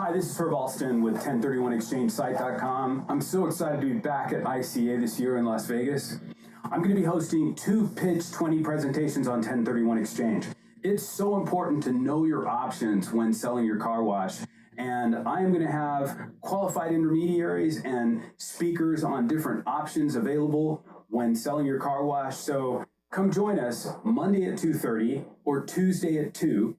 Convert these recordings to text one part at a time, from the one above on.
Hi, this is Herb Alston with 1031exchangesite.com. I'm so excited to be back at ICA this year in Las Vegas. I'm going to be hosting 2 Pitch 20 presentations on 1031 Exchange. It's so important to know your options when selling your car wash. And I am going to have qualified intermediaries and speakers on different options available when selling your car wash. So come join us Monday at 2:30 or Tuesday at 2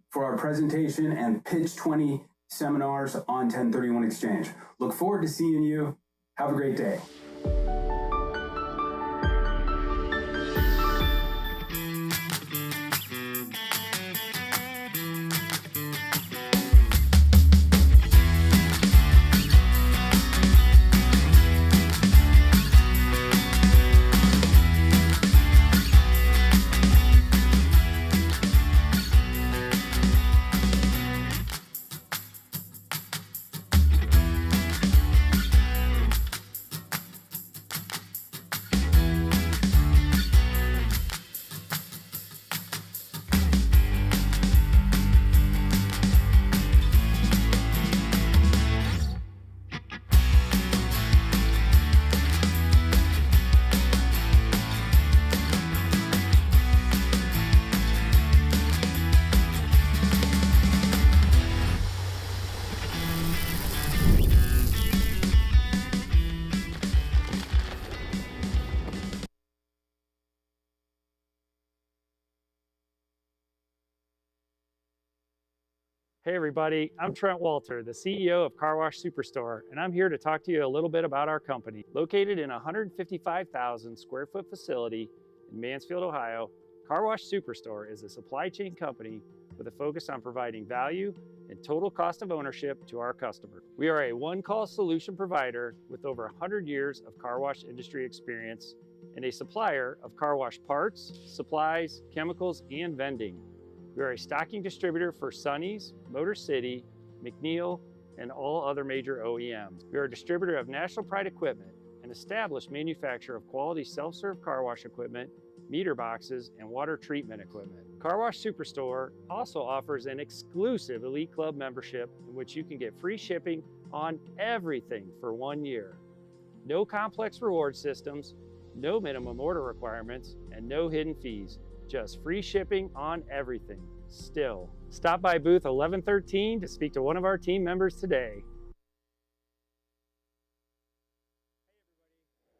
for our presentation and Pitch 20 seminars on 1031 Exchange. Look forward to seeing you. Have a great day. Hey everybody, I'm Trent Walter, the CEO of Car Wash Superstore, and I'm here to talk to you a little bit about our company. Located in a 155,000 square foot facility in Mansfield, Ohio, Car Wash Superstore is a supply chain company with a focus on providing value and total cost of ownership to our customer. We are a one-call solution provider with over 100 years of car wash industry experience and a supplier of car wash parts, supplies, chemicals, and vending. We are a stocking distributor for Sonny's, Motor City, McNeil, and all other major OEMs. We are a distributor of National Pride equipment, an established manufacturer of quality self-serve car wash equipment, meter boxes, and water treatment equipment. Car Wash Superstore also offers an exclusive Elite Club membership in which you can get free shipping on everything for 1 year. No complex reward systems, no minimum order requirements, and no hidden fees. Just free shipping on everything, still. Stop by booth 1113 to speak to one of our team members today.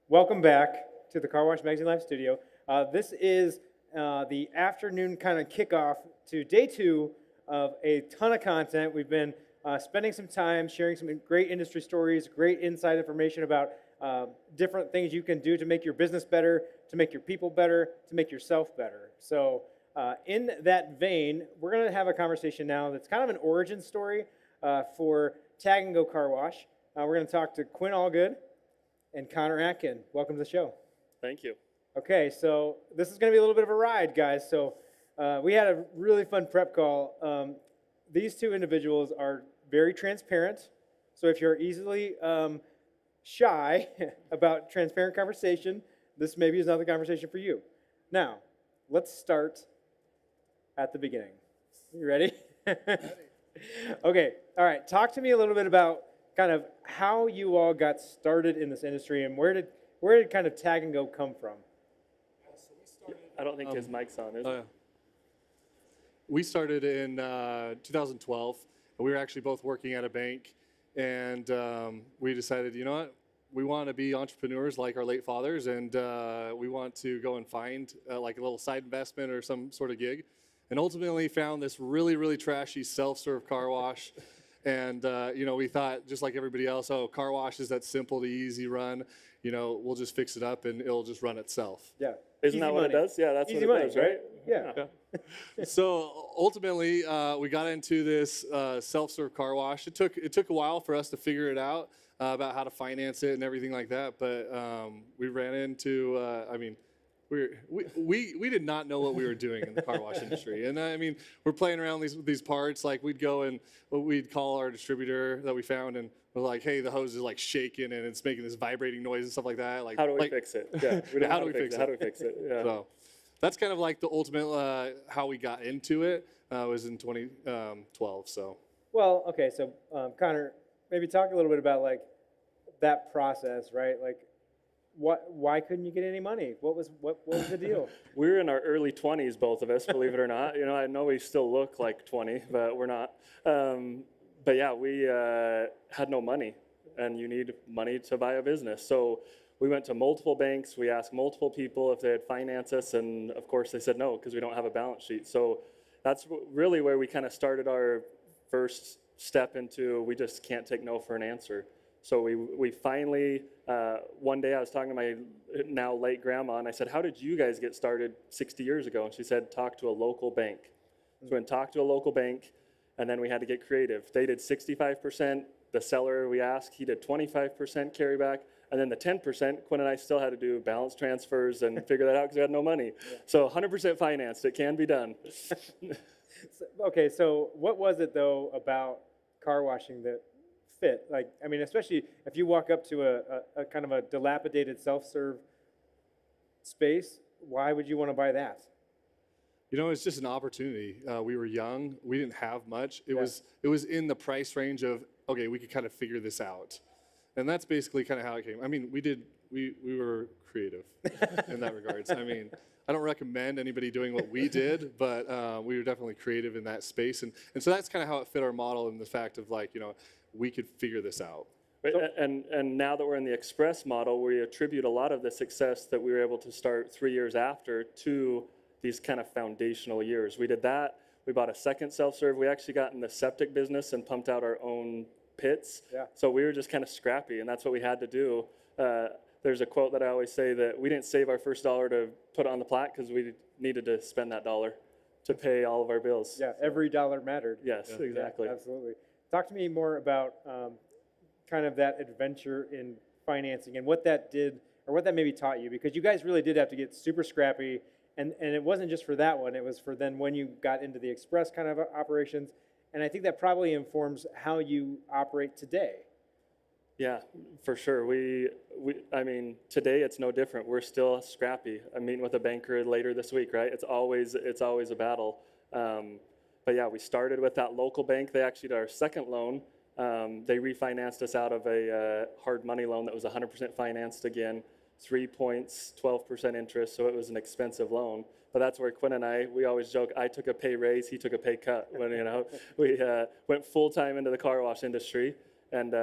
Welcome back to the Car Wash Magazine Live studio. This is the afternoon kind of kickoff to day 2 of a ton of content. We've been spending some time sharing some great industry stories, great inside information about different things you can do to make your business better, to make your people better, to make yourself better. So in that vein, we're going to have a conversation now that's kind of an origin story for Tag and Go Car Wash. We're going to talk to Quinn Allgood and Connor Atkin. Welcome to the show. Thank you. Okay, so this is going to be a little bit of a ride, guys. So we had a really fun prep call. These 2 individuals are very transparent. So if you're easily shy about transparent conversation, this maybe is not the conversation for you. Now, let's start at the beginning. You ready? Okay, all right. Talk to me a little bit about kind of how you all got started in this industry and where did kind of Tag and Go come from? I don't think his mic's on, is it? We started in 2012. We were actually both working at a bank, and we decided, you know what, we want to be entrepreneurs like our late fathers, and we want to go and find like a little side investment or some sort of gig, and ultimately found this really, really trashy self-serve car wash. And you know, we thought, just like everybody else, oh, car wash is that simple to easy run. You know, we'll just fix it up and it'll just run itself. Yeah. Isn't that what it does? Yeah, that's Easy what it money, does, right? Yeah. So ultimately, we got into this self-serve car wash. It took a while for us to figure it out about how to finance it and everything like that. But we ran into, I mean, we did not know what we were doing in the car wash industry. And I mean, we're playing around with these parts. Like we'd go and we'd call our distributor that we found, and we're like, hey, the hose is like shaking and it's making this vibrating noise and stuff like that. Like, how do we fix it? Yeah. We don't know how do we fix it? How do we fix it? Yeah. So that's kind of like the ultimate how we got into it was in 2012. So Well, okay, so Connor, maybe talk a little bit about like that process, right? Like, why couldn't you get any money? What was the deal? We were in our early 20s, both of us, believe it or not. You know, I know we still look like 20, but we're not. But yeah, we had no money, and you need money to buy a business. So we went to multiple banks. We asked multiple people if they'd finance us, and of course they said no because we don't have a balance sheet. So that's really where we kind of started our first step into we just can't take no for an answer. So we finally, one day I was talking to my now late grandma, and I said, how did you guys get started 60 years ago? And she said, talk to a local bank. So we went and talked to a local bank, and then we had to get creative. They did 65%. The seller we asked, he did 25% carryback. And then the 10%, Quinn and I still had to do balance transfers and figure that out because we had no money. Yeah. So 100% financed. It can be done. Okay, so what was it, though, about car washing that fit? Like, I mean, especially if you walk up to a kind of a dilapidated self-serve space, why would you want to buy that? You know, it's just an opportunity. We were young. We didn't have much. It was in the price range of, okay, we could kind of figure this out. And that's basically kind of how it came. I mean, we were creative in that regards. I mean, I don't recommend anybody doing what we did, but we were definitely creative in that space. And so that's kind of how it fit our model and the fact of like, you know, we could figure this out. Right. And now that we're in the express model, we attribute a lot of the success that we were able to start 3 years after to these kind of foundational years. We did that. We bought a second self-serve. We actually got in the septic business and pumped out our own pits. Yeah. So we were just kind of scrappy, and that's what we had to do. There's a quote that I always say that we didn't save our first dollar to put on the plaque because we needed to spend that dollar to pay all of our bills. Yeah, every dollar mattered. Yes, yeah. Exactly. Yeah, absolutely. Talk to me more about kind of that adventure in financing and what that did, or what that maybe taught you, because you guys really did have to get super scrappy, and it wasn't just for that one, it was for then when you got into the express kind of operations, and I think that probably informs how you operate today. Yeah, for sure. I mean, today it's no different. We're still scrappy. I'm meeting with a banker later this week, right? It's always a battle. But yeah, we started with that local bank. They actually did our second loan. They refinanced us out of a hard money loan that was 100% financed again, 3 points, 12% interest. So it was an expensive loan. But that's where Quinn and we always joke, I took a pay raise, he took a pay cut. When, you know, we went full time into the car wash industry. And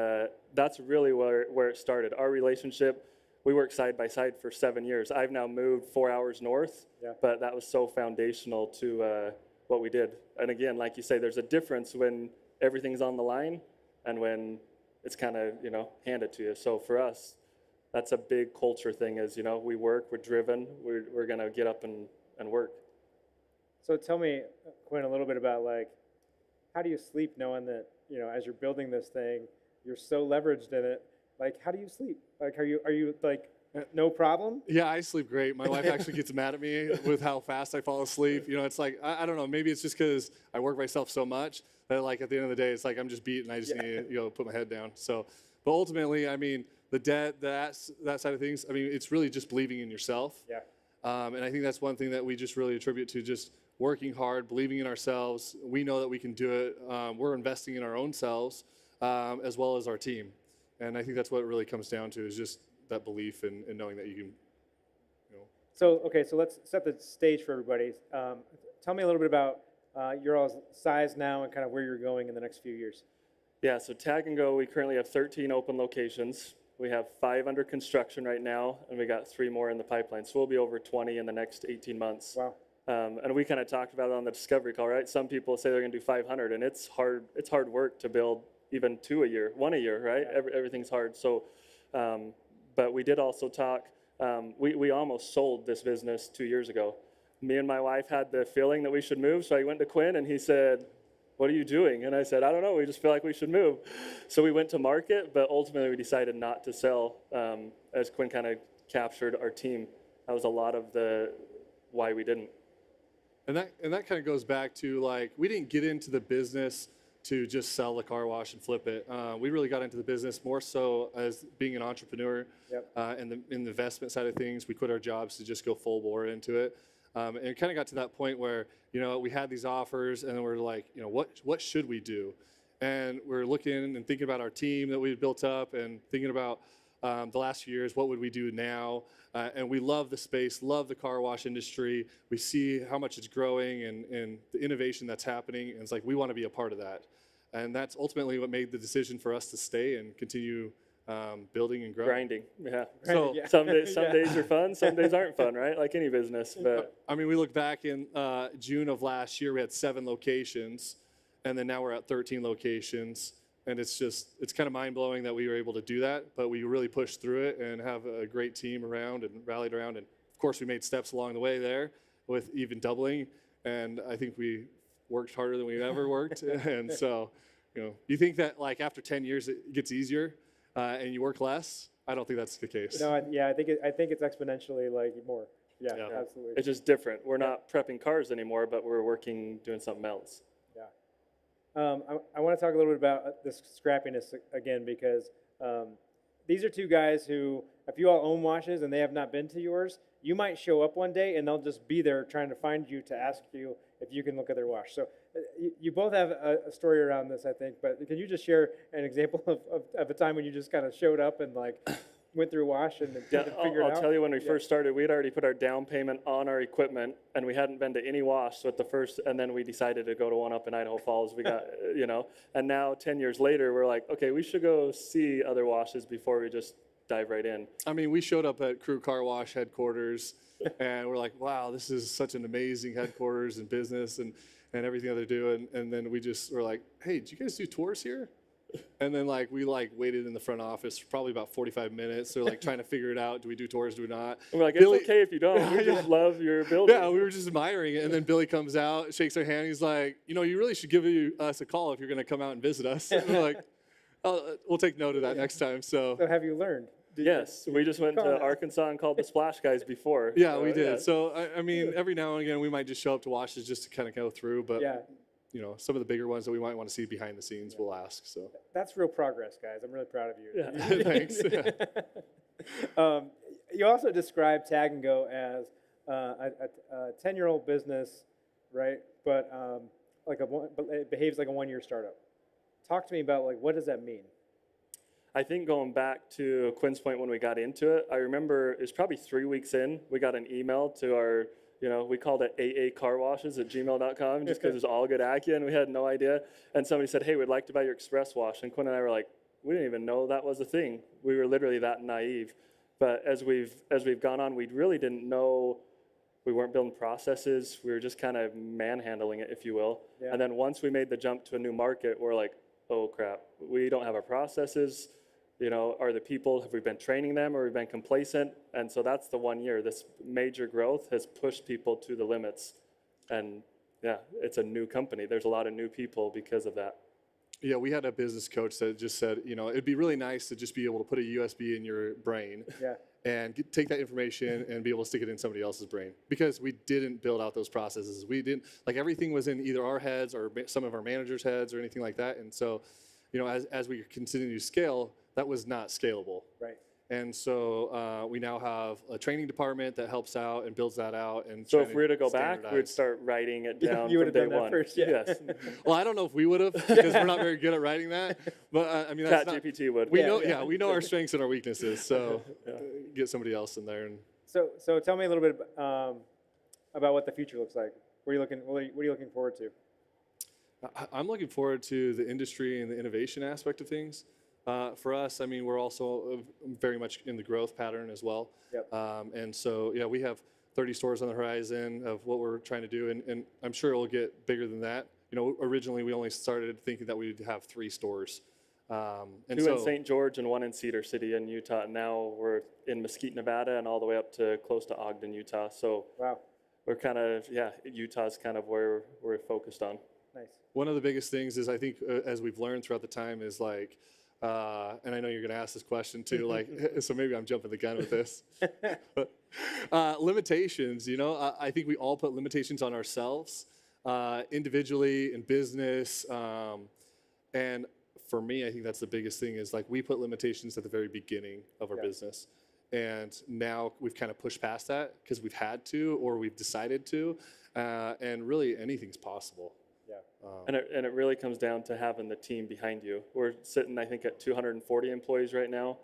that's really where it started. Our relationship, we worked side by side for 7 years. I've now moved 4 hours north, but that was so foundational to what we did. And again, like you say, there's a difference when everything's on the line and when it's kind of, you know, handed to you. So for us, that's a big culture thing is, you know, we work, we're driven, we're going to get up and work. So tell me, Quinn, a little bit about like, how do you sleep knowing that, you know, as you're building this thing, you're so leveraged in it. Like, how do you sleep? Like, are you like, no problem? Yeah, I sleep great. My wife actually gets mad at me with how fast I fall asleep. You know, it's like, I don't know, maybe it's just because I work myself so much that like at the end of the day, it's like I'm just beat and I just need to, you know, put my head down. So, but ultimately, I mean, the debt, that side of things, I mean, it's really just believing in yourself. Yeah. And I think that's one thing that we just really attribute to just working hard, believing in ourselves. We know that we can do it. We're investing in our own selves as well as our team. And I think that's what it really comes down to is just that belief and knowing that you can, you know. So, okay, so let's set the stage for everybody. Tell me a little bit about your all's size now and kind of where you're going in the next few years. Yeah, so Tag and Go, we currently have 13 open locations. We have 5 under construction right now, and we got 3 more in the pipeline. So we'll be over 20 in the next 18 months. Wow. And we kind of talked about it on the discovery call, right? Some people say they're going to do 500, and it's hard work to build even 2 a year, 1 a year, right? Yeah. Everything's hard. So, but we did also talk, we almost sold this business 2 years ago. Me and my wife had the feeling that we should move, so I went to Quinn, and he said, what are you doing? And I said, I don't know, we just feel like we should move. So we went to market, but ultimately we decided not to sell as Quinn kind of captured our team. That was a lot of the why we didn't. And that kind of goes back to like, we didn't get into the business to just sell the car wash and flip it. We really got into the business more so as being an entrepreneur. Yep. In the investment side of things, we quit our jobs to just go full bore into it. And it kind of got to that point where, you know, we had these offers and we're like, you know, what should we do? And we're looking and thinking about our team that we've built up and thinking about the last few years, what would we do now? And we love the space, love the car wash industry. We see how much it's growing and the innovation that's happening. And it's like, we want to be a part of that. And that's ultimately what made the decision for us to stay and continue building and growing. Grinding, yeah. So Yeah. Some days are fun, some days aren't fun, right? Like any business. But I mean, we look back in June of last year, we had 7 locations, and then now we're at 13 locations. And it's kind of mind blowing that we were able to do that, but we really pushed through it and have a great team around and rallied around. And of course, we made steps along the way there with even doubling. And I think we worked harder than we've ever worked. And so, you think that like after 10 years it gets easier and you work less? I don't think that's the case. No, I think it's exponentially like more. Yeah, Yeah. absolutely. it's just different. We're not prepping cars anymore, but we're working, doing something else. I want to talk a little bit about this scrappiness again because these are 2 guys who, if you all own washes and they have not been to yours, you might show up one day and they'll just be there trying to find you to ask you if you can look at their wash. So you both have a story around this, I think, but can you just share an example of a time when you just kind of showed up and like went through a wash and Yeah, figured it out? I'll tell you, when we first started, we had already put our down payment on our equipment, and we hadn't been to any wash. So at the first, and then we decided to go to one up in Idaho Falls. We got, and now 10 years later, we're like, okay, we should go see other washes before we just dive right in. I mean, we showed up at Crew Car Wash headquarters, and we're like, wow, this is such an amazing headquarters and business and everything that they're doing. And then we just were like, hey, do you guys do tours here? And then we waited in the front office for probably about 45 minutes. They're like trying to figure it out. Do we do tours? Do we not? And we're like, Billy- it's okay if you don't. We just love your building. Yeah, we were just admiring it. And then Billy comes out, shakes our hand. He's like, you really should give us a call if you're going to come out and visit us. And we're like, oh, we'll take note of that next time. So So have you learned? Yes, we just went to Arkansas and called the Splash Guys before. yeah, So, we did. yeah. So I mean, every now and again, we might just show up to washes just to kind of go through. But Yeah, some of the bigger ones that we might want to see behind the scenes, we'll ask. So that's real progress, guys. I'm really proud of you. Yeah. thanks. You also describe Tag and Go as a 10-year-old business, right? But but it behaves like a 1-year startup. Talk to me about what does that mean? I think going back to Quinn's point when we got into it, I remember it was probably 3 weeks in, we got an email to our, we called it aacarwashes@gmail.com just because it was all good Acura and we had no idea. And somebody said, hey, we'd like to buy your express wash. And Quinn and I were like, we didn't even know that was a thing. We were literally that naive. But as we've gone on, we really didn't know. We weren't building processes. We were just kind of manhandling it, if you will. Yeah. And then once we made the jump to a new market, we're like, oh crap, we don't have our processes. Are the people, have we been training them or we've been complacent? And so that's the 1 year. This major growth has pushed people to the limits. And yeah, it's a new company. There's a lot of new people because of that. Yeah, we had a business coach that just said, it'd be really nice to just be able to put a USB in your brain Yeah. and take that information and be able to stick it in somebody else's brain, because we didn't build out those processes. We didn't, everything was in either our heads or some of our managers' heads or anything like that. And so, as we continue to scale, that was not scalable. Right. And so we now have a training department that helps out and builds that out. And So trying if we were to go back, standardize. we'd start writing it down You from would've day done that one. first, yeah. Yes. Well, I don't know if we would have, because we're not very good at writing that. But I mean, that's not, ChatGPT would. we Yeah, know, yeah. we know our strengths and our weaknesses. So get somebody else in there. And So tell me a little bit about what the future looks like. What are you looking forward to? I'm looking forward to the industry and the innovation aspect of things. For us, I mean, we're also very much in the growth pattern as well. Yep. And so, yeah, we have 30 stores on the horizon of what we're trying to do, and I'm sure it'll get bigger than that. Originally we only started thinking that we'd have 3 stores. And 2 in St. George and 1 in Cedar City in Utah. Now we're in Mesquite, Nevada, and all the way up to close to Ogden, Utah. So Wow. we're kind of, Utah's kind of where we're focused on. Nice. one of the biggest things is, I think, as we've learned throughout the time, is and I know you're going to ask this question too, so maybe I'm jumping the gun with this. But, limitations, I think we all put limitations on ourselves, individually, in business. And for me, I think that's the biggest thing is we put limitations at the very beginning of our business. And now we've kind of pushed past that because we've had to, or we've decided to. And really anything's possible. Yeah. And it really comes down to having the team behind you. We're sitting, I think, at 240 employees right now,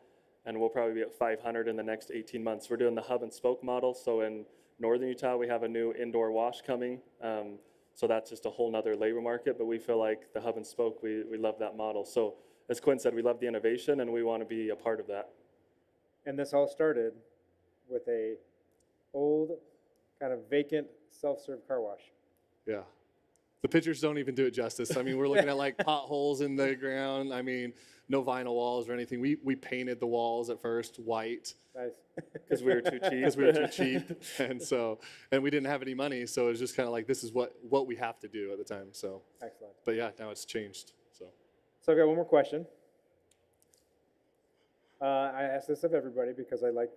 and we'll probably be at 500 in the next 18 months. We're doing the hub and spoke model. So in northern Utah, we have a new indoor wash coming. So that's just a whole nother labor market, but we feel like the hub and spoke, we love that model. So as Quinn said, we love the innovation and we want to be a part of that. And this all started with a old, kind of vacant, self-serve car wash. Yeah. The pictures don't even do it justice. I mean, we're looking at like potholes in the ground. I mean, no vinyl walls or anything. We painted the walls at first white. Nice. Because we were too cheap. Because we were too cheap. And we didn't have any money. So it was just kind of like, this is what we have to do at the time. So, Excellent. but yeah, now it's changed. So I've got one more question. I ask this of everybody because I like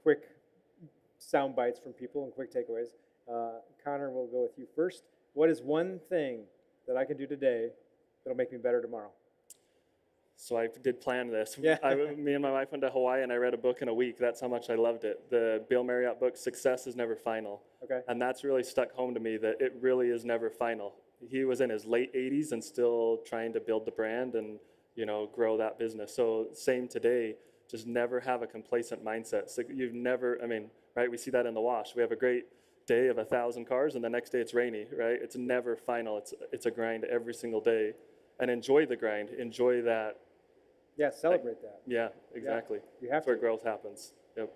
quick sound bites from people and quick takeaways. Connor, we'll go with you first. What is one thing that I can do today that'll make me better tomorrow? So I did plan this. Yeah. Me and my wife went to Hawaii and I read a book in a week. That's how much I loved it. The Bill Marriott book, Success is Never Final. Okay. And that's really stuck home to me, that it really is never final. He was in his late 80s and still trying to build the brand and, grow that business. So same today, just never have a complacent mindset. So you've never, right? We see that in the wash. We have a great day of 1,000 cars and the next day it's rainy, right? It's never final. It's a grind every single day, and enjoy the grind. Enjoy that. Yeah, celebrate that. Yeah, exactly. Yeah, you have That's where to. growth happens. Yep.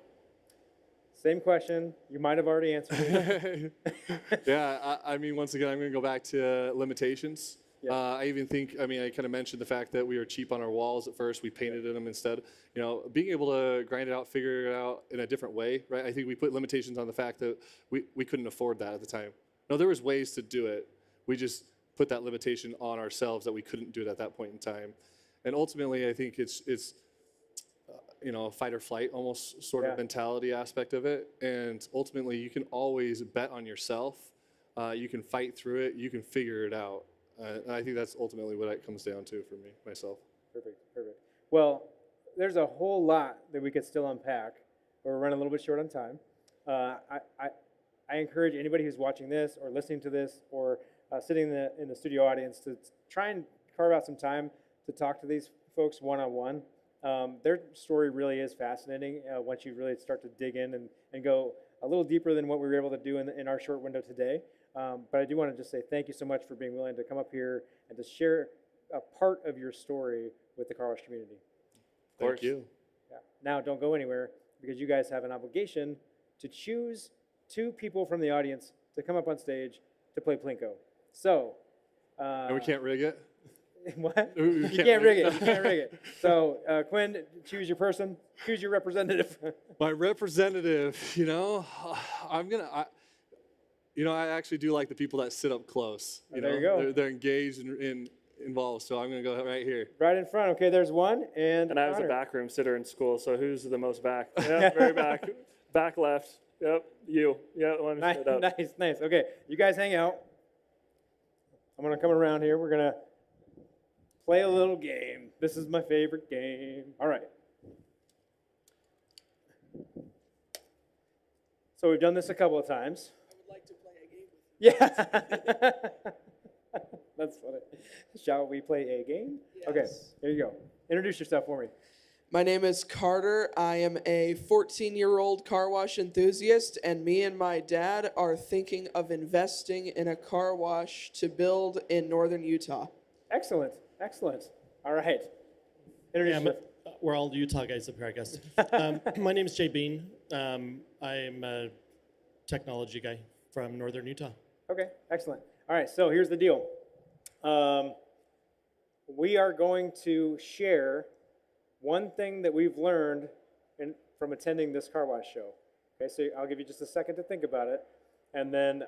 Same question. You might have already answered it. Yeah, I mean, once again, I'm going to go back to limitations. Yeah. I even think, I kind of mentioned the fact that we were cheap on our walls at first. We painted them instead. Being able to grind it out, figure it out in a different way, right? I think we put limitations on the fact that we couldn't afford that at the time. No, there was ways to do it. We just put that limitation on ourselves that we couldn't do it at that point in time. And ultimately, I think it's a fight or flight almost sort of mentality aspect of it. And ultimately, you can always bet on yourself. You can fight through it. You can figure it out. And I think that's ultimately what it comes down to for me, myself. Perfect. Well, there's a whole lot that we could still unpack, but we're running a little bit short on time. I encourage anybody who's watching this or listening to this or sitting in the studio audience to try and carve out some time to talk to these folks one-on-one. Their story really is fascinating once you really start to dig in and go a little deeper than what we were able to do in our short window today. But I do want to just say thank you so much for being willing to come up here and to share a part of your story with the car wash community. Thank you. Yeah. Now, don't go anywhere because you guys have an obligation to choose 2 people from the audience to come up on stage to play Plinko. So. And we can't rig it? What? You can't rig it. You can't rig it. So, Quinn, choose your person. Choose your representative. My representative, I actually do like the people that sit up close. There you go. They're engaged and involved, so I'm going to go right here. Right in front. Okay, there's one. And I was a backroom sitter in school, so who's the most back? Yeah, very back. Back left. Yep, you. Yeah, the one who stood up. Nice. Okay, you guys hang out. I'm going to come around here. We're going to play a little game. This is my favorite game. All right. So we've done this a couple of times. I would like to play a game with you. Yeah. That's funny. Shall we play a game? Yes. Okay, here you go. Introduce yourself for me. My name is Carter. I am a 14-year-old car wash enthusiast, and me and my dad are thinking of investing in a car wash to build in northern Utah. Excellent. All right. Introduce yourself. We're all Utah guys up here, I guess. My name is Jay Bean. I'm a technology guy from northern Utah. Okay, excellent. All right, so here's the deal. We are going to share one thing that we've learned from attending this car wash show. Okay, so I'll give you just a second to think about it. And then,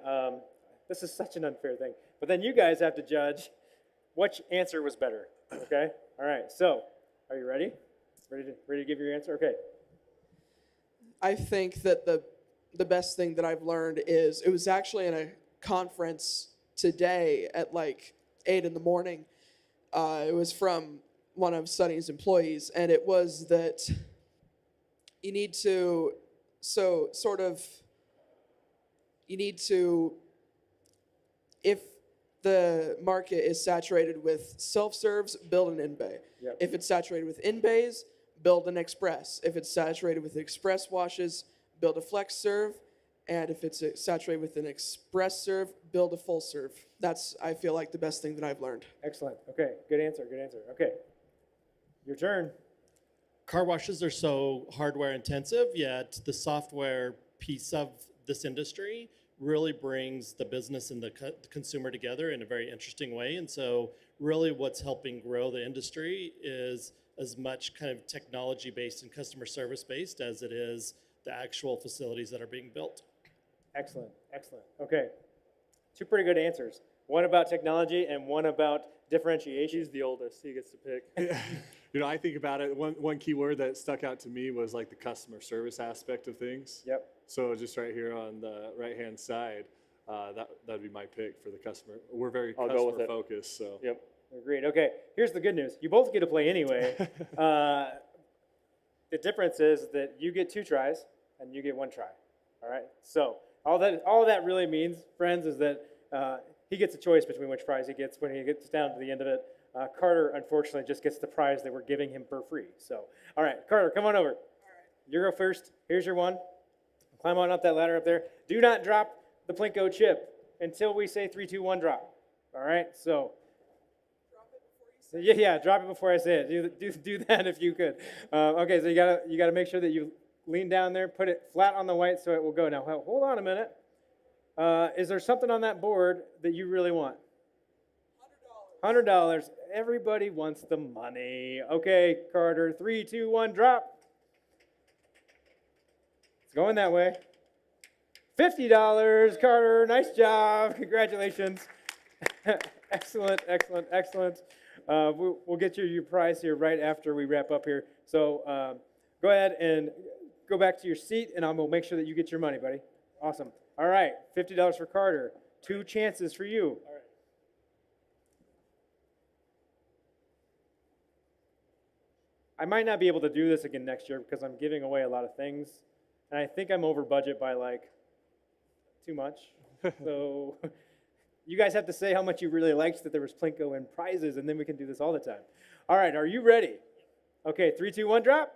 this is such an unfair thing, but then you guys have to judge which answer was better, okay? All right, so are you ready? Ready to give your answer? Okay. I think that the best thing that I've learned is, it was actually in a conference today at like 8 in the morning. It was from one of Sunny's employees, and it was that you need to, if the market is saturated with self-serves, build an in-bay. Yep. If it's saturated with in-bays, build an express. If it's saturated with express washes, build a flex serve. And if it's saturated with an express serve, build a full serve. That's, I feel like, the best thing that I've learned. Excellent. Okay, good answer, good answer. Okay, your turn. Car washes are so hardware intensive, yet the software piece of this industry really brings the business and the consumer together in a very interesting way. And so really what's helping grow the industry is as much kind of technology-based and customer service-based as it is the actual facilities that are being built. Excellent, excellent. Okay, two pretty good answers. One about technology and one about differentiation. He's the oldest. He gets to pick. You know, I think about it, one key word that stuck out to me was like the customer service aspect of things. Yep. So just right here on the right-hand side, that'd be my pick for the customer. We're very I'll go with customer it. focused, so. Yep. Agreed. Okay, here's the good news. You both get to play anyway. The difference is that you get 2 tries and you get 1 try. All right. So all that really means, friends, is that he gets a choice between which prize he gets when he gets down to the end of it. Carter, unfortunately, just gets the prize that we're giving him for free. So, all right, Carter, come on over. All right. You go first. Here's your one. Climb on up that ladder up there. Do not drop the Plinko chip until we say 3, 2, 1, drop. All right. So. Yeah, drop it before I say it. Do that if you could. Okay, so you gotta make sure that you lean down there, put it flat on the white so it will go. Now, hold on a minute. Is there something on that board that you really want? $100. Everybody wants the money. Okay, Carter, 3, 2, 1, drop. It's going that way. $50, Carter. Nice job. Congratulations. Excellent, excellent, excellent. We'll get you your prize here right after we wrap up here. So go ahead and go back to your seat, and we'll make sure that you get your money, buddy. Awesome. All right, $50 for Carter. 2 chances for you. All right. I might not be able to do this again next year because I'm giving away a lot of things, and I think I'm over budget by like too much. So you guys have to say how much you really liked that there was Plinko and prizes, and then we can do this all the time. All right, are you ready? Okay, 3, 2, 1, drop.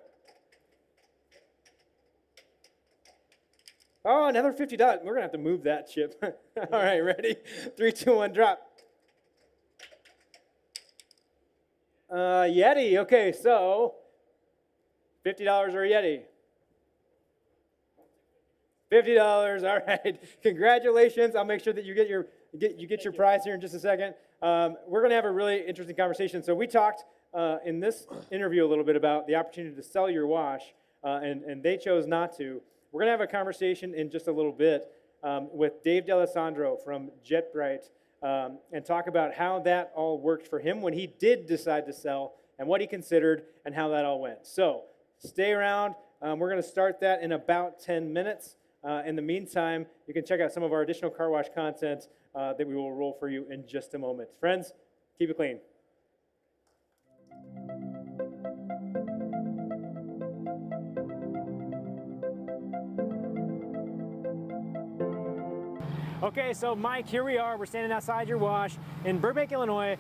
Oh, another $50. We're gonna have to move that chip. All right, ready? 3, 2, 1, drop. Yeti. Okay, so $50 or a Yeti. $50. All right. Congratulations. I'll make sure that you get your prize here in just a second. We're going to have a really interesting conversation. So we talked in this interview a little bit about the opportunity to sell your wash, and they chose not to. We're going to have a conversation in just a little bit with Dave D'Alessandro from JetBrite and talk about how that all worked for him when he did decide to sell and what he considered and how that all went. So stay around. We're going to start that in about 10 minutes. In the meantime, you can check out some of our additional car wash content that we will roll for you in just a moment. Friends, keep it clean. Okay, so Mike, here we are. We're standing outside your wash in Burbank, Illinois.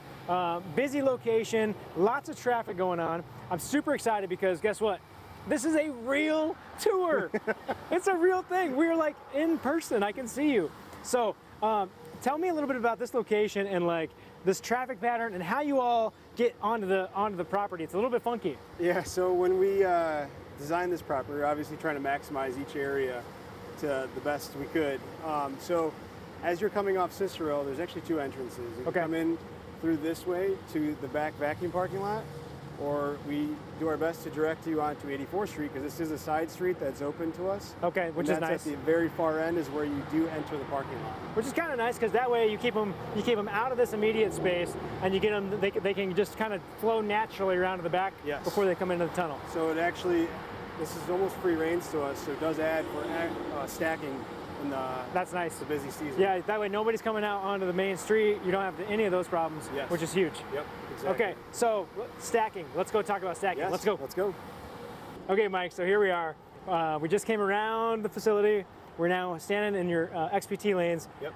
Busy location, lots of traffic going on. I'm super excited because guess what? This is a real tour. It's a real thing. We're like in person. I can see you. So tell me a little bit about this location and like this traffic pattern and how you all get onto the property. It's a little bit funky. Yeah, so when we designed this property, we were obviously trying to maximize each area to the best we could. So as you're coming off Cicero, there's actually 2 entrances. You can come in through this way to the back vacuum parking lot, or we do our best to direct you onto 84th Street because this is a side street that's open to us. Okay, which is nice. At the very far end is where you do enter the parking lot. Which is kind of nice because that way you keep them out of this immediate space and you get them. They can just kind of flow naturally around to the back before they come into the tunnel. So it actually, this is almost free range to us. So it does add for stacking. That's nice. The busy season. Yeah, that way nobody's coming out onto the main street. You don't have any of those problems, which is huge. Yep, exactly. Okay, so stacking. Let's go talk about stacking. Yes, let's go. Let's go. Okay, Mike, so here we are. We just came around the facility. We're now standing in your XPT lanes. Yep.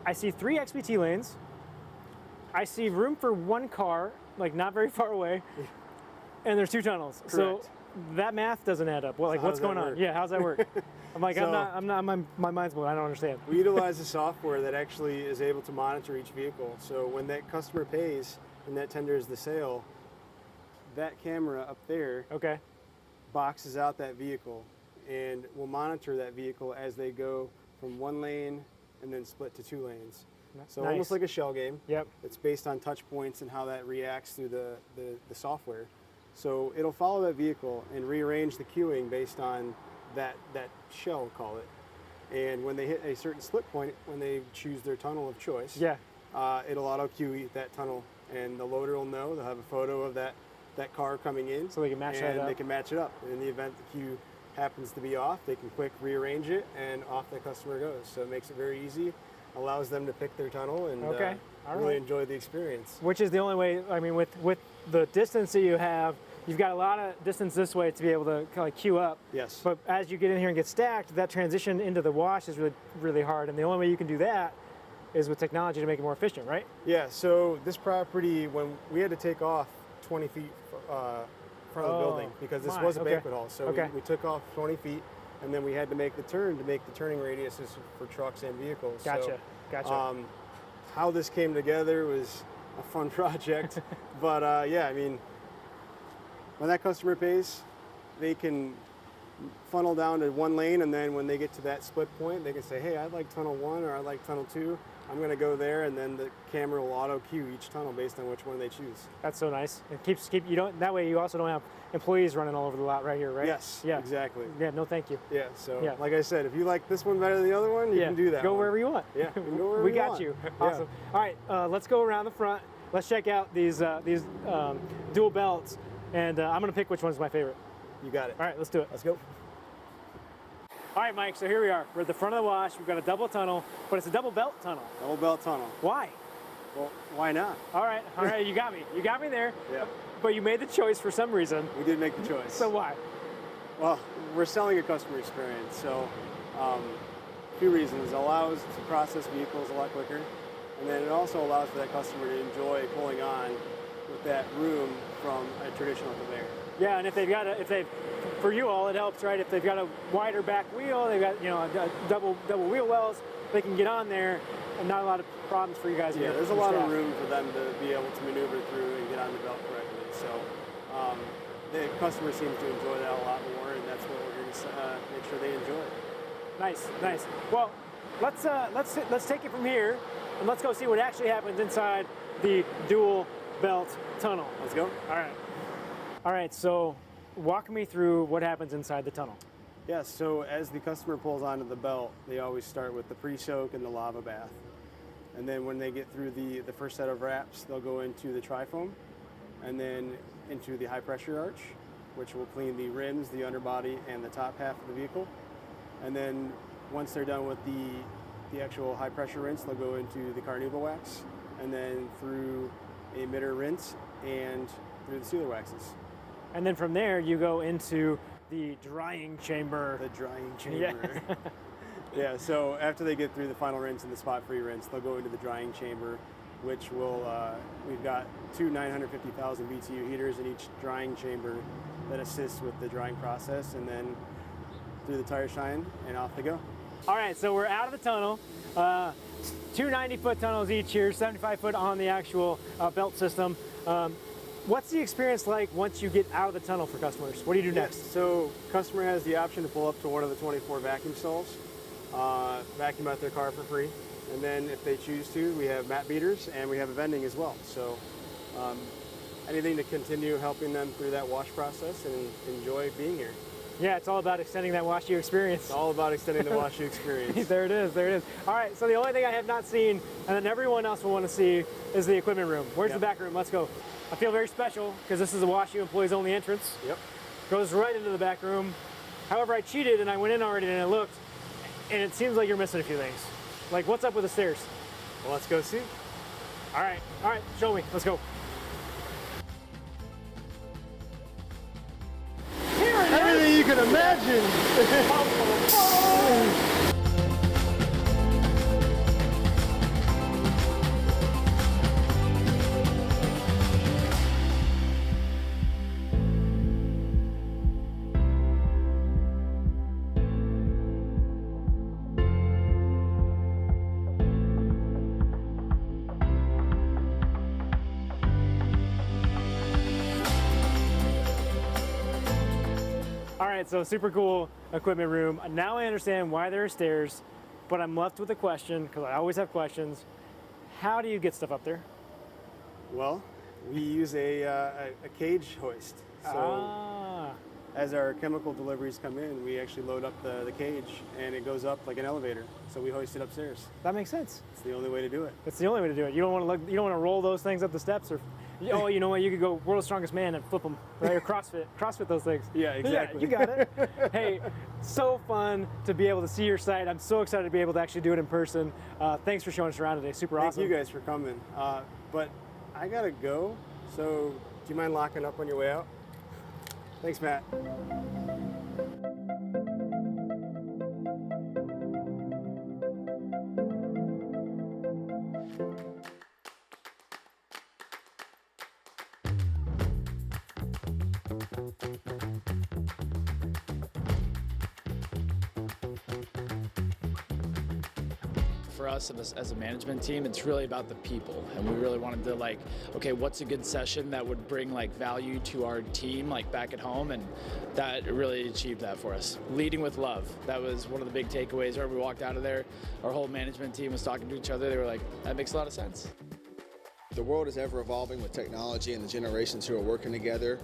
I see 3 XPT lanes. I see room for one car, like not very far away, and there's 2 tunnels. Correct. So that math doesn't add up. Well, like how what's does that going on? work? Yeah, how's that work? I'm like, So- I'm not, my mind's blown. I don't understand. We utilize a software that actually is able to monitor each vehicle. So when that customer pays and that tenders the sale, that camera up there Okay. boxes out that vehicle and will monitor that vehicle as they go from 1 lane and then split to 2 lanes. So Nice. almost like a shell game. Yep. It's based on touch points and how that reacts through the software. So it'll follow that vehicle and rearrange the queuing based on that shell, call it. And when they hit a certain split point, when they choose their tunnel of choice, Yeah. it'll auto queue that tunnel, and the loader will know. They'll have a photo of that car coming in, So they can match that and up. they can match it up. And in the event the queue happens to be off, they can quick rearrange it, and off the customer goes. So it makes it very easy, allows them to pick their tunnel, and Okay. All really right. enjoy the experience. Which is the only way. I mean, with the distance that you have, you've got a lot of distance this way to be able to kind of queue up. Yes. But as you get in here and get stacked, that transition into the wash is really, really hard. And the only way you can do that is with technology to make it more efficient, right? Yeah, so this property, when we had to take off 20 feet front of the building because this my, was a okay. banquet hall. So Okay. we took off 20 feet, and then we had to make the turn to make the turning radiuses for trucks and vehicles. Gotcha. Gotcha. So, how this came together was a fun project. But yeah, I mean, when that customer pays, they can funnel down to 1 lane, and then when they get to that split point, they can say, hey, I'd like tunnel 1 or I'd like tunnel 2. I'm going to go there, and then the camera will auto queue each tunnel based on which one they choose. That's so nice. It keeps you don't. That way, you also don't have employees running all over the lot right here, right? Yes, Yeah. exactly. Yeah. No, thank you. Yeah, so Yeah. like I said, if you like this one better than the other one, you yeah. can do that. Go one. wherever you want. Yeah, you can go wherever we you got want. you. Yeah. Awesome. All right, let's go around the front. Let's check out these dual belts, and I'm gonna pick which one's my favorite. You got it. All right, let's do it. Let's go. All right, Mike. So here we are. We're at the front of the wash. We've got a double tunnel, but it's a double belt tunnel. Double belt tunnel. Why? Well, why not? All right. You got me. You got me there. Yeah. But you made the choice for some reason. We did make the choice. So why? Well, we're selling a customer experience, so a few reasons. It allows to process vehicles a lot quicker, and then it also allows for that customer to enjoy pulling on with that room from a traditional conveyor. Yeah, and if they've for you all, it helps, right? If they've got a wider back wheel, they've got a double wheel wells, they can get on there, and not a lot of problems for you guys. Yeah, there's a lot of room for them to be able to maneuver through and get on the belt correctly. So the customer seems to enjoy that a lot more, and that's what we're going to make sure they enjoy. Nice, nice. Well, let's take it from here, and let's go see what actually happens inside the dual belt tunnel. Let's go. All right. So, walk me through what happens inside the tunnel. Yeah, so as the customer pulls onto the belt, they always start with the pre-soak and the lava bath. And then when they get through the first set of wraps, they'll go into the tri-foam and then into the high pressure arch, which will clean the rims, the underbody, and the top half of the vehicle. And then once they're done with the actual high pressure rinse, they'll go into the Carnauba wax, and then through a emitter rinse and through the sealer waxes. And then from there, you go into the drying chamber. The drying chamber. Yeah, so after they get through the final rinse and the spot-free rinse, they'll go into the drying chamber, which will, we've got 2 950,000 BTU heaters in each drying chamber that assists with the drying process, and then through the tire shine, and off they go. All right, so we're out of the tunnel. 2 90-foot tunnels each here, 75-foot on the actual belt system. What's the experience like once you get out of the tunnel for customers? What do you do next? So customer has the option to pull up to one of the 24 vacuum stalls, vacuum out their car for free. And then if they choose to, we have mat beaters and we have a vending as well. So anything to continue helping them through that wash process and enjoy being here. Yeah, it's all about extending that wash you experience. It's all about extending the wash you experience. There it is, there it is. All right, so the only thing I have not seen, and then everyone else will want to see, is the equipment room. Where's the back room? Let's go. I feel very special because this is a Wash U employees only entrance. Yep. Goes right into the back room. However, I cheated and I went in already and I looked, and it seems like you're missing a few things. Like, what's up with the stairs? Well, let's go see. All right, show me. Let's go. Everything you can imagine. right, so super cool equipment room. Now I understand why there are stairs, but I'm left with a question, because I always have questions. How do you get stuff up there? Well, we use a cage hoist. So as our chemical deliveries come in, we actually load up the cage, and it goes up like an elevator. So we hoist it upstairs. That makes sense. It's the only way to do it. That's the only way to do it. You don't want to roll those things up the steps, or oh, you know what? You could go World's Strongest Man and flip them, right? Or CrossFit those things. Yeah, exactly. Yeah, you got it. Hey, so fun to be able to see your site. I'm so excited to be able to actually do it in person. Thanks for showing us around today. Super awesome. Thank you guys for coming. But I gotta go. So do you mind locking up on your way out? Thanks, Matt. For us as a management team, it's really about the people, and we really wanted to okay, what's a good session that would bring value to our team back at home, and that really achieved that for us. Leading with love, that was one of the big takeaways. Where we walked out of there, our whole management team was talking to each other. They were like, that makes a lot of sense. The world is ever evolving with technology and the generations who are working together.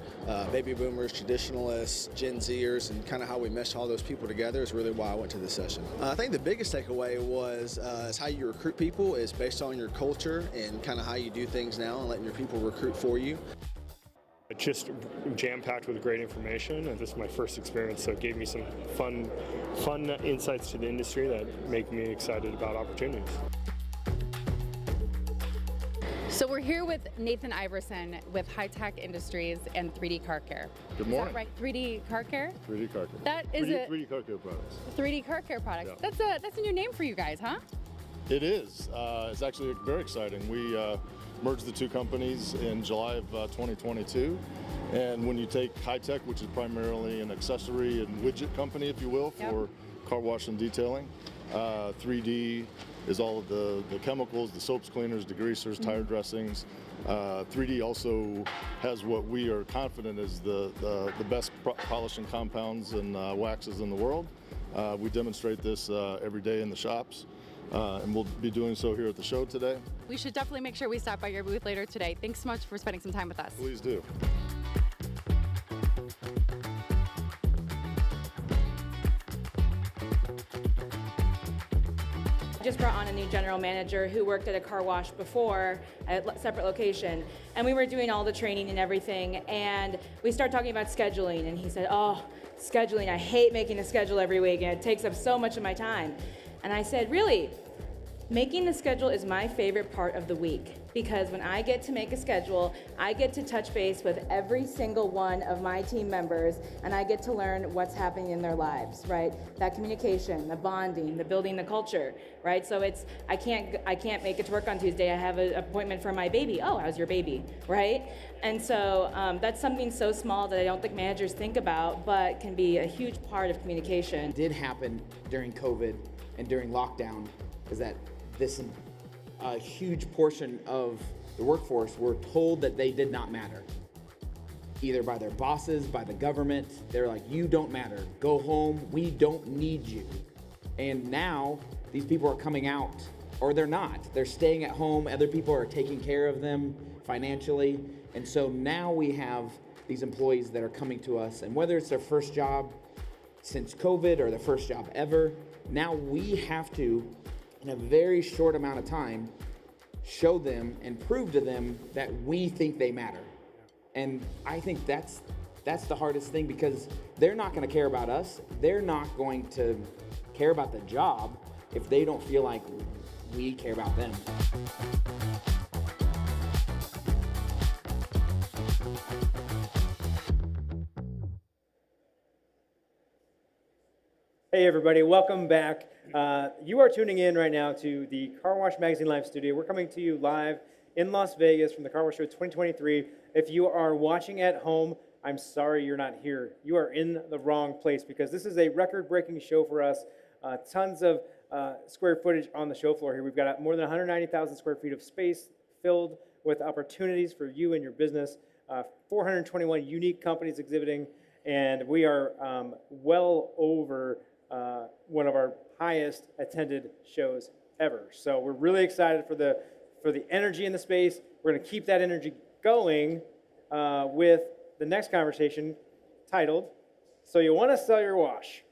Baby boomers, traditionalists, Gen Zers, and kind of how we mesh all those people together is really why I went to this session. I think the biggest takeaway was is how you recruit people is based on your culture and kind of how you do things now and letting your people recruit for you. It's just jam-packed with great information, and this is my first experience, so it gave me some fun insights to the industry that make me excited about opportunities. So we're here with Nathan Iverson with High Tech Industries and 3D Car Care. Good morning. Is that right? 3D Car Care? 3D Car Care. That is 3D Car Care products. 3D Car Care products. Yeah. That's a new name for you guys, huh? It is. It's actually very exciting. We merged the two companies in July of 2022. And when you take High Tech, which is primarily an accessory and widget company, if you will, for car wash and detailing, 3D is all of the chemicals, the soaps, cleaners, degreasers, tire dressings. 3D also has what we are confident is the best polishing compounds and waxes in the world. We demonstrate this every day in the shops, and we'll be doing so here at the show today. We should definitely make sure we stop by your booth later today. Thanks so much for spending some time with us. Please do. Just brought on a new general manager who worked at a car wash before at a separate location, and we were doing all the training and everything, and we started talking about scheduling, and he said, oh, scheduling, I hate making a schedule every week, and it takes up so much of my time. And I said, really? Making the schedule is my favorite part of the week, because when I get to make a schedule, I get to touch base with every single one of my team members, and I get to learn what's happening in their lives, right? That communication, the bonding, the building the culture, right? So it's, I can't make it to work on Tuesday. I have an appointment for my baby. Oh, how's your baby, right? And so that's something so small that I don't think managers think about, but can be a huge part of communication. What did happen during COVID and during lockdown is that a huge portion of the workforce were told that they did not matter, either by their bosses, by the government. They're like, you don't matter, go home, we don't need you. And now these people are coming out, or they're not. They're staying at home, other people are taking care of them financially. And so now we have these employees that are coming to us, and whether it's their first job since COVID or their first job ever, now we have to, in a very short amount of time, show them and prove to them that we think they matter. And I think that's the hardest thing, because they're not going to care about us. They're not going to care about the job if they don't feel like we care about them. Hey everybody, welcome back. You are tuning in right now to the Car Wash Magazine Live studio. We're coming to you live in Las Vegas from the Car Wash Show 2023. If you are watching at home, I'm sorry you're not here. You are in the wrong place, because this is a record-breaking show for us. Tons of square footage on the show floor here. We've got more than 190,000 square feet of space filled with opportunities for you and your business. 421 unique companies exhibiting, and we are well over one of our highest attended shows ever. So we're really excited for the energy in the space. We're going to keep that energy going with the next conversation titled, "So You Want to Sell Your Wash."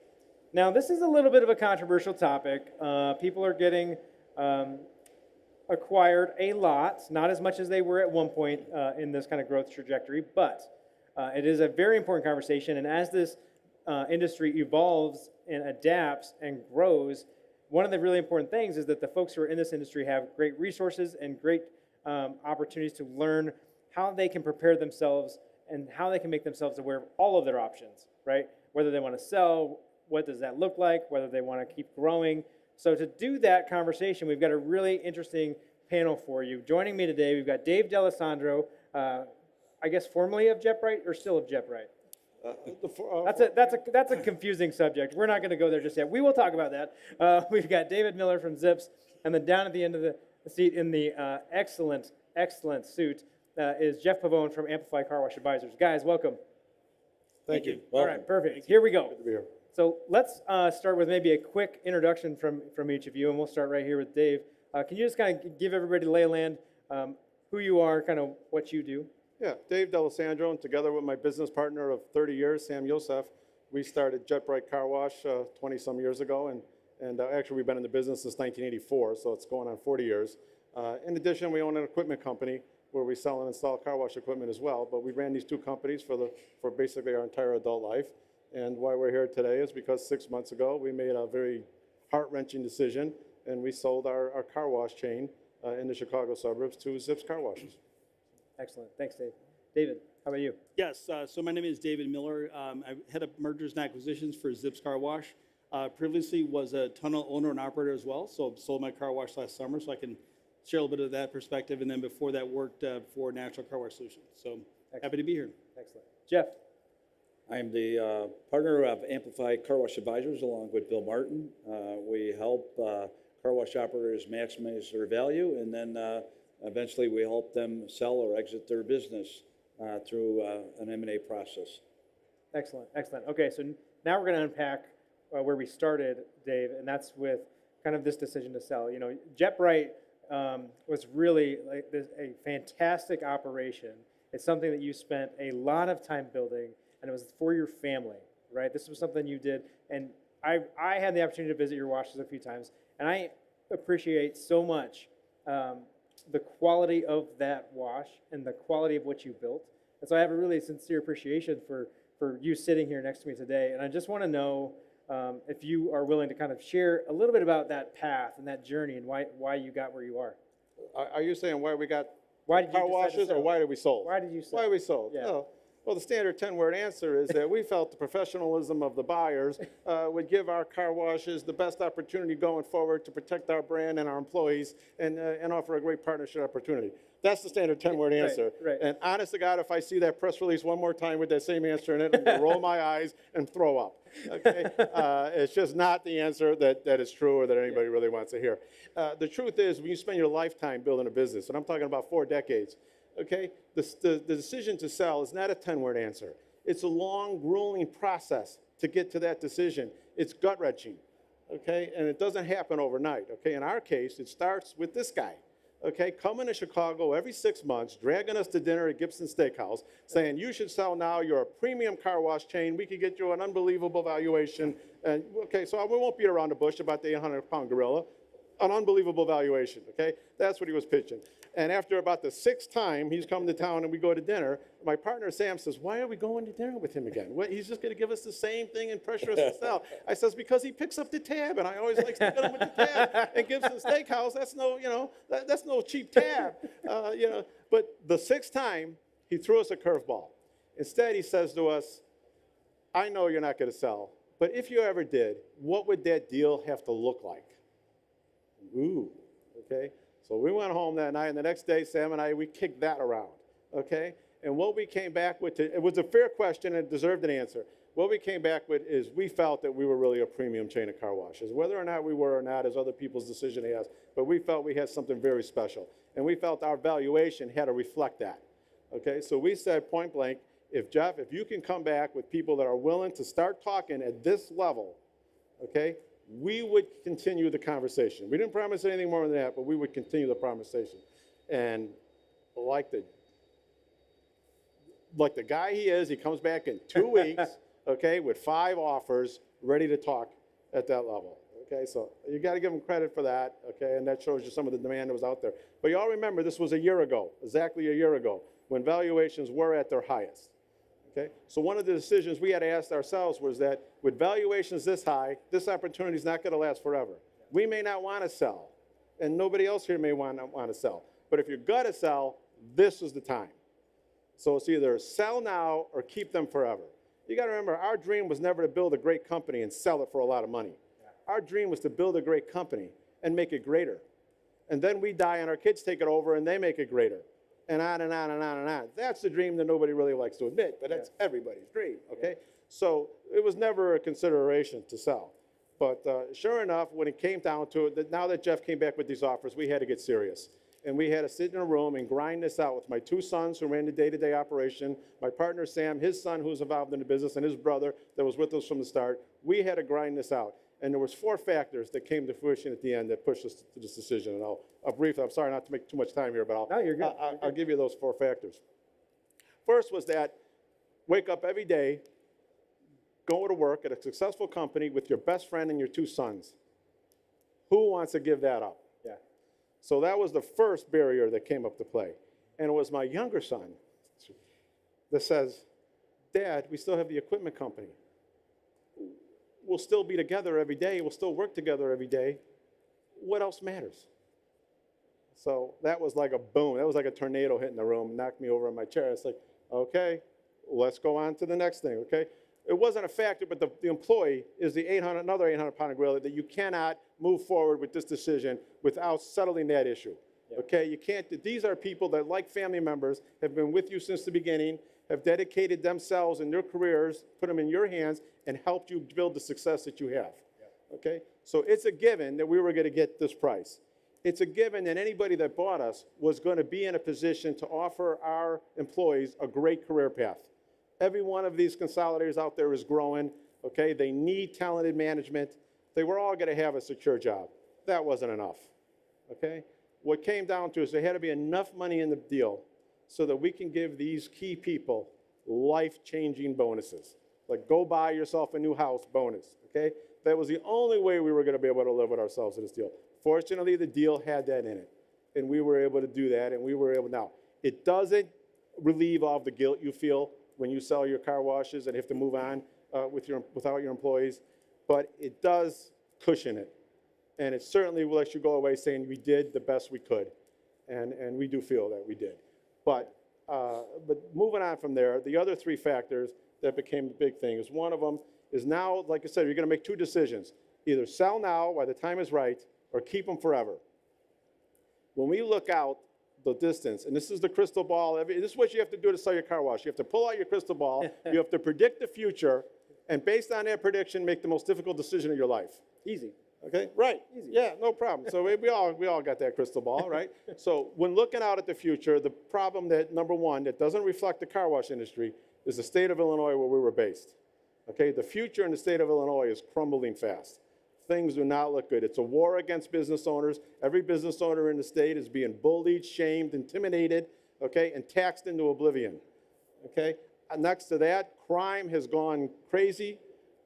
Now, this is a little bit of a controversial topic. People are getting acquired a lot, not as much as they were at one point in this kind of growth trajectory, but it is a very important conversation. And as this industry evolves and adapts and grows, one of the really important things is that the folks who are in this industry have great resources and great opportunities to learn how they can prepare themselves and how they can make themselves aware of all of their options, right? Whether they want to sell, what does that look like, whether they want to keep growing. So to do that conversation, we've got a really interesting panel for you. Joining me today, we've got Dave D'Alessandro, I guess formerly of JetBrite or still of JetBrite? That's a confusing subject. We're not going to go there just yet. We will talk about that. We've got David Miller from Zips, and then down at the end of the seat in the excellent suit is Jeff Pavone from Amplify Car Wash Advisors. Guys, welcome. Thank you. All right, perfect. Here we go. So let's start with maybe a quick introduction from each of you, and we'll start right here with Dave. Can you just kind of give everybody the lay of land, who you are, kind of what you do? Yeah, Dave D'Alessandro, and together with my business partner of 30 years, Sam Yosef, we started JetBrite Car Wash 20-some years ago, and actually we've been in the business since 1984, so it's going on 40 years. In addition, we own an equipment company where we sell and install car wash equipment as well, but we ran these two companies for basically our entire adult life. And why we're here today is because 6 months ago, we made a very heart-wrenching decision, and we sold our car wash chain in the Chicago suburbs to Zips Car Washes. Excellent. Thanks, Dave. David, how about you? Yes, so my name is David Miller. I head up mergers and acquisitions for Zips Car Wash. Previously was a tunnel owner and operator as well, so sold my car wash last summer, so I can share a little bit of that perspective. And then before that, worked for National Car Wash Solutions. So happy to be here. Excellent. Jeff. I'm the partner of Amplify Car Wash Advisors along with Bill Martin. We help car wash operators maximize their value, and then eventually we help them sell or exit their business through an M&A process. Excellent, excellent. Okay, so now we're going to unpack where we started, Dave, and that's with kind of this decision to sell. You know, JetBrite was really like a fantastic operation. It's something that you spent a lot of time building, and it was for your family, right? This was something you did, and I had the opportunity to visit your washes a few times, and I appreciate so much the quality of that wash and the quality of what you built. And so I have a really sincere appreciation for you sitting here next to me today, and I just want to know if you are willing to kind of share a little bit about that path and that journey and why you got where you are. Are you saying why we got why did you car washes, or why did we sold? Why did you sell? Why we sold? Yeah. Oh, well, the standard 10-word answer is that we felt the professionalism of the buyers would give our car washes the best opportunity going forward to protect our brand and our employees and offer a great partnership opportunity. That's the standard 10-word answer. Right. And honest to God, if I see that press release one more time with that same answer in it, I'm going to roll my eyes and throw up. Okay? It's just not the answer that is true or that anybody really wants to hear. The truth is, when you spend your lifetime building a business, and I'm talking about 4 decades, okay, the decision to sell is not a 10-word answer. It's a long, grueling process to get to that decision. It's gut-wrenching, okay, and it doesn't happen overnight, okay? In our case, it starts with this guy, okay, coming to Chicago every 6 months, dragging us to dinner at Gibson Steakhouse, saying, you should sell now, you're a premium car wash chain, we could get you an unbelievable valuation, and okay, so we won't beat around the bush about the 800-pound gorilla, an unbelievable valuation, okay? That's what he was pitching. And after about the 6th time he's come to town and we go to dinner, my partner Sam says, why are we going to dinner with him again? What, he's just going to give us the same thing and pressure us to sell. I says, because he picks up the tab, and I always like sticking him with the tab. And Gibson Steakhouse, that's no, you know, that's no cheap tab. You know, but the 6th time, he threw us a curveball. Instead, he says to us, I know you're not going to sell, but if you ever did, what would that deal have to look like? Ooh, okay? So we went home that night, and the next day, Sam and I, we kicked that around, okay? And what we came back with, it was a fair question and it deserved an answer. What we came back with is we felt that we were really a premium chain of car washes. Whether or not we were or not is other people's decision to ask, but we felt we had something very special. And we felt our valuation had to reflect that, okay? So we said point blank, if Jeff, if you can come back with people that are willing to start talking at this level, okay, we would continue the conversation. We didn't promise anything more than that, but we would continue the conversation. And like the guy he is, he comes back in 2 weeks, okay, with 5 offers, ready to talk at that level. Okay, so you got to give him credit for that, okay, and that shows you some of the demand that was out there. But you all remember this was a year ago, exactly a year ago, when valuations were at their highest. Okay, so one of the decisions we had to ask ourselves was that with valuations this high, this opportunity is not going to last forever. We may not want to sell, and nobody else here may want to sell. But if you're going to sell, this is the time. So it's either sell now or keep them forever. You got to remember, our dream was never to build a great company and sell it for a lot of money. Our dream was to build a great company and make it greater. And then we die and our kids take it over and they make it greater. And on and on and on and on. That's the dream that nobody really likes to admit, but that's everybody's dream, okay? So it was never a consideration to sell. But sure enough, when it came down to it, now that Jeff came back with these offers, we had to get serious. And we had to sit in a room and grind this out with my 2 sons who ran the day-to-day operation, my partner Sam, his son who's involved in the business, and his brother that was with us from the start. We had to grind this out. And there was 4 factors that came to fruition at the end that pushed us to this decision. And I'll brief, I'm sorry not to make too much time here, but I'll give you those 4 factors. First was that wake up every day, go to work at a successful company with your best friend and your 2 sons. Who wants to give that up? Yeah. So that was the first barrier that came up to play. And it was my younger son that says, Dad, we still have the equipment company. We'll still be together every day. We'll still work together every day. What else matters? So that was like a boom. That was like a tornado hitting the room, knocked me over in my chair. It's like, okay, let's go on to the next thing, okay? It wasn't a factor, but the employee is the another 800-pound gorilla that you cannot move forward with this decision without settling that issue, okay? You can't, these are people that, like family members, have been with you since the beginning, have dedicated themselves and their careers, put them in your hands, and helped you build the success that you have, okay? So it's a given that we were going to get this price. It's a given that anybody that bought us was going to be in a position to offer our employees a great career path. Every one of these consolidators out there is growing, okay? They need talented management. They were all going to have a secure job. That wasn't enough, okay? What came down to is there had to be enough money in the deal so that we can give these key people life-changing bonuses. Like go buy yourself a new house bonus, okay? That was the only way we were going to be able to live with ourselves in this deal. Fortunately, the deal had that in it, and we were able to do that, and we were able, now, it doesn't relieve all of the guilt you feel when you sell your car washes and have to move on without your employees, but it does cushion it, and it certainly lets you go away saying we did the best we could, and we do feel that we did. But moving on from there, the other 3 factors that became the big thing is one of them is now, like I said, you're going to make 2 decisions. Either sell now while the time is right or keep them forever. When we look out the distance, and this is the crystal ball, this is what you have to do to sell your car wash. You have to pull out your crystal ball, you have to predict the future, and based on that prediction, make the most difficult decision of your life. Easy. Okay, right, easy. Yeah, no problem. So we all got that crystal ball, right? So when looking out at the future, the problem that, number one, that doesn't reflect the car wash industry is the state of Illinois where we were based. Okay, the future in the state of Illinois is crumbling fast. Things do not look good. It's a war against business owners. Every business owner in the state is being bullied, shamed, intimidated, okay, and taxed into oblivion, okay? Next to that, crime has gone crazy,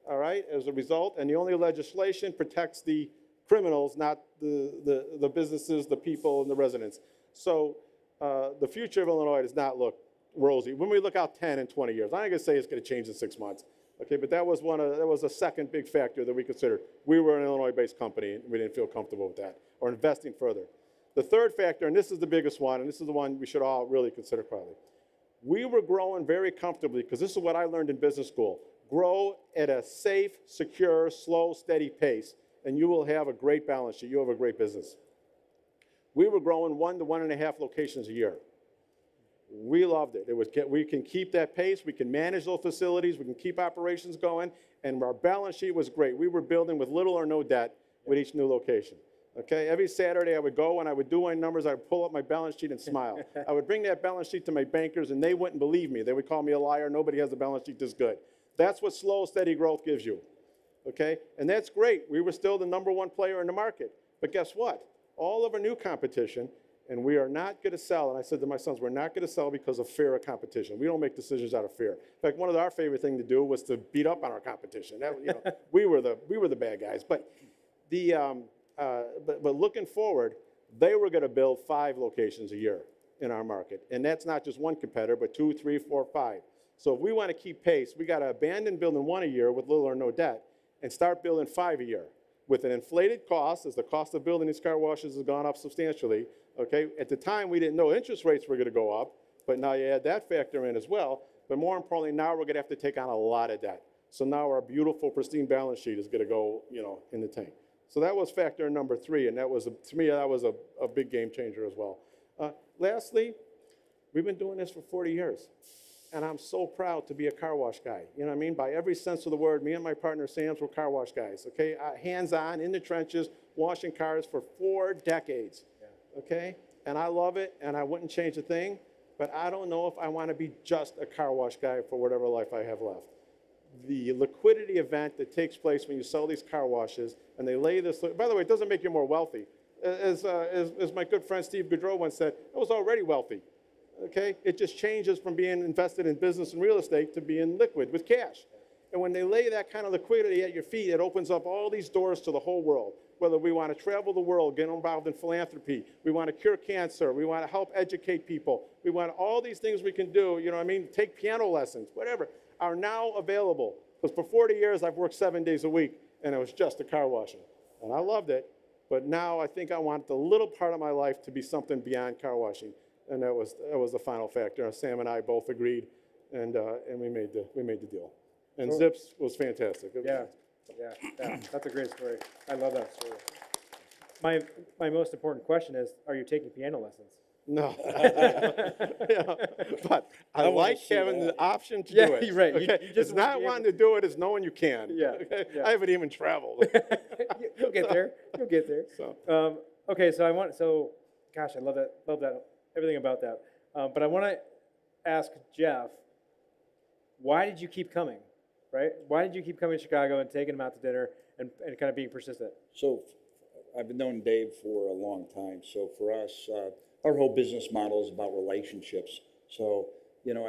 all right, as a result, and the only legislation protects the criminals, not the businesses, the people, and the residents. So the future of Illinois does not look rosy. When we look out 10 and 20 years, I'm not going to say it's going to change in 6 months. Okay, but that was a second big factor that we considered. We were an Illinois-based company, and we didn't feel comfortable with that, or investing further. The third factor, and this is the biggest one, and this is the one we should all really consider quietly. We were growing very comfortably, because this is what I learned in business school. Grow at a safe, secure, slow, steady pace, and you will have a great balance sheet. You'll have a great business. We were growing 1 to 1.5 locations a year. We loved it. We can keep that pace. We can manage those facilities. We can keep operations going. And our balance sheet was great. We were building with little or no debt with each new location. Okay, every Saturday I would go and I would do my numbers, I would pull up my balance sheet and smile. I would bring that balance sheet to my bankers and they wouldn't believe me. They would call me a liar. Nobody has a balance sheet this good. That's what slow, steady growth gives you. Okay, and that's great. We were still the #1 player in the market. But guess what? All of our new competition, and we are not going to sell. And I said to my sons, we're not going to sell because of fear of competition. We don't make decisions out of fear. In fact, one of our favorite things to do was to beat up on our competition. That, you know, we were the bad guys. But but looking forward, they were going to build 5 locations a year in our market. And that's not just one competitor, but 2, 3, 4, 5. So if we want to keep pace, we got to abandon building 1 a year with little or no debt and start building 5 a year. With an inflated cost, as the cost of building these car washes has gone up substantially, okay? At the time, we didn't know interest rates were going to go up, but now you add that factor in as well. But more importantly, now we're going to have to take on a lot of debt. So now our beautiful, pristine balance sheet is going to go, you know, in the tank. So that was factor number 3, and that was, to me, that was a big game changer as well. Lastly, we've been doing this for 40 years, and I'm so proud to be a car wash guy. You know what I mean? By every sense of the word, me and my partner Sam's were car wash guys, okay? Hands-on, in the trenches, washing cars for 4 decades, okay? And I love it, and I wouldn't change a thing, but I don't know if I want to be just a car wash guy for whatever life I have left. The liquidity event that takes place when you sell these car washes, and they lay this, by the way, it doesn't make you more wealthy. As my good friend Steve Gaudreau once said, I was already wealthy, okay? It just changes from being invested in business and real estate to being liquid with cash. And when they lay that kind of liquidity at your feet, it opens up all these doors to the whole world. Whether we want to travel the world, get involved in philanthropy, we want to cure cancer, we want to help educate people, we want all these things we can do, you know what I mean? Take piano lessons, whatever, are now available. Because for 40 years, I've worked 7 days a week, and it was just a car washing. And I loved it, but now I think I want the little part of my life to be something beyond car washing. And that was the final factor. Sam and I both agreed, and we made the deal. And Cool. Zips was fantastic. Yeah, that's a great story. I love that story. My most important question is, are you taking piano lessons? No. Yeah, but I wanna like see having that. the option to Yeah, do it. you're right. Okay? You just It's wanna not be wanting to do it, it's knowing you can. Yeah, Okay? yeah. I haven't even traveled. You'll get there. You'll get there. So. Okay, gosh, I love that, everything about that. But I want to ask Jeff, why did you keep coming, right? Why did you keep coming to Chicago and taking him out to dinner and kind of being persistent? So I've been knowing Dave for a long time. So for us, our whole business model is about relationships. So, you know,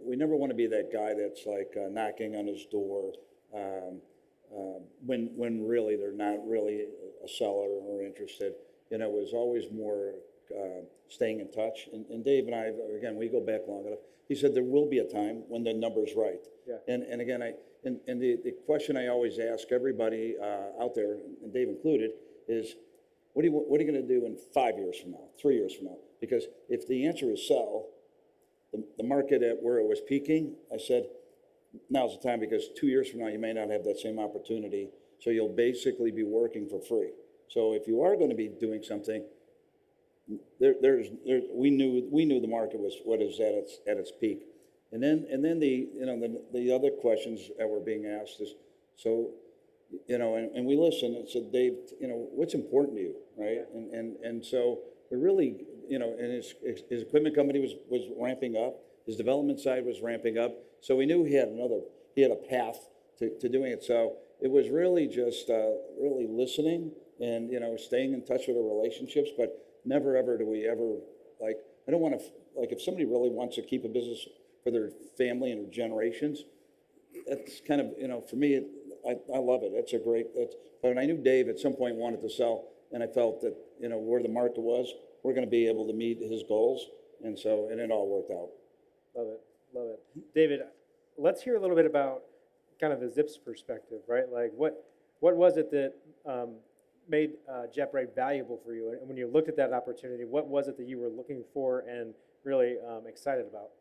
we never want to be that guy that's like knocking on his door when really they're not really a seller or interested. You know, it was always more staying in touch. And Dave and I, again, we go back long enough. He said there will be a time when the number's right. Yeah. And again, the question I always ask everybody out there, and Dave included, is what are you going to do in 5 years from now, 3 years from now? Because if the answer is sell, the market at where it was peaking, I said, now's the time, because 2 years from now, you may not have that same opportunity. So you'll basically be working for free. So if you are going to be doing something, we knew the market was what is at its peak. And then the other questions that were being asked is, so, you know, and we listened and said, Dave, you know, what's important to you, right? And so we really, you know, and his equipment company was ramping up, his development side was ramping up, so we knew he had a path to doing it. So it was really just really listening and, you know, staying in touch with the relationships, but never ever do we ever, like, I don't want to, like, if somebody really wants to keep a business for their family and their generations, that's kind of, you know, for me, I love it. But I knew Dave at some point wanted to sell, and I felt that, you know, where the market was, we're going to be able to meet his goals, and it all worked out. Love it. David, let's hear a little bit about kind of the Zips perspective, right? Like, what was it that made JetBrae valuable for you? And when you looked at that opportunity, what was it that you were looking for and really excited about?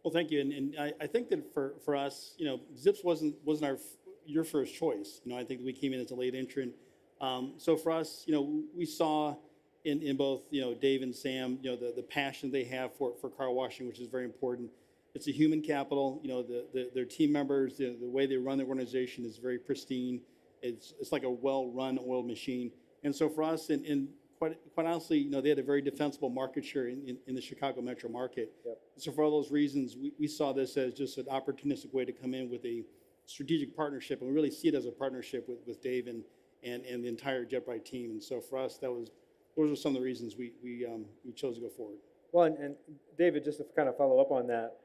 Well, thank you. And I think that for us, you know, Zips wasn't your first choice. You know, I think that we came in as a late entrant. So for us, you know, we saw in both, you know, Dave and Sam, you know, the passion they have for car washing, which is very important. It's a human capital. You know, their team members, the way they run their organization is very pristine. It's like a well-run oiled machine. And so for us, and quite honestly, they had a very defensible market share in the Chicago metro market. So for all those reasons, we saw this as just an opportunistic way to come in with a strategic partnership, and we really see it as a partnership with Dave and the entire JetBrite team. And so for us, those were some of the reasons we chose to go forward. Well, and David, just to kind of follow up on that,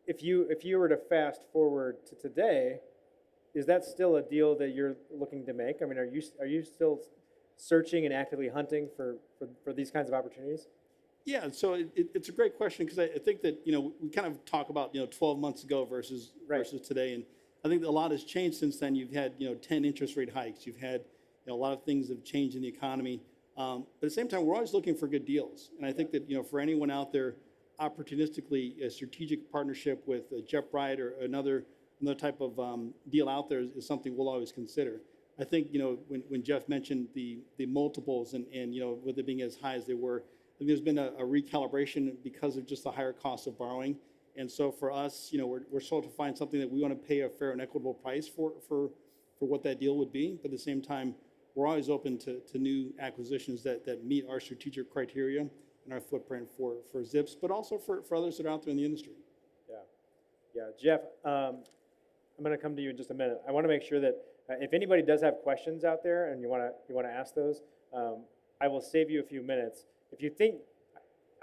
if you were to fast forward to today, is that still a deal that you're looking to make? I mean, are you still searching and actively hunting for these kinds of opportunities? Yeah, so it's a great question, because I think that we kind of talk about 12 months ago versus today, and I think that a lot has changed since then. You've had 10 interest rate hikes. You've had a lot of things have changed in the economy. But at the same time, we're always looking for good deals, and I think that for anyone out there, opportunistically, a strategic partnership with JetBrite or another type of deal out there is something we'll always consider. I think when Jeff mentioned the multiples and with it being as high as they were, I think there's been a recalibration because of just the higher cost of borrowing. And so for us, we're sort of to find something that we want to pay a fair and equitable price for what that deal would be. But at the same time, we're always open to new acquisitions that meet our strategic criteria and our footprint for Zips, but also for others that are out there in the industry. Yeah, Jeff, I'm going to come to you in just a minute. I want to make sure that if anybody does have questions out there and you want to ask those, I will save you a few minutes. If you think,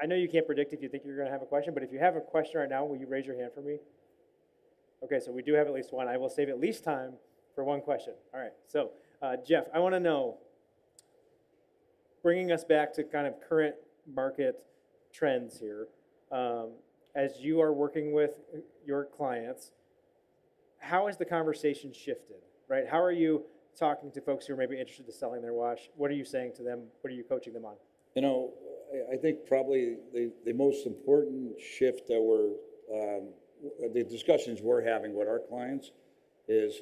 I know you can't predict if you think you're going to have a question, but if you have a question right now, will you raise your hand for me? Okay, so we do have at least one. I will save at least time for one question. All right, so Jeff, I want to know, bringing us back to kind of current market trends here, as you are working with your clients, how has the conversation shifted, right? How are you talking to folks who are maybe interested in selling their wash? What are you saying to them? What are you coaching them on? I think probably the most important shift that the discussions we're having with our clients is,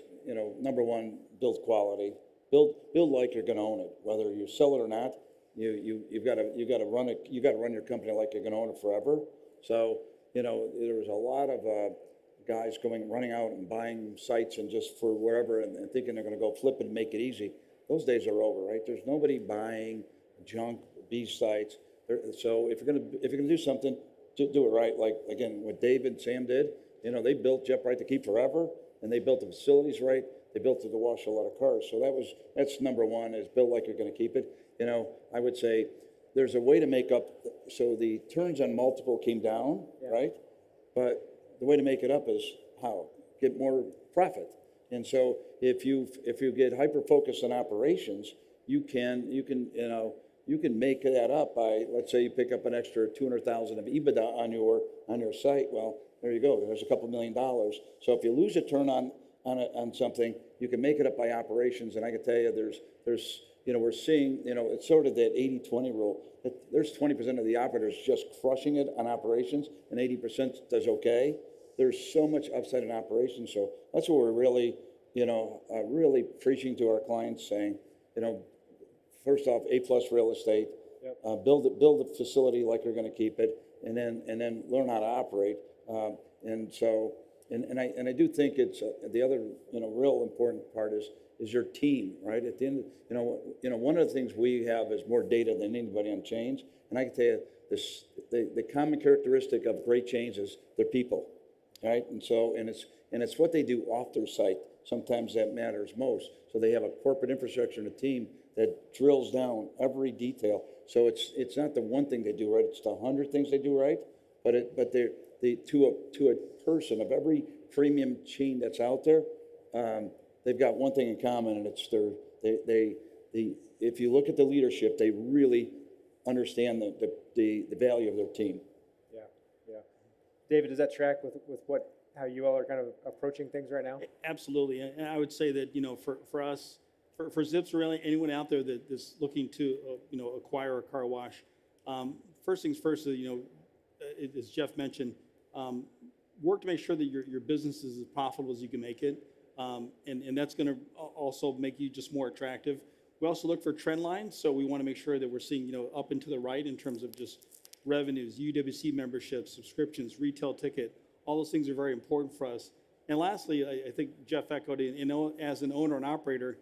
number one, build quality. Build like you're going to own it, whether you sell it or not. You've got to run it. You got to run your company like you're going to own it forever. So there was a lot of guys running out and buying sites and just for wherever and thinking they're going to go flip it and make it easy. Those days are over, right? There's nobody buying junk B sites. So if you're gonna do something, do it right. Like again, what Dave and Sam did. They built JetBrite to keep forever, and they built the facilities right. They built it to wash a lot of cars. So that's number one, is build like you're going to keep it. I would say there's a way to make up. So the turns on multiple came down, right? But the way to make it up is how? Get more profit. And so if you get hyper focused on operations, you can make that up by, let's say you pick up an extra $200,000 of EBITDA on your site. Well, there you go. There's a couple $1 million. So if you lose a turn on something, you can make it up by operations. And I can tell you, there's we're seeing, it's sort of that 80-20 rule. There's 20% of the operators just crushing it on operations, and 80% does okay. There's so much upside in operations. So that's what we're really, really preaching to our clients, saying, first off, A+ real estate, build a facility like you're going to keep it, and then learn how to operate. And I do think it's the other real important part is your team, right? At the end, one of the things we have is more data than anybody on chains, and I can tell you this: the common characteristic of great chains is their people, right? And it's what they do off their site. Sometimes that matters most. So they have a corporate infrastructure and a team that drills down every detail. So it's not the one thing they do right; it's the 100 things they do right. But to a person of every premium chain that's out there, they've got one thing in common, and it's if you look at the leadership, they really understand the value of their team. Yeah. David, does that track with how you all are kind of approaching things right now? Absolutely, and I would say that for us, for Zips, really anyone out there that's looking to acquire a car wash, first things first, as Jeff mentioned, work to make sure that your business is as profitable as you can make it, and that's going to also make you just more attractive. We also look for trend lines, so we want to make sure that we're seeing up and to the right in terms of just revenues, UWC memberships, subscriptions, retail ticket. All those things are very important for us. And lastly, I think Jeff echoed, as an owner and operator,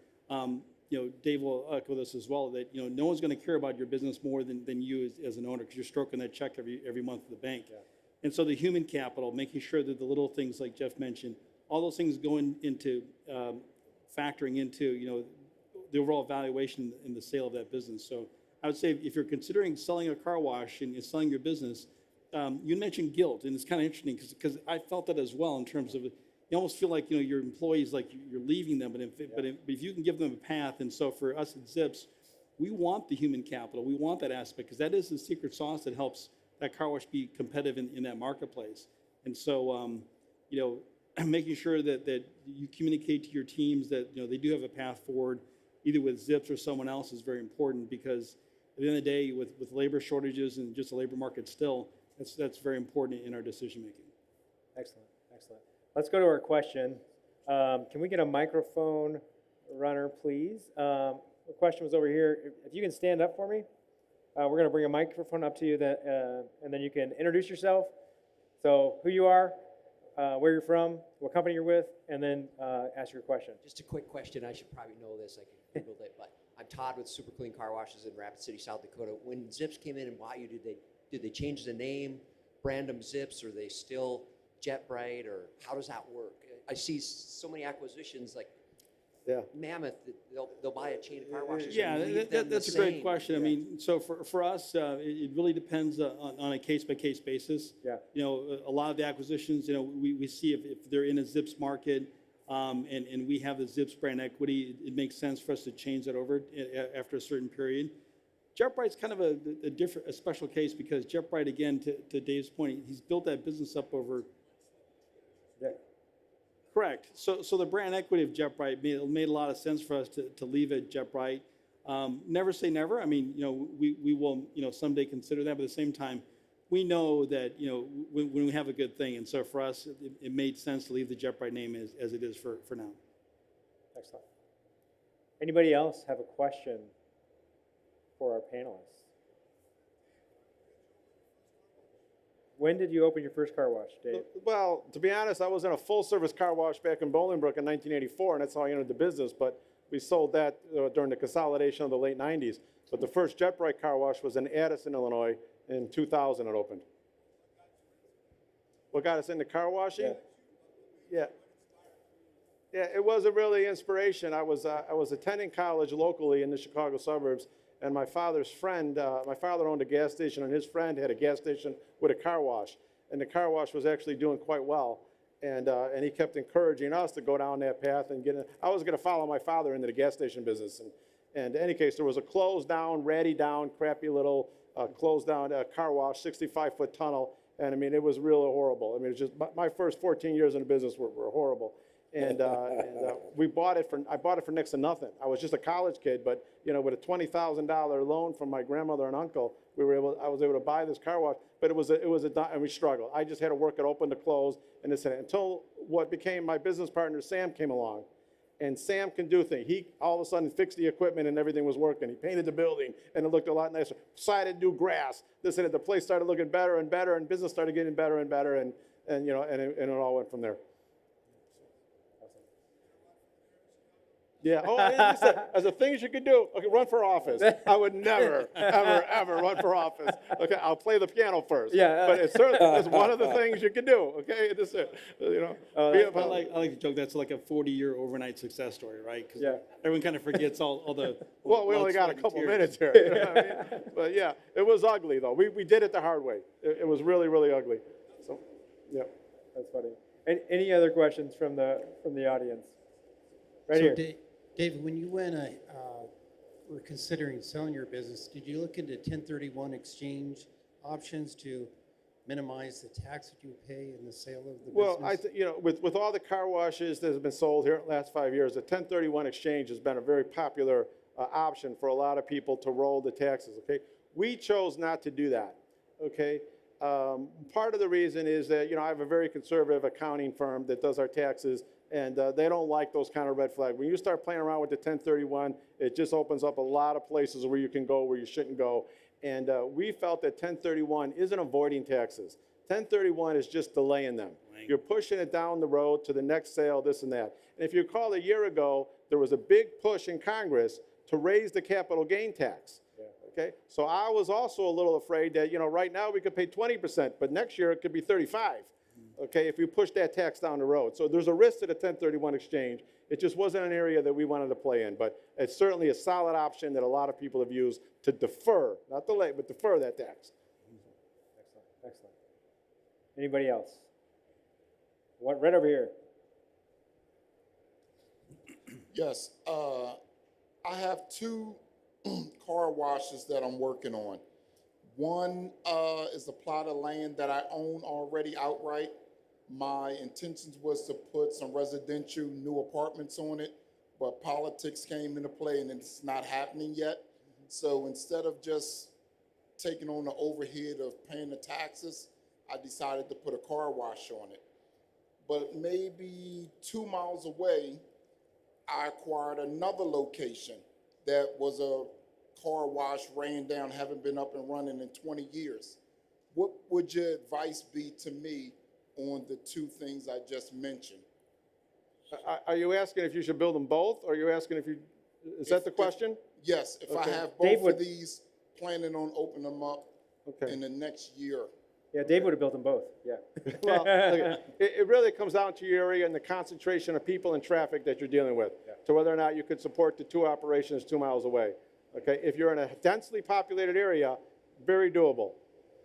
Dave will echo this as well, that, no one's going to care about your business more than you as an owner, because you're stroking that check every month at the bank. Yeah. And so the human capital, making sure that the little things like Jeff mentioned, all those things going into factoring into, the overall valuation in the sale of that business. So I would say if you're considering selling a car wash and you're selling your business, you mentioned guilt, and it's kind of interesting because I felt that as well in terms of, you almost feel like, your employees, like you're leaving them, but if you can give them a path, and so for us at Zips, we want the human capital, we want that aspect, because that is the secret sauce that helps that car wash be competitive in that marketplace. And so, making sure that you communicate to your teams that, they do have a path forward, either with Zips or someone else, is very important, because at the end of the day, with labor shortages and just the labor market still, that's very important in our decision making. Excellent, excellent. Let's go to our question. Can we get a microphone runner, please? The question was over here. If you can stand up for me, we're going to bring a microphone up to you, and then you can introduce yourself. So who you are, where you're from, what company you're with, and then ask your question. Just a quick question. I should probably know this. I can Google it, but I'm Todd with Super Clean Car Washes in Rapid City, South Dakota. When Zips came in and bought you, did they change the name, brand them Zips, or are they still Jet Bright, or how does that work? I see so many acquisitions like Mammoth, they'll buy a chain of car washes. Yeah, and leave them that's the a great same. question. I mean, so for us, it really depends on a case-by-case basis. Yeah. A lot of the acquisitions, we see if they're in a Zips market, and we have the Zips brand equity, it makes sense for us to change that over after a certain period. Jet Bright's kind of a special case, because Jet Bright, again, to Dave's point, he's built that business up over. Yeah. Correct. So the brand equity of Jet Bright made a lot of sense for us to leave it Jet Bright. Never say never. I mean, we will, someday consider that, but at the same time, we know that, when we have a good thing. And so for us, it made sense to leave the Jet Bright name as it is for now. Excellent. Anybody else have a question for our panelists? When did you open your first car wash, Dave? Well, to be honest, I was in a full-service car wash back in Bolingbrook in 1984, and that's how I entered the business. But we sold that during the consolidation of the late 90s. But the first Jet Bright car wash was in Addison, Illinois, in 2000 it opened. What got us into car washing? Yeah, it wasn't really inspiration. I was attending college locally in the Chicago suburbs, and my father's friend, my father owned a gas station, and his friend had a gas station with a car wash. And the car wash was actually doing quite well. And he kept encouraging us to go down that path and get in. I was going to follow my father into the gas station business. And in any case, there was a closed down, ratty down, crappy little closed down car wash, 65-foot tunnel. And I mean, it was really horrible. I mean, it was just my first 14 years in the business were horrible. And I bought it for next to nothing. I was just a college kid, but with a $20,000 loan from my grandmother and uncle, I was able to buy this car wash. But and we struggled. I just had to work it open to close and this and that, until what became my business partner, Sam, came along. And Sam can do things. He all of a sudden fixed the equipment and everything was working. He painted the building and it looked a lot nicer. Decided to do grass. This and that. The place started looking better and better, and business started getting better and better, and it all went from there. Yeah. Oh, as the things you could do. Okay, run for office. I would never, ever, ever run for office. Okay, I'll play the piano first. Yeah. But it's one of the things you can do. Okay, it's I like to joke that's like a 40-year overnight success story, right? Because everyone kind of forgets all the. Well, we only got a couple minutes here. You know what I mean? But yeah, it was ugly though. We did it the hard way. It was really, really ugly. So, yeah. That's funny. Any other questions from the audience? Right here. David, when you were considering selling your business, did you look into 1031 exchange options to minimize the tax that you pay in the sale of the business? Well, with all the car washes that have been sold here in the last 5 years, the 1031 exchange has been a very popular option for a lot of people to roll the taxes. Okay, we chose not to do that. Okay, part of the reason is that I have a very conservative accounting firm that does our taxes. And they don't like those kind of red flags. When you start playing around with the 1031, it just opens up a lot of places where you can go where you shouldn't go. And we felt that 1031 isn't avoiding taxes. 1031 is just delaying them. Right. You're pushing it down the road to the next sale, this and that. And if you recall a year ago, there was a big push in Congress to raise the capital gain tax. Okay, so I was also a little afraid that, right now we could pay 20%, but next year it could be 35. Okay, if we push that tax down the road. So there's a risk to the 1031 exchange. It just wasn't an area that we wanted to play in, but it's certainly a solid option that a lot of people have used to defer, not delay, but defer that tax. Excellent, excellent. Anybody else? What, right over here. Yes, I have two car washes that I'm working on. One is a plot of land that I own already outright. My intentions was to put some residential new apartments on it, but politics came into play and it's not happening yet. So instead of just taking on the overhead of paying the taxes, I decided to put a car wash on it. But maybe 2 miles away, I acquired another location that was a car wash, ran down, haven't been up and running in 20 years. What would your advice be to me on the two things I just mentioned? Are you asking if you should build them both, or are you asking is that the question? Yes, if I Okay. have both of these, planning on opening them up Okay. in the next year. Yeah, Dave would have built them both, yeah. Well, look, it really comes down to your area and the concentration of people and traffic that you're dealing with, to whether or not you could support the two operations 2 miles away. Okay, if you're in a densely populated area, very doable.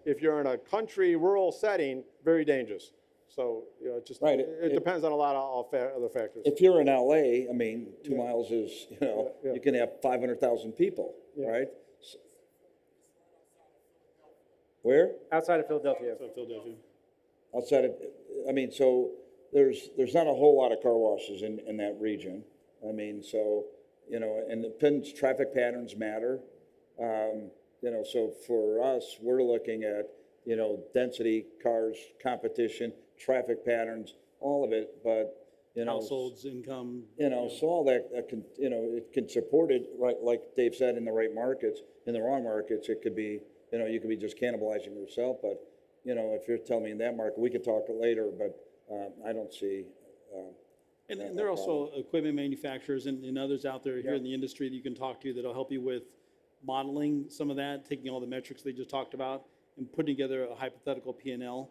If you're in a country, rural setting, very dangerous. So, Right, it depends on a lot of other factors. If you're in LA, I mean, 2 miles is, you can have 500,000 people, right? Where? Outside of Philadelphia. Outside of, I mean, so there's not a whole lot of car washes in that region. I mean, so, and it depends, traffic patterns matter. So for us, we're looking at, density, cars, competition, traffic patterns, all of it, but, Households, income. so all that can, it can support it, right, like Dave said, in the right markets. In the wrong markets, it could be, you could be just cannibalizing yourself, but, if you're telling me in that market, we could talk later, but I don't see. And there are also equipment manufacturers and others out there here in the industry that you can talk to that'll help you with modeling some of that, taking all the metrics they just talked about and putting together a hypothetical P&L,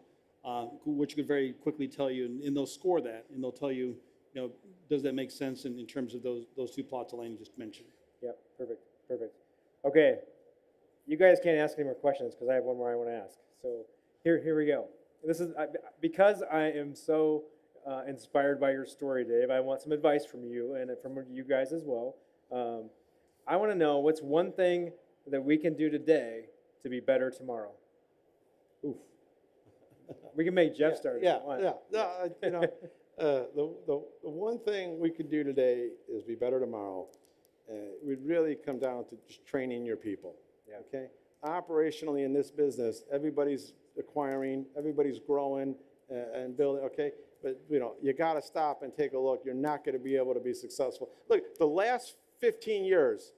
which could very quickly tell you, and they'll score that, and they'll tell you, does that make sense in terms of those two plots of land you just mentioned? Yep, perfect, perfect. Okay, you guys can't ask any more questions because I have one more I want to ask. So here we go. This is because I am so inspired by your story, Dave. I want some advice from you and from you guys as well. I want to know what's one thing that we can do today to be better tomorrow. Oof. We can make Jeff start. Yeah. No, the one thing we could do today is be better tomorrow. We'd really come down to just training your people. Yeah. Okay. Operationally in this business, everybody's acquiring, everybody's growing and building. Okay. But you got to stop and take a look. You're not going to be able to be successful. Look, the last 15 years,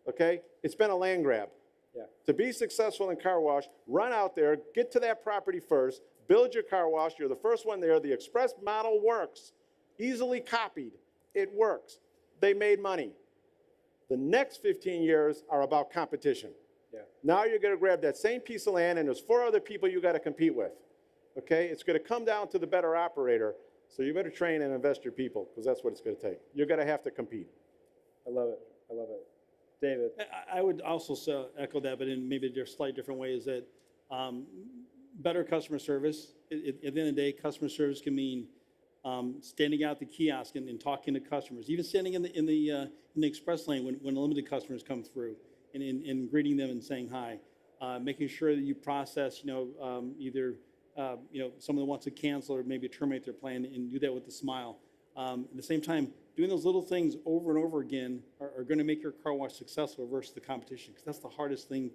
okay, it's been a land grab. Yeah. To be successful in car wash, run out there, get to that property first, build your car wash. You're the first one there. The Express model works. Easily copied. It works. They made money. The next 15 years are about competition. Yeah. Now you're going to grab that same piece of land, and there's 4 other people you got to compete with. Okay? It's going to come down to the better operator, so you better train and invest your people, because that's what it's going to take. You're going to have to compete. I love it. I love it. David? I would also echo that, but in maybe a slightly different way, is that better customer service. At the end of the day, customer service can mean standing out the kiosk and talking to customers, even standing in the express lane when limited customers come through and greeting them and saying hi, making sure that you process, either someone that wants to cancel or maybe terminate their plan, and do that with a smile. At the same time, doing those little things over and over again are going to make your car wash successful versus the competition, because that's the hardest thing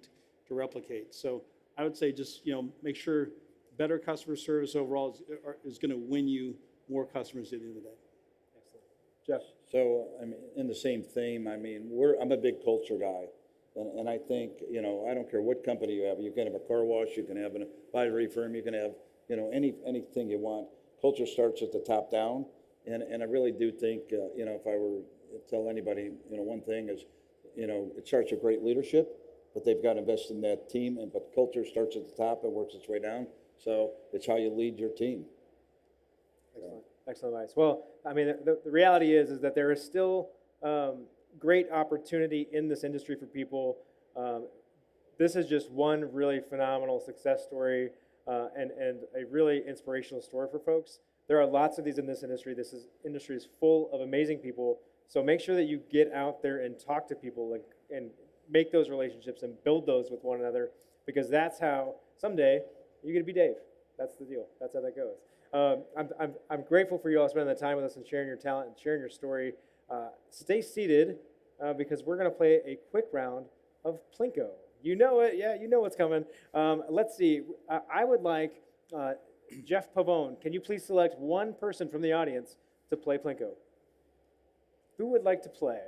to replicate. So I would say just make sure better customer service overall is going to win you more customers at the end of the day. Jeff? So, I mean, in the same theme, I mean, I'm a big culture guy. And I think, I don't care what company you have. You can have a car wash, you can have an advisory firm, you can have, anything you want. Culture starts at the top down. And I really do think, if I were tell anybody, one thing is, it starts with great leadership, but they've got to invest in that team. But culture starts at the top and works its way down. So it's how you lead your team. Excellent. Excellent advice. Well, I mean, the reality is that there is still great opportunity in this industry for people. This is just one really phenomenal success story and a really inspirational story for folks. There are lots of these in this industry. Industry is full of amazing people. So make sure that you get out there and talk to people and make those relationships and build those with one another, because that's how someday you're going to be Dave. That's the deal. That's how that goes. I'm grateful for you all spending the time with us and sharing your talent and sharing your story. Stay seated because we're going to play a quick round of Plinko. You know it. Yeah, you know what's coming. Let's see. I would like Jeff Pavone. Can you please select one person from the audience to play Plinko? Who would like to play?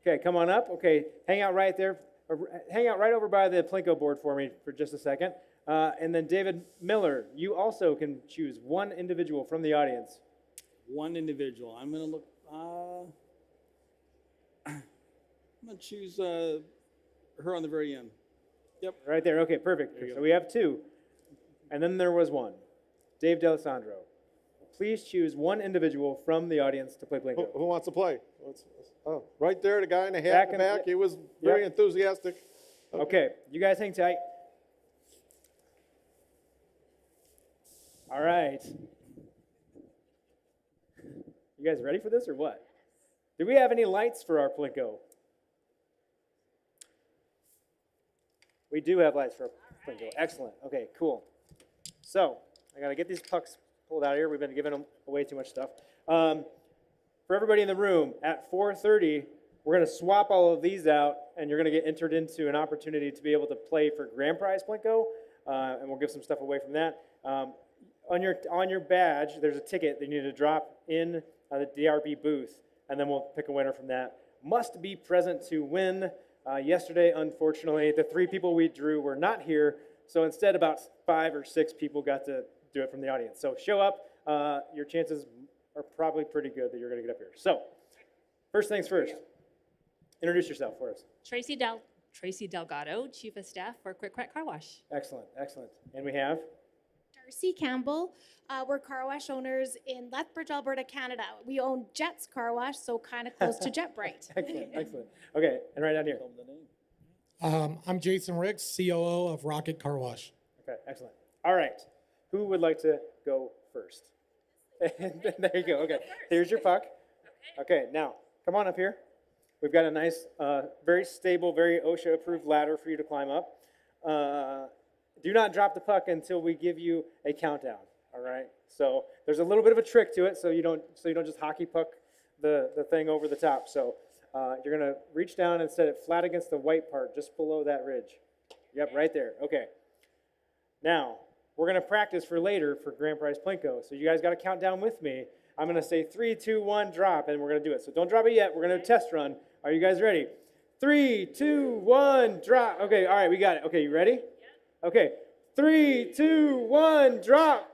Okay, come on up. Okay, hang out right there. Hang out right over by the Plinko board for me for just a second. And then David Miller, you also can choose one individual from the audience. One individual. I'm going to look. I'm going to choose her on the very end. Yep. Right there. Okay, perfect. So we have two. And then there was one. Dave D'Alessandro. Please choose one individual from the audience to play Plinko. Who wants to play? Oh, right there, the guy in the hat in the back. He was very enthusiastic. Okay, you guys hang tight. All right. You guys ready for this or what? Do we have any lights for our Plinko? We do have lights for our Plinko. Excellent. Okay, cool. So I got to get these pucks pulled out of here. We've been giving them away too much stuff. For everybody in the room, at 4:30, we're going to swap all of these out, and you're going to get entered into an opportunity to be able to play for grand prize Plinko, and we'll give some stuff away from that. On your badge, there's a ticket that you need to drop in the DRB booth, and then we'll pick a winner from that. Must be present to win. Yesterday, unfortunately, the 3 people we drew were not here, so instead about 5 or 6 people got to do it from the audience. So show up. Your chances are probably pretty good that you're going to get up here. So first things first, introduce yourself for us. Tracy Delgado, Chief of Staff for Quick Crack Car Wash. Excellent, excellent. And we have? Darcy Campbell. We're car wash owners in Lethbridge, Alberta, Canada. We own Jet's Car Wash, so kind of close to JetBright. Excellent, excellent. Okay, and right down here. I'm Jason Ricks, COO of Rocket Car Wash. Okay, excellent. All right, who would like to go first? There you go. Okay, here's your puck. Okay, now come on up here. We've got a nice, very stable, very OSHA-approved ladder for you to climb up. Do not drop the puck until we give you a countdown. All right. So there's a little bit of a trick to it, so you don't just hockey puck the thing over the top. So you're gonna reach down and set it flat against the white part, just below that ridge. Yep, right there. Okay. Now we're gonna practice for later for grand prize Plinko. So you guys got to count down with me. I'm gonna say 3, 2, 1, drop, and we're gonna do it. So don't drop it yet. We're gonna do a test run. Are you guys ready? 3, 2, 1, drop. Okay. All right, we got it. Okay, you ready? Okay. 3, 2, 1, drop.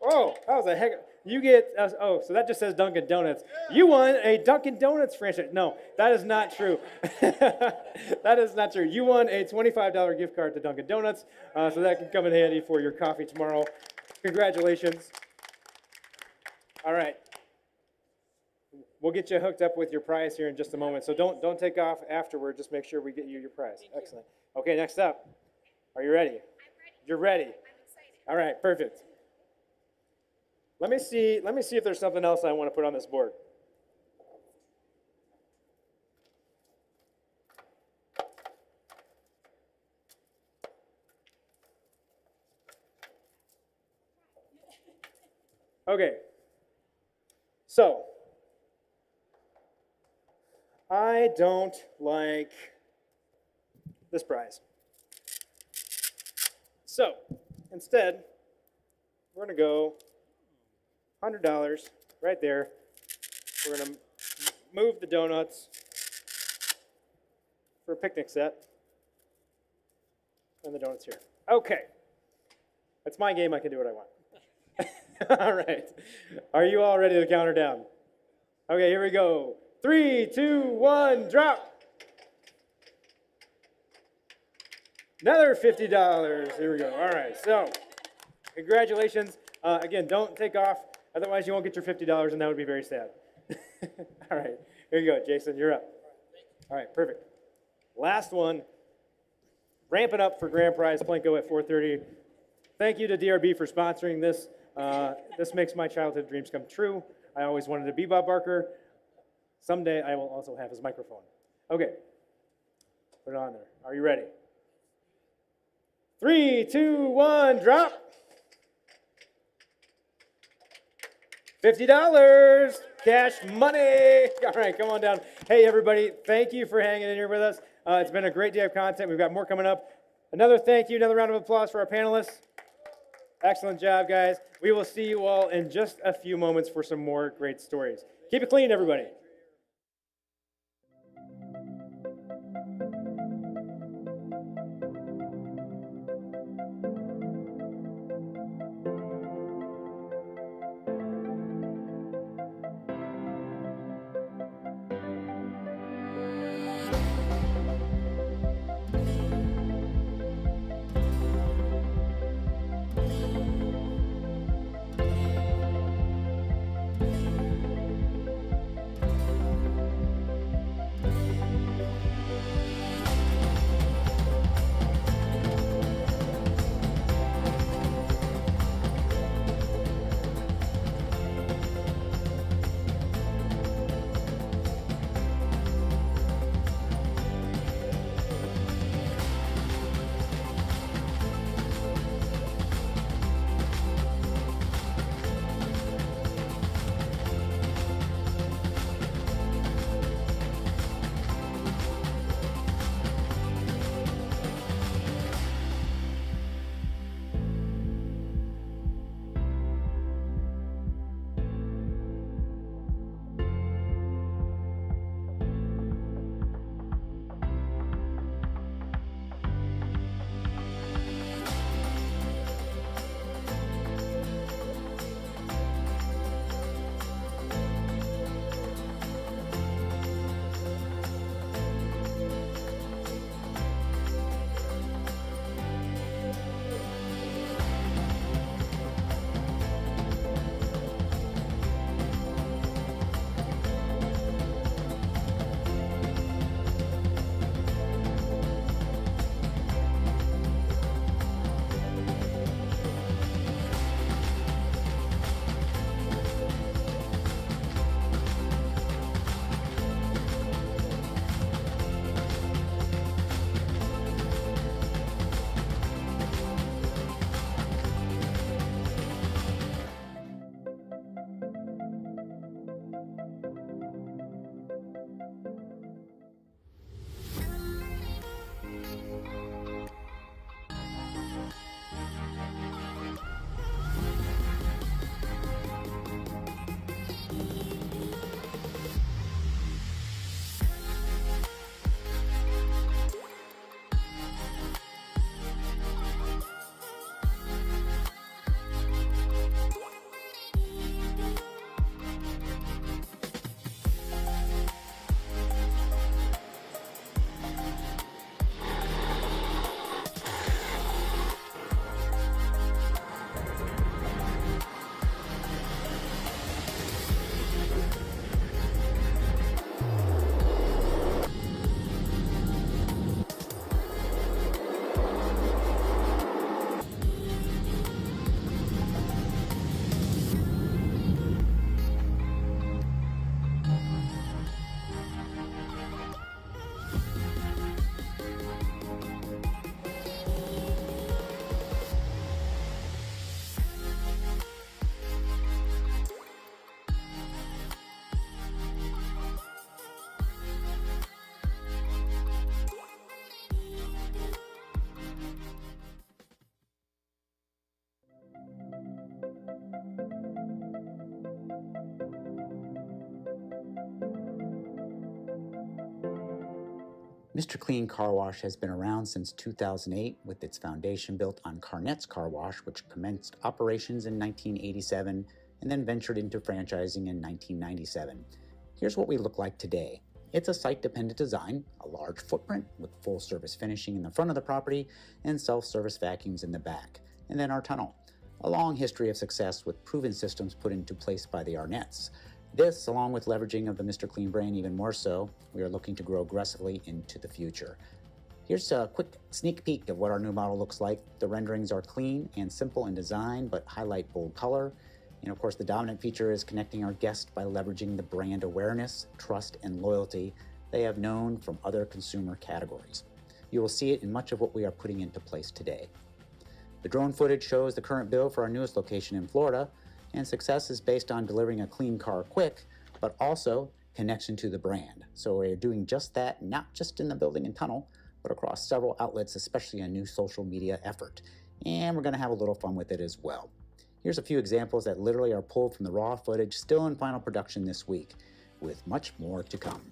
Oh, that was a heck of, you get, oh, so that just says Dunkin' Donuts. You won a Dunkin' Donuts franchise. No, that is not true. That is not true. You won a $25 gift card to Dunkin' Donuts, so that can come in handy for your coffee tomorrow. Congratulations. All right. We'll get you hooked up with your prize here in just a moment, so don't take off afterward. Just make sure we get you your prize. Excellent. Okay, next up. Are you ready? I'm ready. You're ready? I'm excited. All right, perfect. Let me see if there's something else I want to put on this board. Okay. So, I don't like this prize. So, instead, we're going to go $100 right there. We're going to move the donuts for a picnic set. And the donuts here. Okay. That's my game. I can do what I want. All right. Are you all ready to count her down? Okay, here we go. 3, 2, 1, drop. Another $50. Here we go. All right, so congratulations. Again, don't take off. Otherwise, you won't get your $50, and that would be very sad. All right, here you go, Jason. You're up. All right, perfect. Last one. Ramping up for grand prize Plinko at 4:30. Thank you to DRB for sponsoring this. This makes my childhood dreams come true. I always wanted to be Bob Barker. Someday I will also have his microphone. Okay, put it on there. Are you ready? 3, 2, 1, drop. $50, cash money. All right, come on down. Hey, everybody, thank you for hanging in here with us. It's been a great day of content. We've got more coming up. Another thank you, another round of applause for our panelists. Excellent job, guys. We will see you all in just a few moments for some more great stories. Keep it clean, everybody. Mr. Clean Car Wash has been around since 2008 with its foundation built on Carnet's Car Wash, which commenced operations in 1987 and then ventured into franchising in 1997. Here's what we look like today. It's a site-dependent design, a large footprint with full-service finishing in the front of the property and self-service vacuums in the back, and then our tunnel. A long history of success with proven systems put into place by the Arnett's. This, along with leveraging of the Mr. Clean brand even more so, we are looking to grow aggressively into the future. Here's a quick sneak peek of what our new model looks like. The renderings are clean and simple in design, but highlight bold color. And of course, the dominant feature is connecting our guests by leveraging the brand awareness, trust, and loyalty they have known from other consumer categories. You will see it in much of what we are putting into place today. The drone footage shows the current build for our newest location in Florida, and success is based on delivering a clean car quick, but also connection to the brand. So we're doing just that, not just in the building and tunnel, but across several outlets, especially a new social media effort. And we're gonna have a little fun with it as well. Here's a few examples that literally are pulled from the raw footage, still in final production this week, with much more to come.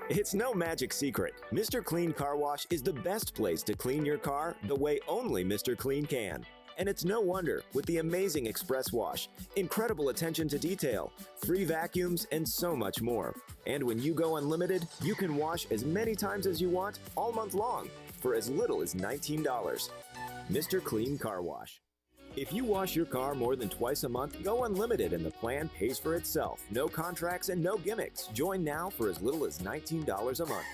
It's no magic secret. Mr. Clean Car Wash is the best place to clean your car the way only Mr. Clean can. And it's no wonder with the amazing express wash, incredible attention to detail, free vacuums, and so much more. And when you go unlimited, you can wash as many times as you want all month long for as little as $19. Mr. Clean Car Wash. If you wash your car more than twice a month, go unlimited and the plan pays for itself. No contracts and no gimmicks. Join now for as little as $19 a month.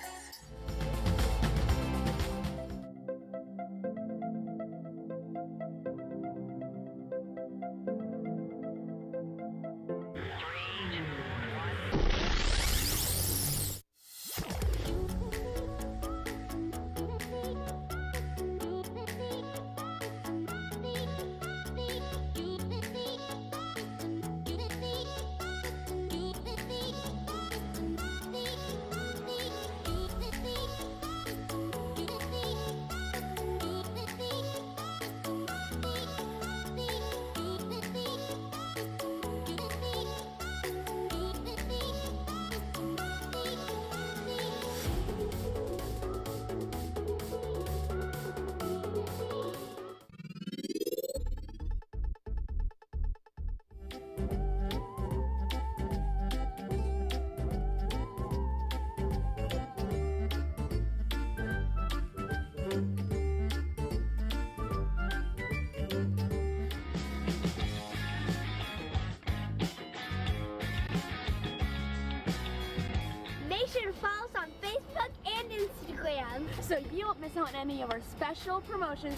Make sure to follow us on Facebook and Instagram so you won't miss out on any of our special promotions.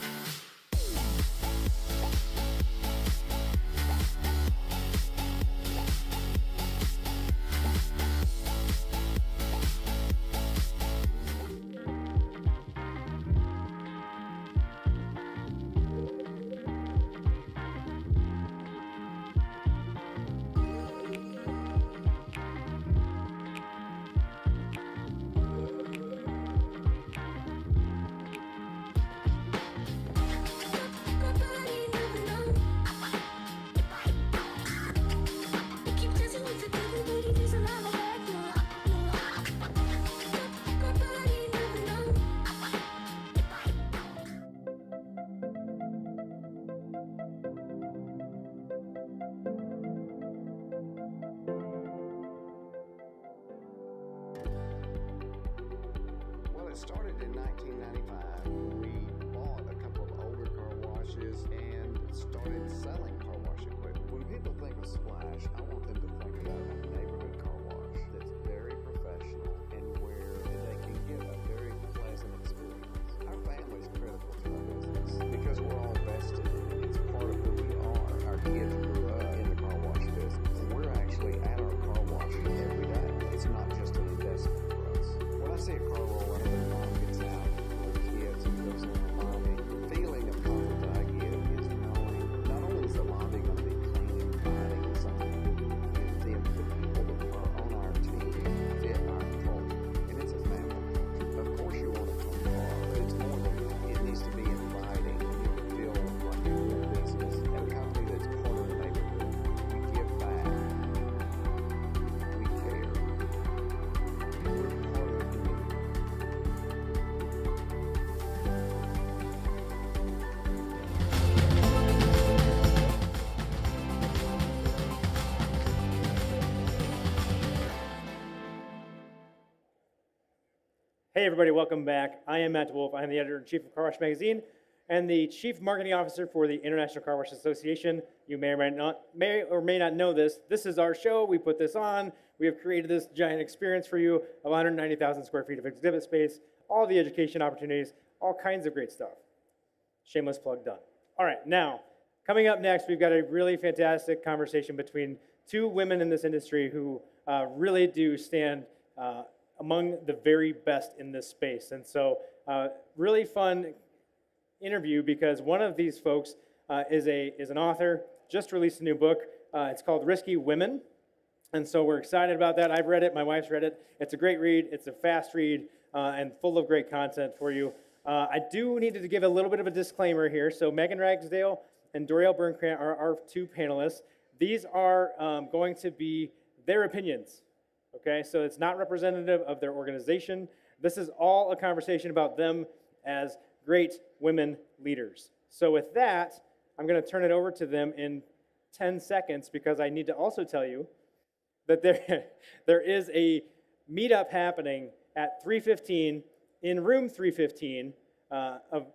Well, it started in 1995. We bought a couple of older car washes and started selling car wash equipment. When people think of Splash, I want them to think about a neighborhood car wash that's very professional and where they can get a very pleasant experience. Our family is critical to our business because we're all vested in it. It's part of who we are. Our kids grew up in the car wash business, and we're actually at our car wash every day. It's not just an investment for us. When I see a car roll out, the mom gets out with the kids and goes in the lobby, the feeling of comfort that I get is knowing not only is the lobby going to be clean and inviting and something, the Hey everybody, welcome back. I am Matt DeWolf. I am the editor-in-chief of Car Wash Magazine and the chief marketing officer for the International Car Wash Association. You may or may not know this. This is our show. We put this on. We have created this giant experience for you of 190,000 square feet of exhibit space, all the education opportunities, all kinds of great stuff. Shameless plug done. All right, now, coming up next, we've got a really fantastic conversation between two women in this industry who really do stand among the very best in this space. And so really fun interview because one of these folks is an author, just released a new book. It's called Risky Women. And so we're excited about that. I've read it, my wife's read it. It's a great read, it's a fast read, and full of great content for you. I do need to give a little bit of a disclaimer here. So Megan Ragsdale and Dorielle Burnkrant are our two panelists. These are going to be their opinions. Okay, so it's not representative of their organization. This is all a conversation about them as great women leaders. So with that, I'm going to turn it over to them in 10 seconds because I need to also tell you that there is a meetup happening at 3:15 in room 315 of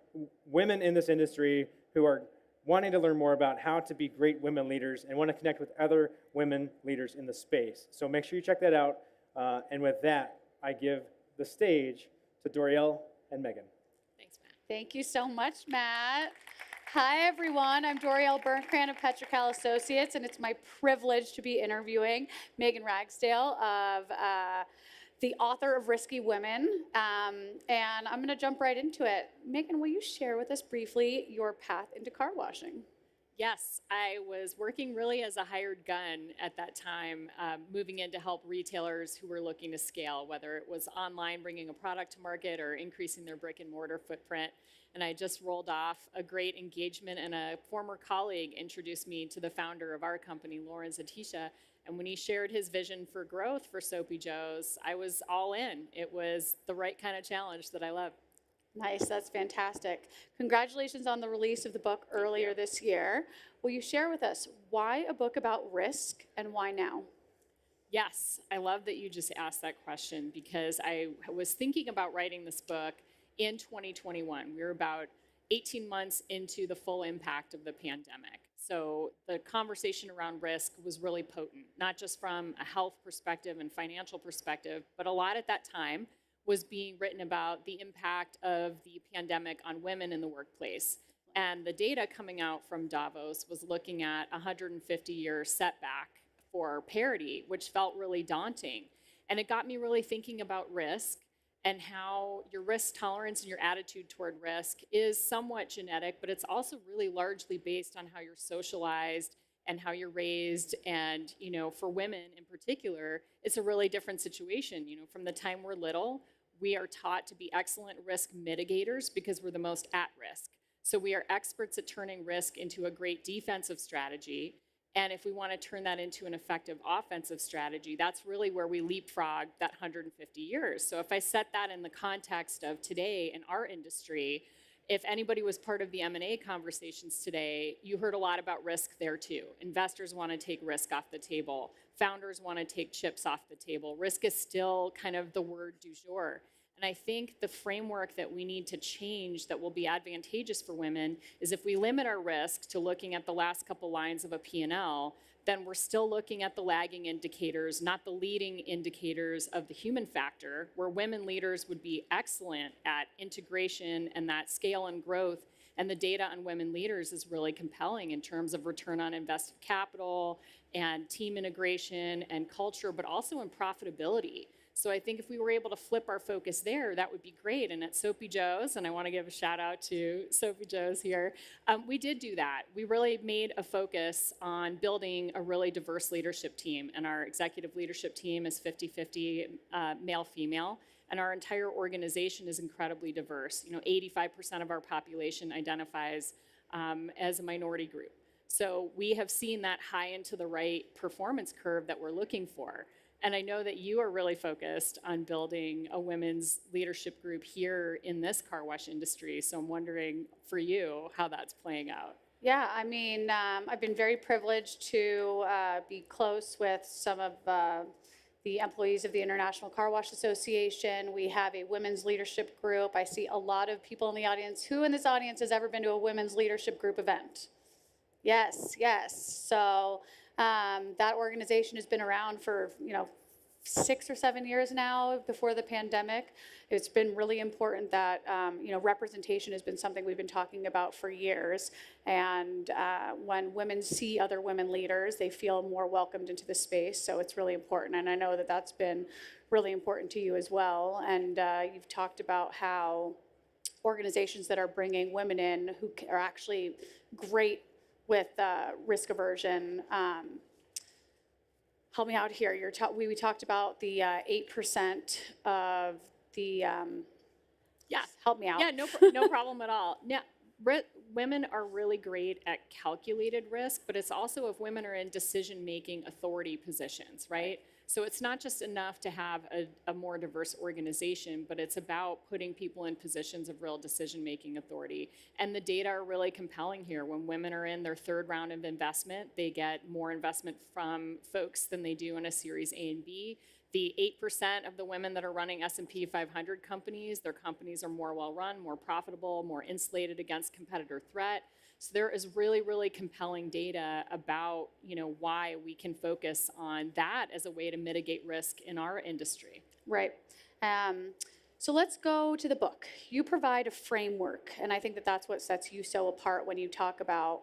women in this industry who are wanting to learn more about how to be great women leaders and want to connect with other women leaders in the space. So make sure you check that out. And with that, I give the stage to Dorielle and Megan. Thanks, Matt. Thank you so much, Matt. Hi, everyone. I'm Dorielle Burnkrant of Petrical Associates, and it's my privilege to be interviewing Megan Ragsdale, the author of Risky Women. And I'm going to jump right into it. Megan, will you share with us briefly your path into car washing? Yes, I was working really as a hired gun at that time, moving in to help retailers who were looking to scale, whether it was online bringing a product to market or increasing their brick and mortar footprint. And I just rolled off a great engagement, and a former colleague introduced me to the founder of our company, Lauren Zatisha. And when he shared his vision for growth for Soapy Joe's, I was all in. It was the right kind of challenge that I love. Nice, that's fantastic. Congratulations on the release of the book earlier this year. Will you share with us why a book about risk and why now? Yes, I love that you just asked that question because I was thinking about writing this book in 2021. We were about 18 months into the full impact of the pandemic. So the conversation around risk was really potent, not just from a health perspective and financial perspective, but a lot at that time was being written about the impact of the pandemic on women in the workplace. And the data coming out from Davos was looking at a 150-year setback for parity, which felt really daunting. And it got me really thinking about risk and how your risk tolerance and your attitude toward risk is somewhat genetic, but it's also really largely based on how you're socialized and how you're raised. And, you know, for women in particular, it's a really different situation. You know, from the time we're little, we are taught to be excellent risk mitigators because we're the most at risk. So we are experts at turning risk into a great defensive strategy. And if we want to turn that into an effective offensive strategy, that's really where we leapfrog that 150 years. So if I set that in the context of today in our industry, if anybody was part of the M&A conversations today, you heard a lot about risk there too. Investors want to take risk off the table. Founders want to take chips off the table. Risk is still kind of the word du jour. And I think the framework that we need to change that will be advantageous for women is if we limit our risk to looking at the last couple lines of a P&L, then we're still looking at the lagging indicators, not the leading indicators of the human factor, where women leaders would be excellent at integration and that scale and growth. And the data on women leaders is really compelling in terms of return on invested capital and team integration and culture, but also in profitability. So I think if we were able to flip our focus there, that would be great. And at Soapy Joe's, and I want to give a shout out to Soapy Joe's here, we did do that. We really made a focus on building a really diverse leadership team. And our executive leadership team is 50-50 male-female. And our entire organization is incredibly diverse. You know, 85% of our population identifies as a minority group. So we have seen that high and to the right performance curve that we're looking for. And I know that you are really focused on building a women's leadership group here in this car wash industry. So I'm wondering for you how that's playing out. Yeah, I mean, I've been very privileged to be close with some of the employees of the International Car Wash Association. We have a women's leadership group. I see a lot of people in the audience. Who in this audience has ever been to a women's leadership group event? Yes, yes. So that organization has been around for, 6 or 7 years now before the pandemic. It's been really important that, representation has been something we've been talking about for years. And when women see other women leaders, they feel more welcomed into the space. So it's really important. And I know that that's been really important to you as well. And you've talked about how organizations that are bringing women in who are actually great with risk aversion. Help me out here. We talked about the 8% of the, help me out. Yeah, no problem at all. Yeah, women are really great at calculated risk, but it's also if women are in decision-making authority positions, right? So it's not just enough to have a more diverse organization, but it's about putting people in positions of real decision-making authority. And the data are really compelling here. When women are in their third round of investment, they get more investment from folks than they do in a Series A and B. The 8% of the women that are running S&P 500 companies, their companies are more well-run, more profitable, more insulated against competitor threat. So there is really, really compelling data about, why we can focus on that as a way to mitigate risk in our industry. Right. So let's go to the book. You provide a framework, and I think that that's what sets you so apart when you talk about,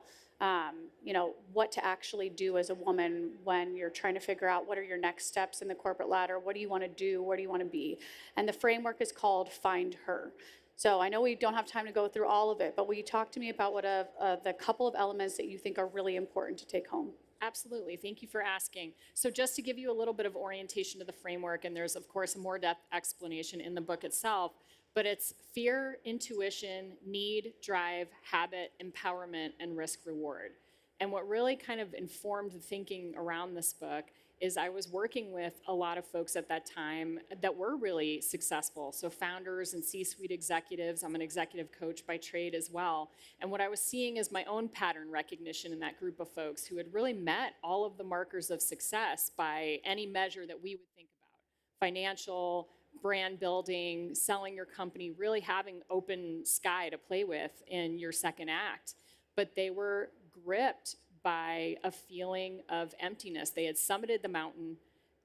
what to actually do as a woman when you're trying to figure out what are your next steps in the corporate ladder, what do you want to do, where do you want to be? And the framework is called Find Her. So I know we don't have time to go through all of it, but will you talk to me about what the couple of elements that you think are really important to take home? Absolutely. Thank you for asking. So just to give you a little bit of orientation to the framework, and there's, of course, a more depth explanation in the book itself, but it's fear, intuition, need, drive, habit, empowerment, and risk reward. And what really kind of informed the thinking around this book is I was working with a lot of folks at that time that were really successful. So founders and C-suite executives. I'm an executive coach by trade as well. And what I was seeing is my own pattern recognition in that group of folks who had really met all of the markers of success by any measure that we would think about. Financial, brand building, selling your company, really having open sky to play with in your second act. But they were gripped by a feeling of emptiness. They had summited the mountain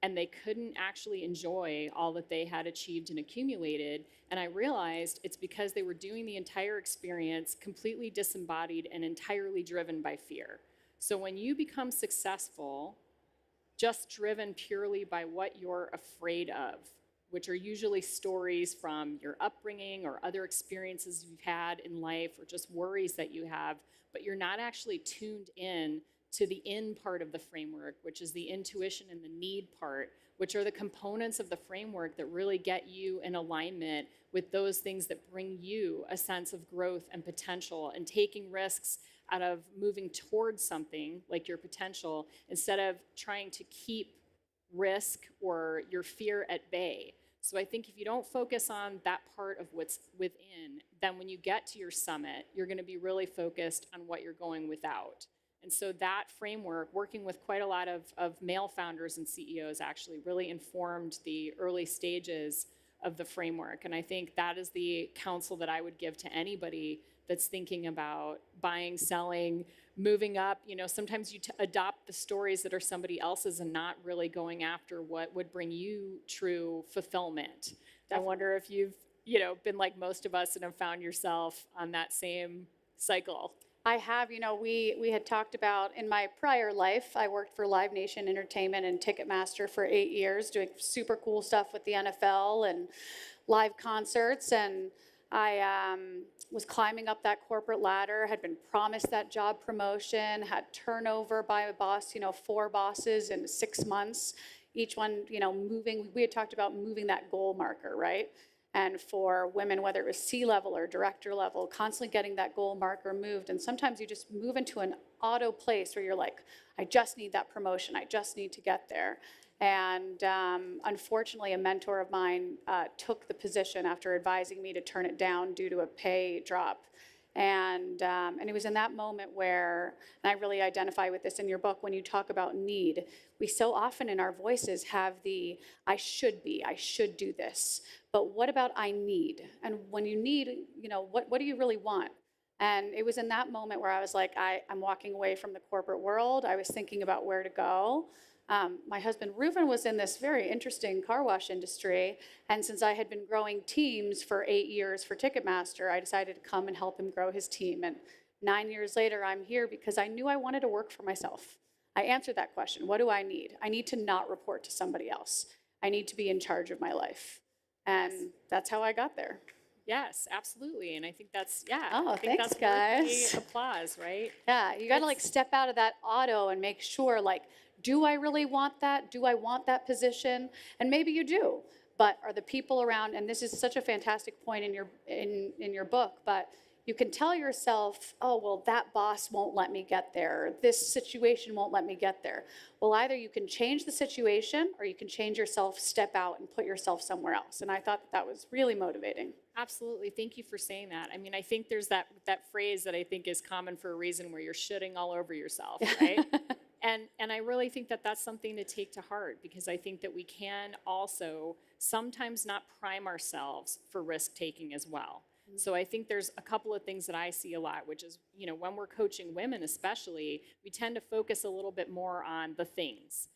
and they couldn't actually enjoy all that they had achieved and accumulated. And I realized it's because they were doing the entire experience completely disembodied and entirely driven by fear. So when you become successful, just driven purely by what you're afraid of, which are usually stories from your upbringing or other experiences you've had in life or just worries that you have, but you're not actually tuned in to the in part of the framework, which is the intuition and the need part, which are the components of the framework that really get you in alignment with those things that bring you a sense of growth and potential and taking risks out of moving towards something like your potential instead of trying to keep risk or your fear at bay. So I think if you don't focus on that part of what's within, then when you get to your summit, you're going to be really focused on what you're going without. And so that framework, working with quite a lot of male founders and CEOs, actually really informed the early stages of the framework. And I think that is the counsel that I would give to anybody that's thinking about buying, selling, moving up. Sometimes you adopt the stories that are somebody else's and not really going after what would bring you true fulfillment. Definitely. I wonder if you've, been like most of us and have found yourself on that same cycle. I have, we had talked about in my prior life, I worked for Live Nation Entertainment and Ticketmaster for 8 years, doing super cool stuff with the NFL and live concerts. And I was climbing up that corporate ladder, had been promised that job promotion, had turnover by a boss, 4 bosses in 6 months, each one, moving. We had talked about moving that goal marker, right? And for women, whether it was C-level or director level, constantly getting that goal marker moved. And sometimes you just move into an auto place where you're like, I just need that promotion. I just need to get there. And unfortunately, a mentor of mine took the position after advising me to turn it down due to a pay drop. And it was in that moment where, and I really identify with this in your book, when you talk about need, we so often in our voices have the, I should do this. But what about I need? And when you need, what do you really want? And it was in that moment where I was like, I'm walking away from the corporate world. I was thinking about where to go. My husband Reuven was in this very interesting car wash industry, and since I had been growing teams for 8 years for Ticketmaster, I decided to come and help him grow his team. And 9 years later, I'm here because I knew I wanted to work for myself. I answered that question. What do I need? I need to not report to somebody else. I need to be in charge of my life. And that's how I got there. Yes, absolutely. And I think that's, Oh, I think thanks, that's guys. worthy applause, right? Yeah, you got to like step out of that auto and make sure, like, do I really want that? Do I want that position? And maybe you do, but are the people around, and this is such a fantastic point in your book, but you can tell yourself, oh, well, that boss won't let me get there. This situation won't let me get there. Well, either you can change the situation or you can change yourself, step out and put yourself somewhere else. And I thought that was really motivating. Absolutely. Thank you for saying that. I mean, I think there's that phrase that I think is common for a reason, where you're shitting all over yourself, right? And I really think that that's something to take to heart, because I think that we can also sometimes not prime ourselves for risk taking as well. So I think there's a couple of things that I see a lot, which is, when we're coaching women especially, we tend to focus a little bit more on the things.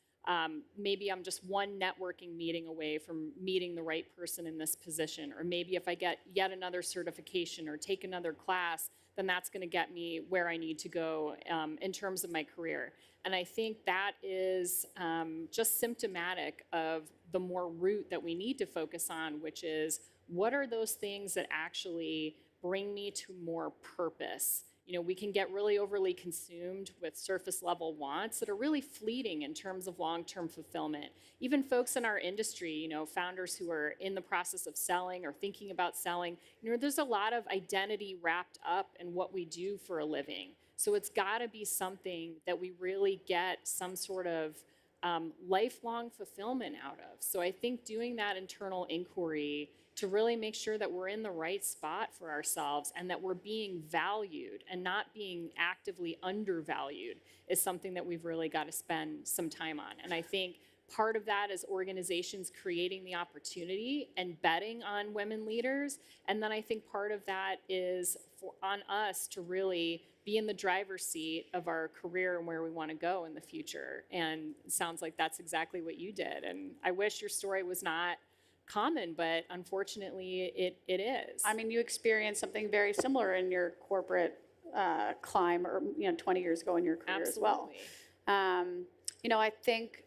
Maybe I'm just one networking meeting away from meeting the right person in this position, or maybe if I get yet another certification or take another class, then that's going to get me where I need to go in terms of my career. And I think that is just symptomatic of the more root that we need to focus on, which is, what are those things that actually bring me to more purpose? We can get really overly consumed with surface level wants that are really fleeting in terms of long-term fulfillment. Even folks in our industry, founders who are in the process of selling or thinking about selling, there's a lot of identity wrapped up in what we do for a living. So it's got to be something that we really get some sort of lifelong fulfillment out of. So I think doing that internal inquiry to really make sure that we're in the right spot for ourselves and that we're being valued and not being actively undervalued is something that we've really got to spend some time on. And I think part of that is organizations creating the opportunity and betting on women leaders. And then I think part of that is on us to really be in the driver's seat of our career and where we want to go in the future. And it sounds like that's exactly what you did. And I wish your story was not common, but unfortunately it is. I mean, you experienced something very similar in your corporate climb, or 20 years ago in your career as well. I think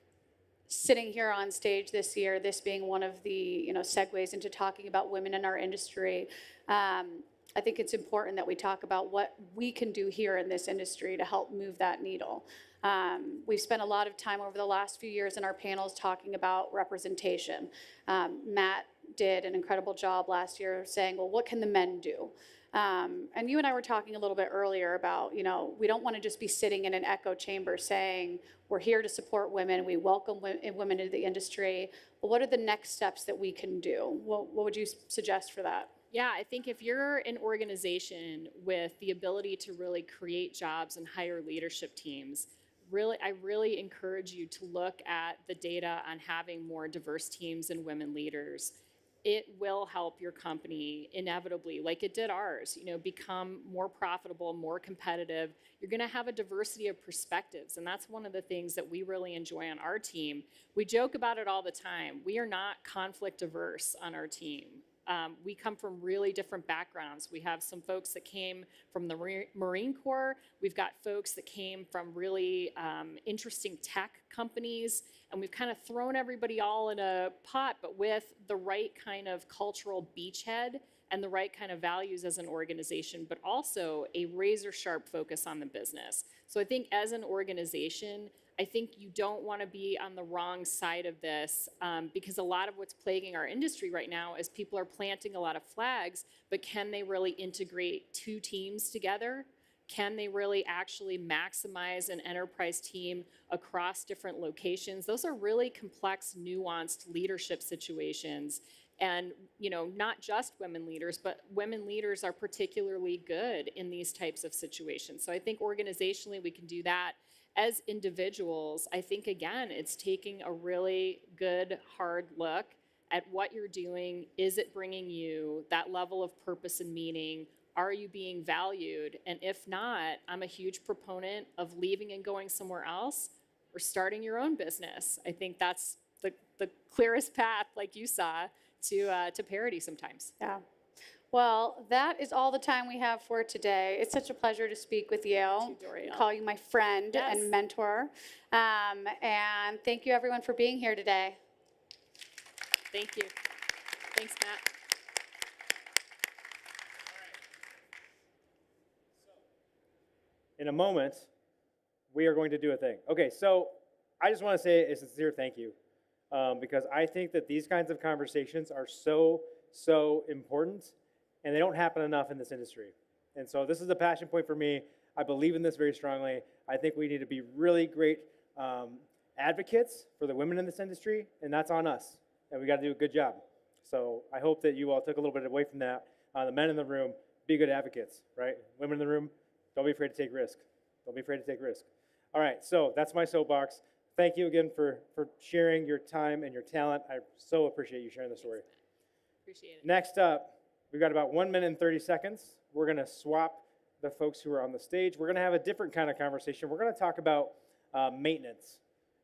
sitting here on stage this year, this being one of the segues into talking about women in our industry, I think it's important that we talk about what we can do here in this industry to help move that needle. We've spent a lot of time over the last few years in our panels talking about representation. Matt did an incredible job last year saying, well, what can the men do? And you and I were talking a little bit earlier about, we don't want to just be sitting in an echo chamber saying, we're here to support women, we welcome women into the industry. But what are the next steps that we can do? What would you suggest for that? Yeah, I think if you're an organization with the ability to really create jobs and hire leadership teams, I really encourage you to look at the data on having more diverse teams and women leaders. It will help your company inevitably, like it did ours, become more profitable, more competitive. You're going to have a diversity of perspectives, and that's one of the things that we really enjoy on our team. We joke about it all the time. We are not conflict averse on our team. We come from really different backgrounds. We have some folks that came from the Marine Corps. We've got folks that came from really interesting tech companies. And we've kind of thrown everybody all in a pot, but with the right kind of cultural beachhead and the right kind of values as an organization, but also a razor sharp focus on the business. So I think as an organization, I think you don't want to be on the wrong side of this because a lot of what's plaguing our industry right now is people are planting a lot of flags, but can they really integrate two teams together? Can they really actually maximize an enterprise team across different locations? Those are really complex, nuanced leadership situations. And, not just women leaders, but women leaders are particularly good in these types of situations. So I think organizationally we can do that. As individuals, I think, again, it's taking a really good, hard look at what you're doing. Is it bringing you that level of purpose and meaning? Are you being valued? And if not, I'm a huge proponent of leaving and going somewhere else or starting your own business. I think that's the clearest path, like you saw, to parity sometimes. Yeah. Well, that is all the time we have for today. It's such a pleasure to speak with you. Call you my friend and mentor. And thank you, everyone, for being here today. Thank you. Thanks, Matt. In a moment, we are going to do a thing. Okay, so I just want to say a sincere thank you because I think that these kinds of conversations are so important, and they don't happen enough in this industry. And so this is a passion point for me. I believe in this very strongly. I think we need to be really great advocates for the women in this industry, and that's on us. And we got to do a good job. So I hope that you all took a little bit away from that. The men in the room, be good advocates, right? Women in the room, don't be afraid to take risk. Don't be afraid to take risk. All right, so that's my soapbox. Thank you again for sharing your time and your talent. I so appreciate you sharing the story. Appreciate it. Next up, we've got about 1 minute and 30 seconds. We're going to swap the folks who are on the stage. We're going to have a different kind of conversation. We're going to talk about maintenance.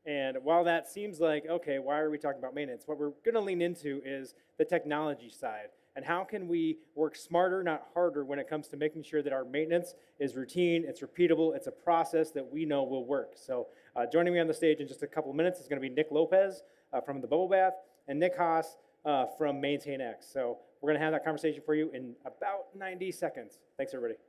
And while that seems like, okay, why are we talking about maintenance? What we're going to lean into is the technology side. And how can we work smarter, not harder, when it comes to making sure that our maintenance is routine, it's repeatable, it's a process that we know will work. So joining me on the stage in just a couple of minutes is going to be Nick Lopez from the Bubble Bath and Nick Haas from MaintainX. So we're going to have that conversation for you in about 90 seconds. Thanks, everybody.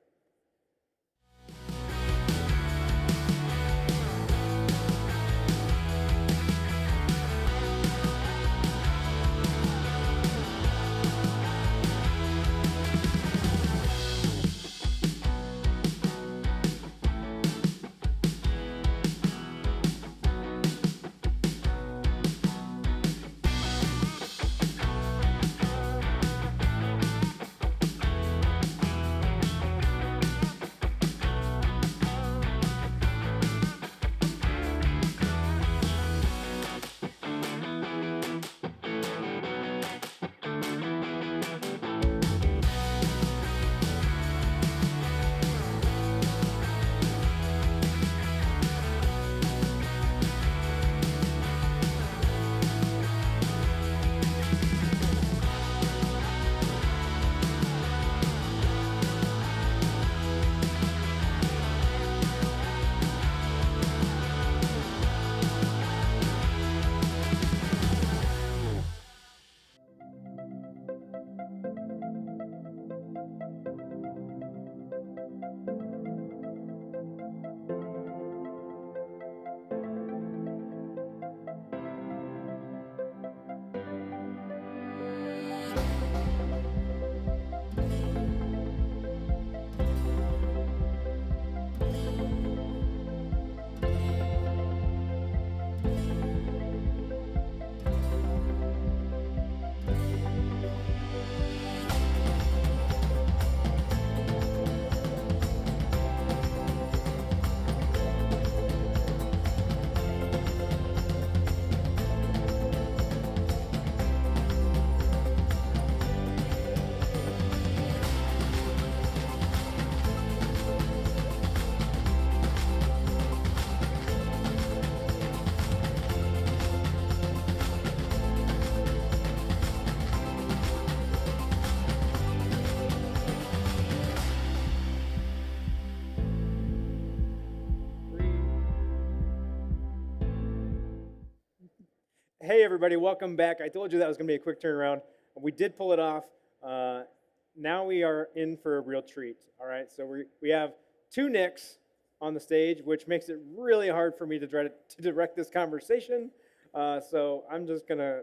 Hey everybody, welcome back. I told you that was going to be a quick turnaround. We did pull it off. Now we are in for a real treat. All right, so we have two Nicks on the stage, which makes it really hard for me to try to direct this conversation. So I'm just going to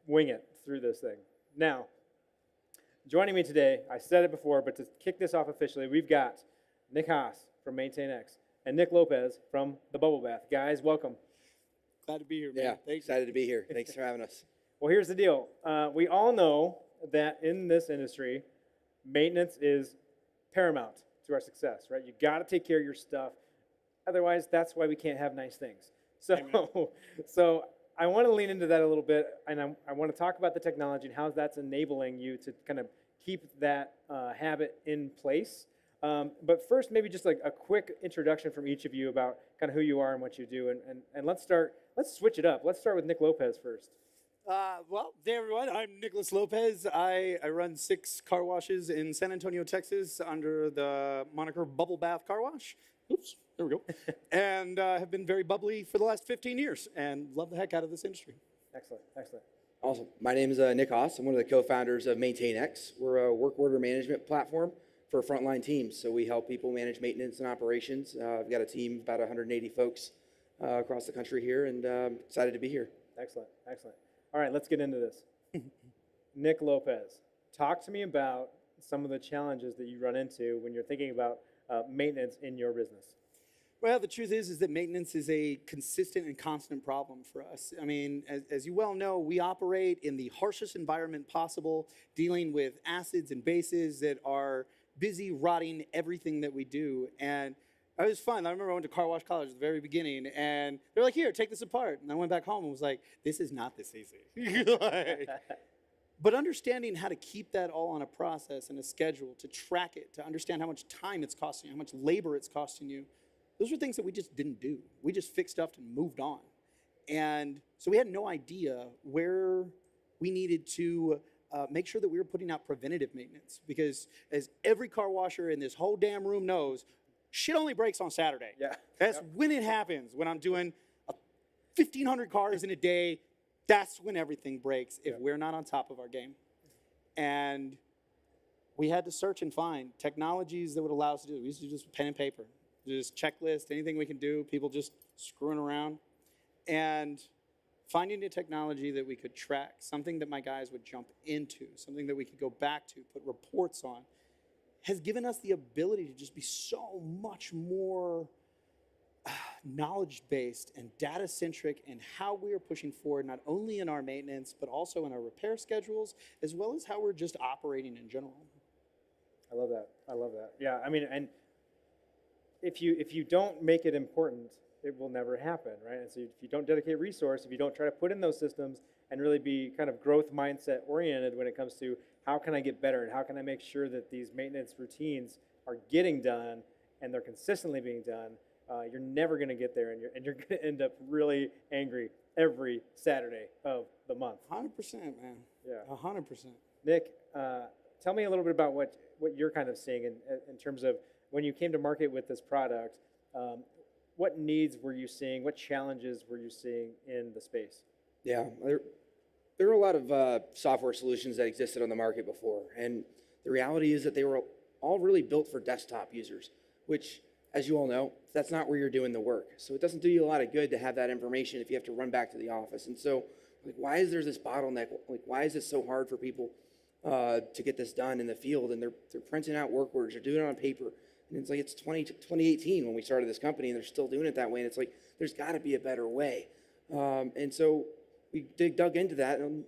wing it through this thing. Now, joining me today, I said it before, but to kick this off officially, we've got Nick Haas from MaintainX and Nick Lopez from the Bubble Bath. Guys, welcome. Glad to be here, man. Yeah, thanks. Excited to be here. Thanks for having us. Well, here's the deal. We all know that in this industry, maintenance is paramount to our success, right? You got to take care of your stuff. Otherwise, that's why we can't have nice things. So I want to lean into that a little bit, and I want to talk about the technology and how that's enabling you to kind of keep that habit in place. But first, maybe just like a quick introduction from each of you about kind of who you are and what you do. And let's switch it up. Let's start with Nick Lopez first. Well, hey everyone, I'm Nicholas Lopez. I run 6 car washes in San Antonio, Texas under the moniker Bubble Bath Car Wash. Oops, there we go. And have been very bubbly for the last 15 years and love the heck out of this industry. Excellent, excellent. Awesome. My name is Nick Haas. I'm one of the co-founders of MaintainX. We're a work order management platform for frontline teams. So we help people manage maintenance and operations. I've got a team of about 180 folks across the country here, and excited to be here. Excellent, excellent. All right, let's get into this. Nick Lopez, talk to me about some of the challenges that you run into when you're thinking about maintenance in your business. Well, the truth is that maintenance is a consistent and constant problem for us. I mean, as you well know, we operate in the harshest environment possible, dealing with acids and bases that are busy rotting everything that we do. And it was fun. I remember I went to Car Wash College at the very beginning, and they're like, here, take this apart. And I went back home and was like, this is not this easy. But understanding how to keep that all on a process and a schedule, to track it, to understand how much time it's costing you, how much labor it's costing you, those were things that we just didn't do. We just fixed stuff and moved on. And so we had no idea where we needed to make sure that we were putting out preventative maintenance. Because as every car washer in this whole damn room knows, shit only breaks on Saturday. Yeah. That's when it happens. When I'm doing 1,500 cars in a day, that's when everything breaks if we're not on top of our game. And we had to search and find technologies that would allow us to do it. We used to do just pen and paper, just checklist, anything we can do, people just screwing around. And finding a technology that we could track, something that my guys would jump into, something that we could go back to, put reports on, has given us the ability to just be so much more knowledge-based and data-centric in how we are pushing forward, not only in our maintenance, but also in our repair schedules, as well as how we're just operating in general. I love that. I love that. Yeah, I mean, and if you don't make it important, it will never happen, right? And so if you don't dedicate resource, if you don't try to put in those systems and really be kind of growth mindset oriented when it comes to how can I get better and how can I make sure that these maintenance routines are getting done and they're consistently being done, you're never going to get there, and you're going to end up really angry every Saturday of the month. 100%, man. Yeah. 100%. Nick, tell me a little bit about what you're kind of seeing in terms of when you came to market with this product. What needs were you seeing? What challenges were you seeing in the space? Yeah, there were a lot of software solutions that existed on the market before, and the reality is that they were all really built for desktop users, which, as you all know, that's not where you're doing the work. So it doesn't do you a lot of good to have that information if you have to run back to the office. And so, like, why is there this bottleneck? Like, why is it so hard for people to get this done in the field? And they're printing out work orders, they're doing it on paper. And it's like, it's 2018 when we started this company, and they're still doing it that way. And it's like, there's got to be a better way. And so we dug into that. And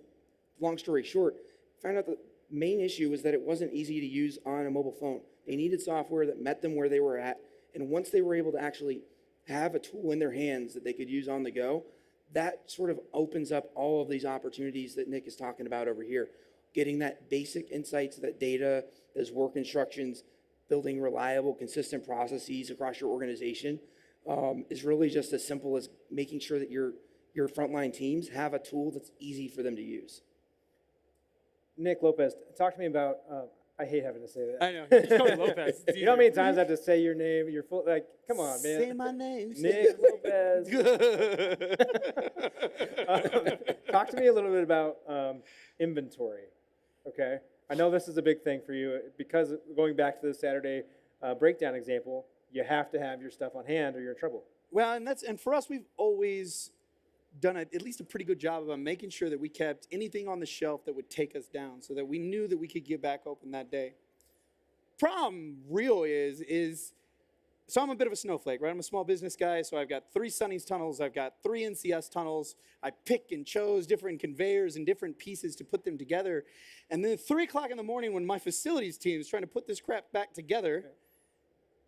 long story short, found out the main issue was that it wasn't easy to use on a mobile phone. They needed software that met them where they were at. And once they were able to actually have a tool in their hands that they could use on the go, that sort of opens up all of these opportunities that Nick is talking about over here. Getting that basic insights, that data, those work instructions, building reliable, consistent processes across your organization is really just as simple as making sure that your frontline teams have a tool that's easy for them to use. Nick Lopez, talk to me about, I hate having to say that. I know, it's called Lopez. You know how many times I have to say your name, your full, like, come on, man. Say my name. Nick Lopez. Talk to me a little bit about inventory, okay? I know this is a big thing for you because going back to the Saturday breakdown example, you have to have your stuff on hand or you're in trouble. Well, and for us, we've always done at least a pretty good job of making sure that we kept anything on the shelf that would take us down so that we knew that we could get back open that day. Problem real is So I'm a bit of a snowflake, right? I'm a small business guy, so I've got 3 Sonny's tunnels, I've got 3 NCS tunnels. I pick and chose different conveyors and different pieces to put them together. And then at 3 o'clock in the morning when my facilities team is trying to put this crap back together,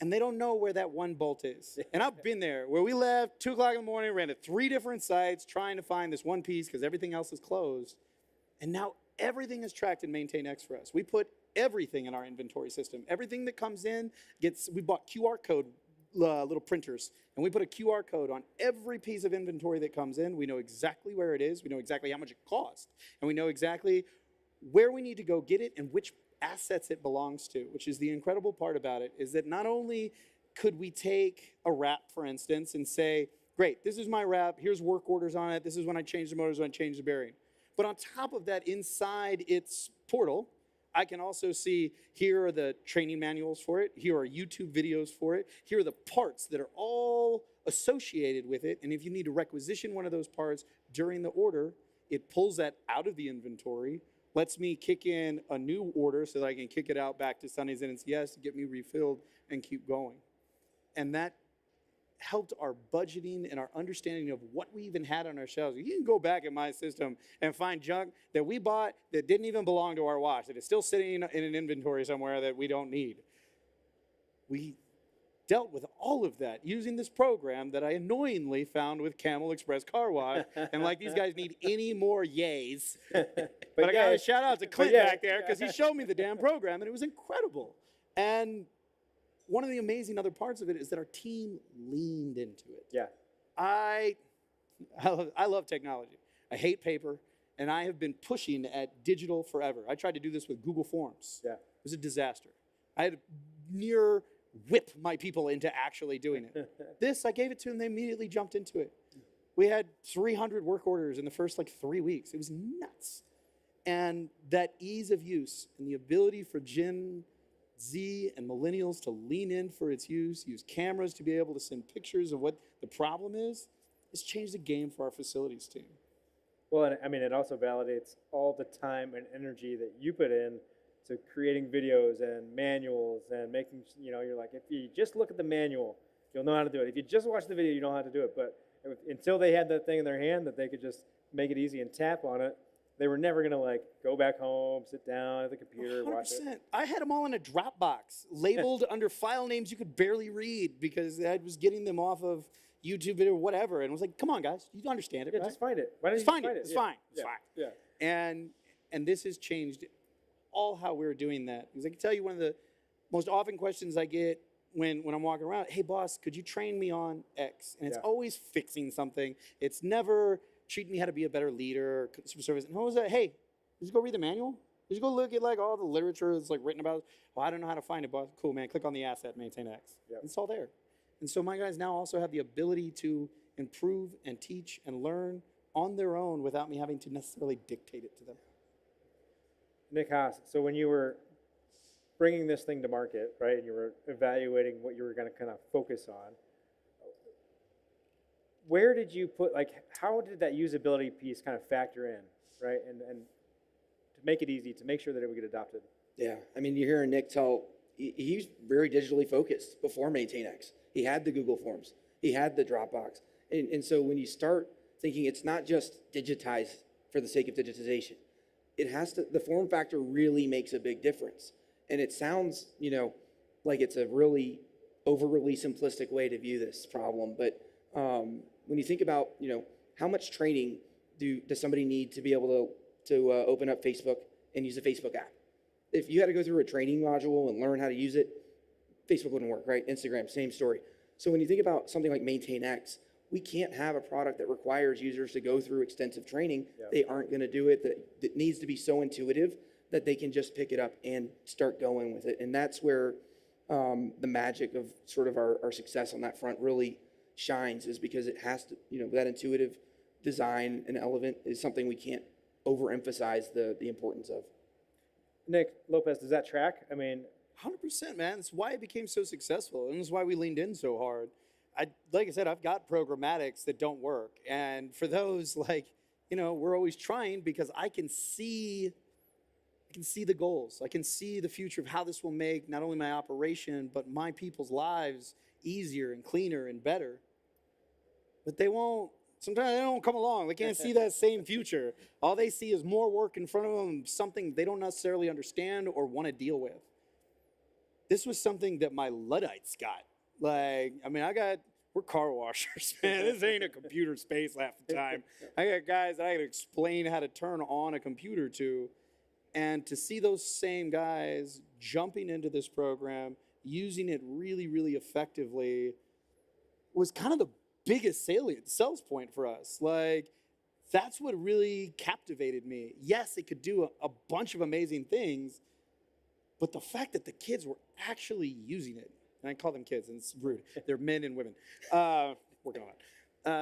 and they don't know where that one bolt is. And I've been there, where we left 2 o'clock in the morning, ran to 3 different sites trying to find this one piece because everything else is closed. And now everything is tracked in MaintainX for us. We put everything in our inventory system. Everything that comes in we bought QR code little printers, and we put a QR code on every piece of inventory that comes in. We know exactly where it is. We know exactly how much it costs, and we know exactly where we need to go get it and which assets it belongs to, which is the incredible part about it, is that not only could we take a wrap, for instance, and say, great, this is my wrap, here's work orders on it, this is when I change the motors, when I change the bearing. But on top of that, inside its portal, I can also see, here are the training manuals for it, here are YouTube videos for it, here are the parts that are all associated with it, and if you need to requisition one of those parts during the order, it pulls that out of the inventory, lets me kick in a new order so that I can kick it out back to Sonny's and NCS to get me refilled and keep going. And that helped our budgeting and our understanding of what we even had on our shelves. You can go back in my system and find junk that we bought that didn't even belong to our wash, that is still sitting in an inventory somewhere that we don't need. We dealt with all of that using this program that I annoyingly found with Camel Express Car Wash. And like these guys need any more yays. But I got to shout out to Clint back there because he showed me the damn program and it was incredible. And one of the amazing other parts of it is that our team leaned into it. Yeah. I love technology. I hate paper, and I have been pushing at digital forever. I tried to do this with Google Forms. Yeah. It was a disaster. I had to near whip my people into actually doing it. This, I gave it to them, they immediately jumped into it. We had 300 work orders in the first 3 weeks. It was nuts. And that ease of use and the ability for Gen Z and millennials to lean in for its use cameras to be able to send pictures of what the problem is, it's changed the game for our facilities team. Well, and I mean, it also validates all the time and energy that you put in to creating videos and manuals and making, you're like, if you just look at the manual, you'll know how to do it. If you just watch the video, you know how to do it. But until they had that thing in their hand that they could just make it easy and tap on it, they were never gonna go back home, sit down at the computer, 100%. watch it. I had them all in a Dropbox, labeled under file names you could barely read because I was getting them off of YouTube video or whatever, and I was like, "Come on, guys, you understand it, right? Just find it. Why don't Just you find it. It's Yeah. fine. It's Yeah. fine." Yeah. And this has changed all how we're doing that. Because I can tell you one of the most often questions I get when I'm walking around, "Hey, boss, could you train me on X?" And it's always fixing something. It's never treating me how to be a better leader or customer service. And what was that? Hey, did you go read the manual? Did you go look at all the literature that's written about it? Well, I don't know how to find it, boss. Cool, man. Click on the asset, MaintainX. Yep. It's all there. And so my guys now also have the ability to improve and teach and learn on their own without me having to necessarily dictate it to them. Nick Haas, so when you were bringing this thing to market, right, and you were evaluating what you were going to kind of focus on, where did you put, how did that usability piece kind of factor in, right, and to make it easy, to make sure that it would get adopted? Yeah, I mean, you're hearing Nick tell, he's very digitally focused before MaintainX. He had the Google Forms. He had the Dropbox. And so when you start thinking it's not just digitize for the sake of digitization, it has to, the form factor really makes a big difference. And it sounds, like it's a really overly simplistic way to view this problem. But when you think about, how much training does somebody need to be able to open up Facebook and use the Facebook app? If you had to go through a training module and learn how to use it, Facebook wouldn't work, right? Instagram, same story. So when you think about something like MaintainX, we can't have a product that requires users to go through extensive training. Yeah. They aren't going to do it. That needs to be so intuitive that they can just pick it up and start going with it. And that's where the magic of sort of our success on that front really shines, is because it has to, that intuitive design and element is something we can't overemphasize the importance of. Nick Lopez, does that track? I mean, 100%, man. That's why it became so successful, and that's why we leaned in so hard. Like I said, I've got programmatics that don't work, and for those, we're always trying because I can see the goals. I can see the future of how this will make not only my operation but my people's lives easier and cleaner and better. But they won't, sometimes they don't come along. They can't see that same future. All they see is more work in front of them, something they don't necessarily understand or want to deal with. This was something that my Luddites got. Like, I mean, we're car washers, man. This ain't a computer space half the time. I got guys that I got to explain how to turn on a computer to. And to see those same guys jumping into this program, using it really, really effectively, was kind of the biggest sales point for us. Like, that's what really captivated me. Yes, it could do a bunch of amazing things, but the fact that the kids were actually using it, and I call them kids, and it's rude. They're men and women. Working on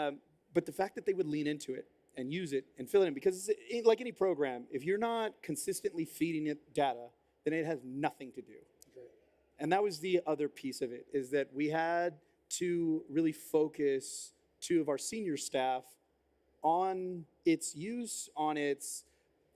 it. But the fact that they would lean into it and use it and fill it in, because like any program, if you're not consistently feeding it data, then it has nothing to do. And that was the other piece of it, is that we had to really focus 2 of our senior staff on its use, on its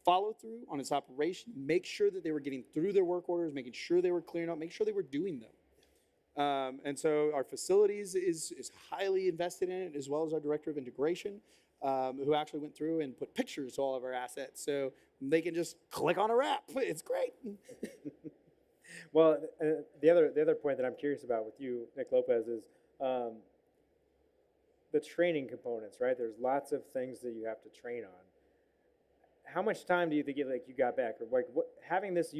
follow through, on its operation, make sure that they were getting through their work orders, making sure they were clearing up, make sure they were doing them. And so our facilities is highly invested in it, as well as our director of integration, who actually went through and put pictures to all of our assets, so they can just click on a wrap. It's great. Well, the other point that I'm curious about with you, Nick Lopez, is the training components, right? There's lots of things that you have to train on. How much time do you think you got back, or like having this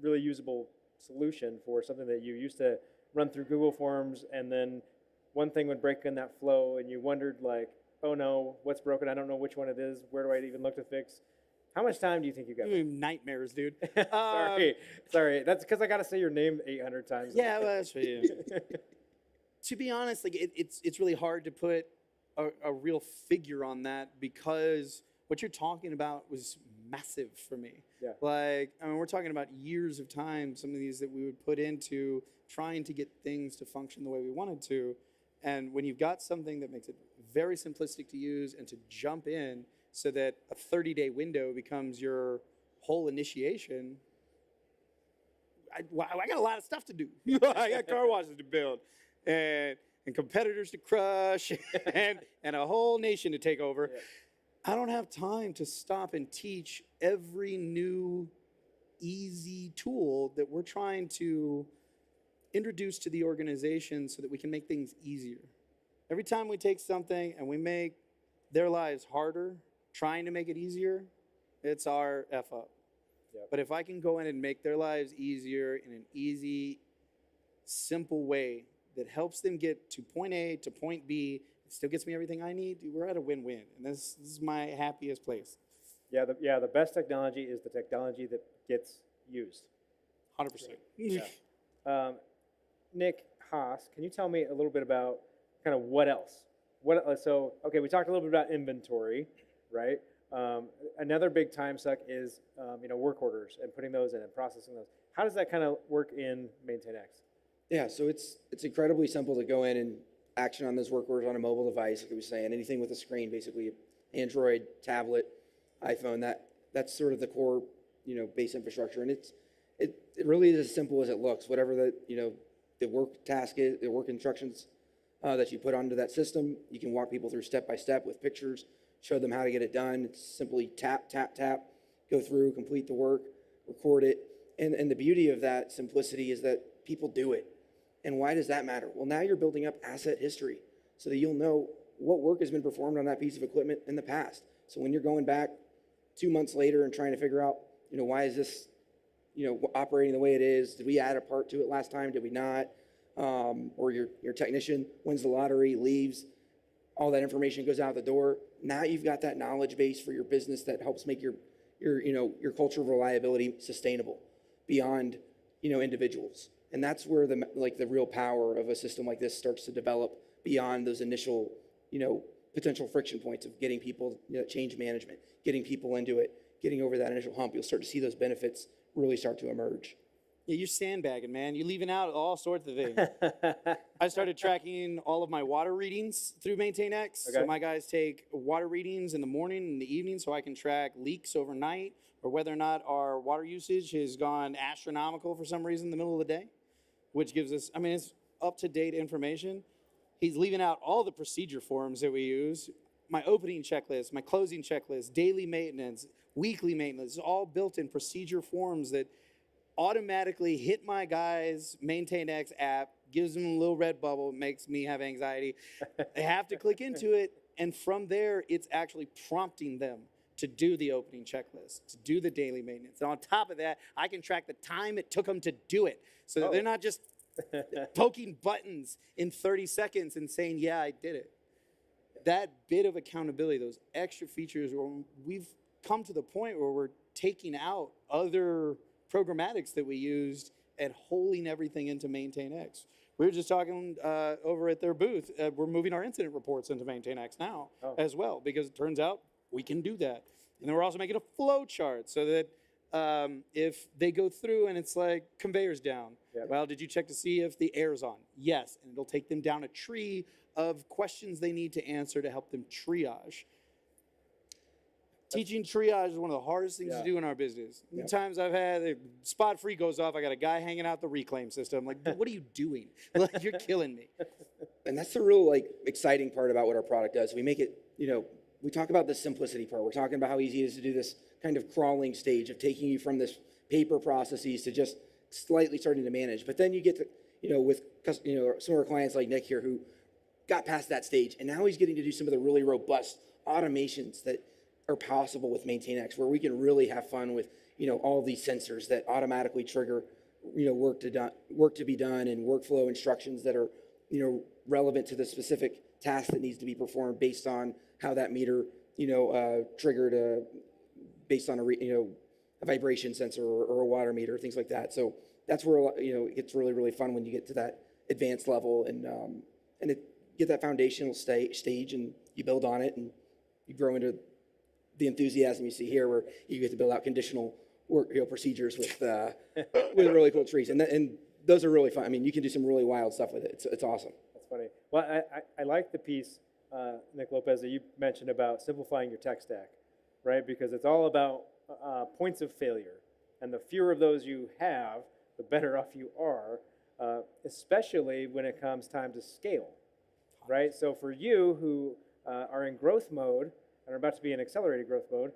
really usable solution for something that you used to run through Google Forms, and then one thing would break in that flow, and you wondered like, oh no, what's broken? I don't know which one it is. Where do I even look to fix? How much time do you think you got? Nightmares, dude. Sorry. That's because I got to say your name 800 times. Yeah, well, that's for you. To be honest, like it's really hard to put a real figure on that, because what you're talking about was massive for me. Yeah. Like, I mean, we're talking about years of time, some of these that we would put into trying to get things to function the way we wanted to. And when you've got something that makes it very simplistic to use and to jump in so that a 30-day window becomes your whole initiation, I got a lot of stuff to do. I got car washes to build and competitors to crush and a whole nation to take over. Yeah. I don't have time to stop and teach every new easy tool that we're trying to introduce to the organization so that we can make things easier. Every time we take something and we make their lives harder, trying to make it easier, it's our F up. Yep. But if I can go in and make their lives easier in an easy, simple way that helps them get to point A to point B, it still gets me everything I need, we're at a win-win. And this is my happiest place. Yeah, the best technology is the technology that gets used. 100%. Yeah. Nick Haas, can you tell me a little bit about kind of what else? So, okay, we talked a little bit about inventory, right? Another big time suck is, work orders and putting those in and processing those. How does that kind of work in MaintainX? Yeah, so it's incredibly simple to go in and action on those work orders on a mobile device, like I was saying, anything with a screen, basically Android, tablet, iPhone, that's sort of the core, base infrastructure. And it really is as simple as it looks. Whatever the work task is, the work instructions that you put onto that system, you can walk people through step by step with pictures, show them how to get it done. It's simply tap, tap, tap, go through, complete the work, record it. And the beauty of that simplicity is that people do it. And why does that matter? Well, now you're building up asset history so that you'll know what work has been performed on that piece of equipment in the past. So when you're going back 2 months later and trying to figure out, why is this, operating the way it is? Did we add a part to it last time? Did we not? Or your technician wins the lottery, leaves, all that information goes out the door. Now you've got that knowledge base for your business that helps make your culture of reliability sustainable beyond, individuals. And that's where the real power of a system like this starts to develop beyond those initial, potential friction points of getting people, change management, getting people into it, getting over that initial hump. You'll start to see those benefits really start to emerge. Yeah, you're sandbagging, man. You're leaving out all sorts of things. I started tracking all of my water readings through MaintainX. Okay. So my guys take water readings in the morning and the evening so I can track leaks overnight or whether or not our water usage has gone astronomical for some reason in the middle of the day, which gives us, up-to-date information. He's leaving out all the procedure forms that we use, my opening checklist, my closing checklist, daily maintenance, weekly maintenance, it's all built in procedure forms that automatically hit my guys' MaintainX app, gives them a little red bubble, makes me have anxiety. They have to click into it, and from there, it's actually prompting them to do the opening checklist, to do the daily maintenance. And on top of that, I can track the time it took them to do it, so that they're not just poking buttons in 30 seconds and saying, yeah, I did it. That bit of accountability, those extra features, we've come to the point where we're taking out other programmatics that we used and holding everything into MaintainX. We were just talking over at their booth. We're moving our incident reports into MaintainX now as well, because it turns out we can do that. And then we're also making a flow chart so that if they go through and it's like conveyors down, well, did you check to see if the air's on? Yes, and it'll take them down a tree of questions they need to answer to help them triage. Teaching triage is one of the hardest things to do in our business. Many times I've had spot free goes off, I got a guy hanging out the reclaim system. Like, what are you doing? Like, you're killing me. And that's the real exciting part about what our product does. We make it, we talk about the simplicity part. We're talking about how easy it is to do this kind of crawling stage of taking you from this paper processes to just slightly starting to manage. But then you get to, with some of our clients like Nick here who got past that stage, and now he's getting to do some of the really robust automations that are possible with MaintainX, where we can really have fun with all of these sensors that automatically trigger work to be done and workflow instructions that are relevant to the specific task that needs to be performed based on how that meter triggered based on a vibration sensor or a water meter, things like that. So that's where it gets really fun when you get to that advanced level and get that foundational stage and you build on it and you grow into the enthusiasm you see here, where you get to build out conditional work procedures with really cool trees, and those are really fun. I mean, you can do some really wild stuff with it. It's awesome. That's funny. Well, I like the piece, Nick Lopez, that you mentioned about simplifying your tech stack, right? Because it's all about points of failure, and the fewer of those you have, the better off you are, especially when it comes time to scale, right? So for you who are in growth mode and are about to be in accelerated growth mode,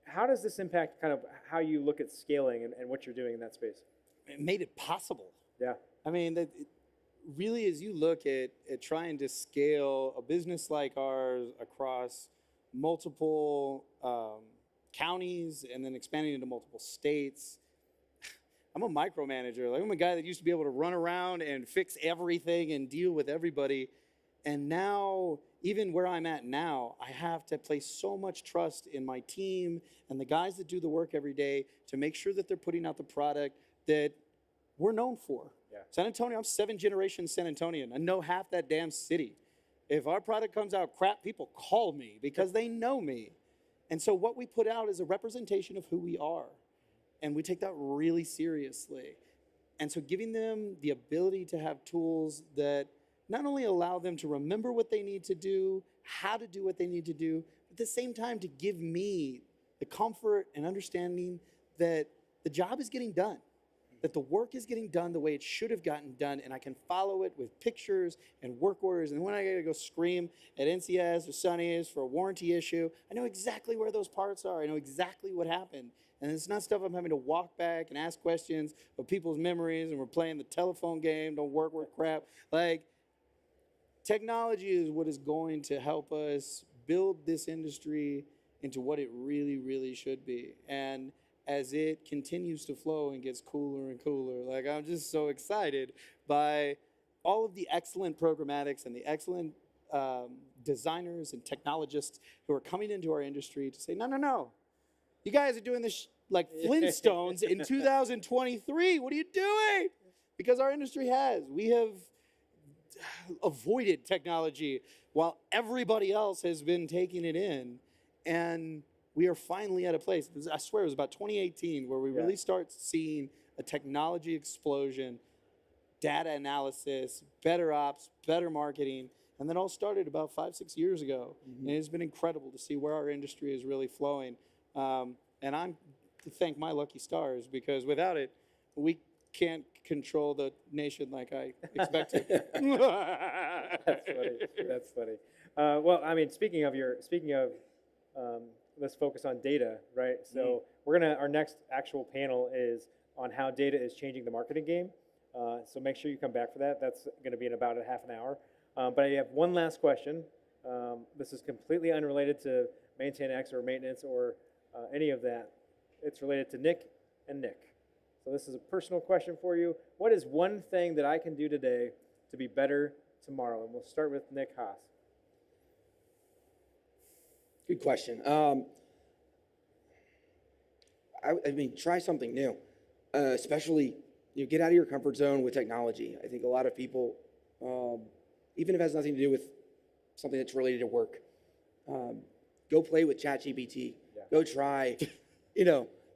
how does this impact kind of how you look at scaling and what you're doing in that space? It made it possible. Yeah. I mean, really, as you look at trying to scale a business like ours across multiple counties and then expanding into multiple states, I'm a micromanager. Like, I'm a guy that used to be able to run around and fix everything and deal with everybody. And now, even where I'm at now, I have to place so much trust in my team and the guys that do the work every day to make sure that they're putting out the product that we're known for. Yeah. San Antonio, I'm 7th generation San Antonian. I know half that damn city. If our product comes out crap, people call me because they know me. And so what we put out is a representation of who we are. And we take that really seriously. And so giving them the ability to have tools that not only allow them to remember what they need to do, how to do what they need to do, but at the same time to give me the comfort and understanding that the job is getting done, that the work is getting done the way it should have gotten done, and I can follow it with pictures and work orders. And when I gotta go scream at NCS or Sunny's for a warranty issue, I know exactly where those parts are. I know exactly what happened. And it's not stuff I'm having to walk back and ask questions of people's memories, and we're playing the telephone game, don't work crap. Like, technology is what is going to help us build this industry into what it really, really should be. And as it continues to flow and gets cooler and cooler, like, I'm just so excited by all of the excellent programmatics and the excellent designers and technologists who are coming into our industry to say, no, you guys are doing this like Flintstones in 2023. What are you doing? Because our industry we have avoided technology while everybody else has been taking it in, and we are finally at a place, I swear it was about 2018, where we really start seeing a technology explosion, data analysis, better ops, better marketing, and that all started about 5-6 years ago. And it's been incredible to see where our industry is really flowing. And I'm to thank my lucky stars, because without it, we can't control the nation like I expect to. That's funny. That's funny. Well, I mean, speaking of, let's focus on data, right? So our next actual panel is on how data is changing the marketing game. So make sure you come back for that. That's going to be in about a half an hour. But I have one last question. This is completely unrelated to MaintainX or maintenance or any of that. It's related to Nick and Nick. So this is a personal question for you. What is one thing that I can do today to be better tomorrow? And we'll start with Nick Haas. Good question. I mean, try something new, especially get out of your comfort zone with technology. I think a lot of people, even if it has nothing to do with something that's related to work, go play with ChatGPT. Yeah. Go try,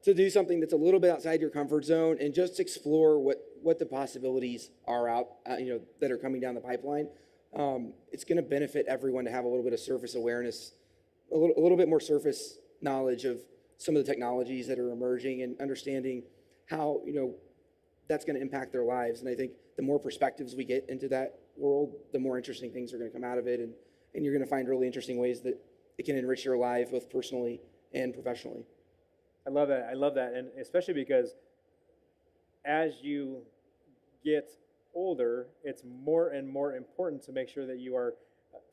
to do something that's a little bit outside your comfort zone and just explore what the possibilities are out, that are coming down the pipeline. It's going to benefit everyone to have a little bit of surface awareness, a little bit more surface knowledge of some of the technologies that are emerging and understanding how, that's going to impact their lives. And I think the more perspectives we get into that world, the more interesting things are going to come out of it. And you're going to find really interesting ways that it can enrich your life, both personally and professionally. I love that. I love that. And especially because as you get older, it's more and more important to make sure that you are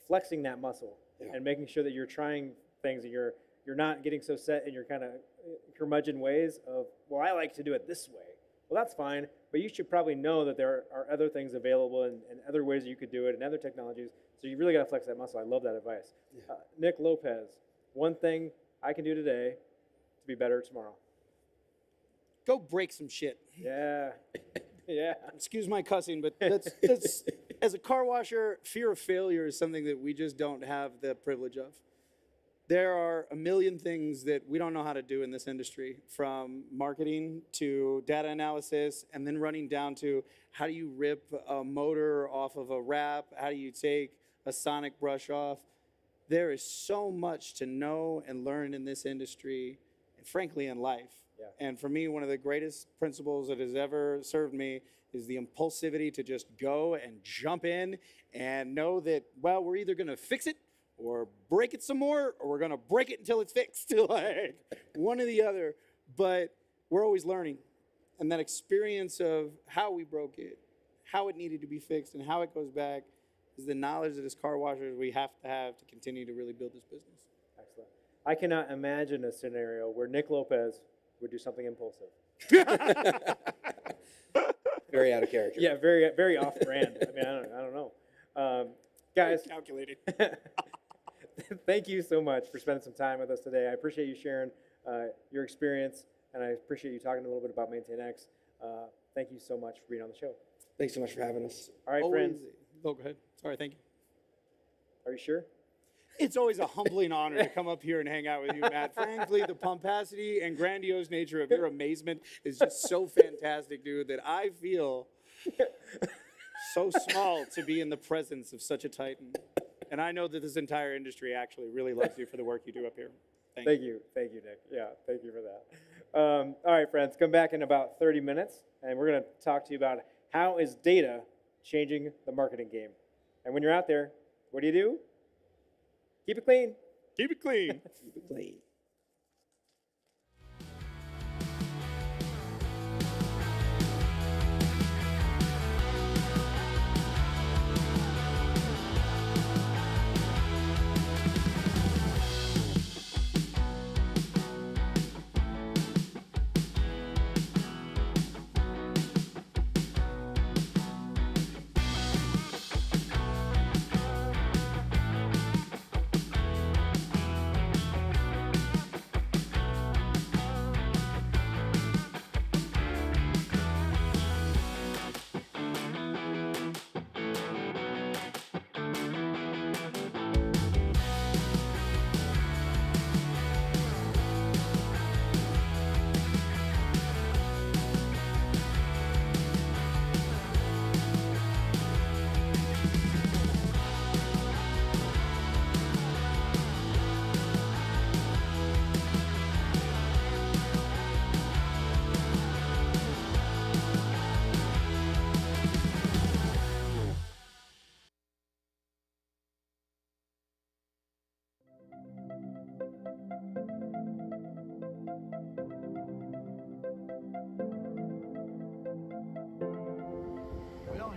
flexing that muscle and making sure that you're trying things and you're not getting so set in your kind of curmudgeon ways of, well, I like to do it this way. Well, that's fine, but you should probably know that there are other things available and other ways that you could do it and other technologies. So you really got to flex that muscle. I love that advice. Yeah. Nick Lopez, one thing I can do today to be better tomorrow. Go break some shit. Yeah. Yeah. Excuse my cussing, but that's as a car washer, fear of failure is something that we just don't have the privilege of. There are a million things that we don't know how to do in this industry, from marketing to data analysis, and then running down to how do you rip a motor off of a wrap? How do you take a sonic brush off? There is so much to know and learn in this industry, and frankly, in life. Yeah. And for me, one of the greatest principles that has ever served me is the impulsivity to just go and jump in and know that, well, we're either going to fix it or break it some more, or we're going to break it until it's fixed. Like one or the other. But we're always learning. And that experience of how we broke it, how it needed to be fixed, and how it goes back is the knowledge that as car washers we have to continue to really build this business. Excellent. I cannot imagine a scenario where Nick Lopez would do something impulsive. Very out of character. Yeah, very, very off-brand. I mean, I don't know. Guys, very calculated. Thank you so much for spending some time with us today. I appreciate you sharing your experience, and I appreciate you talking a little bit about MaintainX. Thank you so much for being on the show. Thanks so much for having us. All right, friends. Oh, go ahead. Sorry, thank you. Are you sure? It's always a humbling honor to come up here and hang out with you, Matt. Frankly, the pomposity and grandiose nature of your amazement is just so fantastic, dude, that I feel so small to be in the presence of such a titan. And I know that this entire industry actually really loves you for the work you do up here. Thank you. Thank you, Nick. Yeah, thank you for that. All right, friends, come back in about 30 minutes, and we're going to talk to you about how is data changing the marketing game. And when you're out there, what do? Keep it clean. Keep it clean. Keep it clean.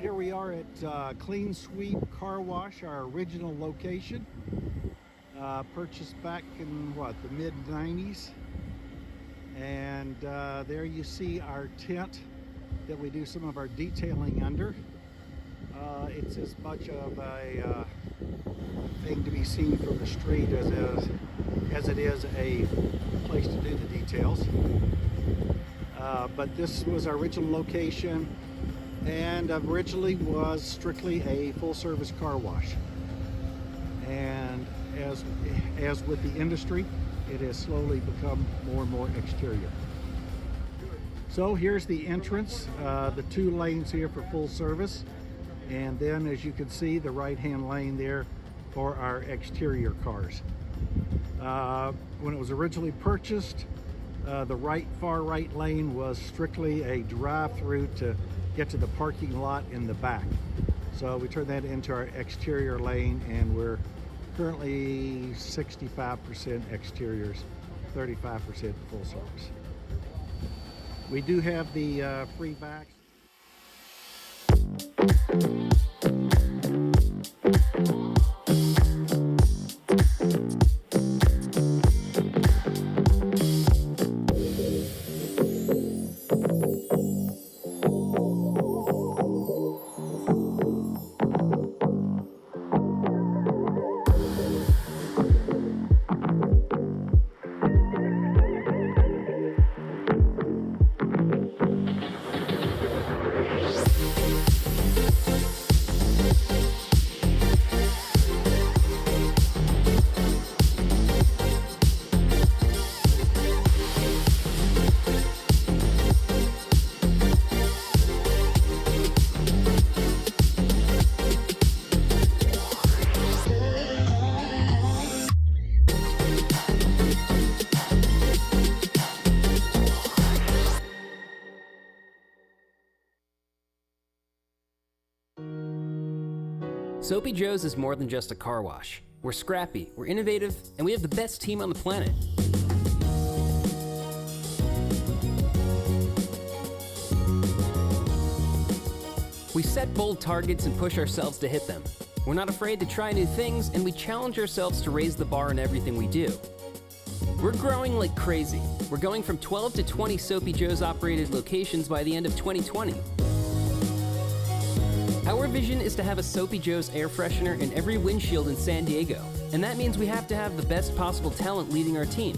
here we are at Clean Sweep Car Wash, our original location. Purchased back in, the mid-90s. And there you see our tent that we do some of our detailing under. It's as much of a thing to be seen from the street as it is a place to do the details. But this was our original location, and originally was strictly a full-service car wash. And as with the industry, it has slowly become more and more exterior. So here's the entrance, the 2 lanes here for full service, and then as you can see, the right-hand lane there for our exterior cars. When it was originally purchased, the far right lane was strictly a drive-through to get to the parking lot in the back. So we turned that into our exterior lane, and we're currently 65% exteriors, 35% full service. We do have the free backs. Soapy Joe's is more than just a car wash. We're scrappy, we're innovative, and we have the best team on the planet. We set bold targets and push ourselves to hit them. We're not afraid to try new things, and we challenge ourselves to raise the bar in everything we do. We're growing like crazy. We're going from 12 to 20 Soapy Joe's operated locations by the end of 2020. Our vision is to have a Soapy Joe's air freshener in every windshield in San Diego, and that means we have to have the best possible talent leading our team.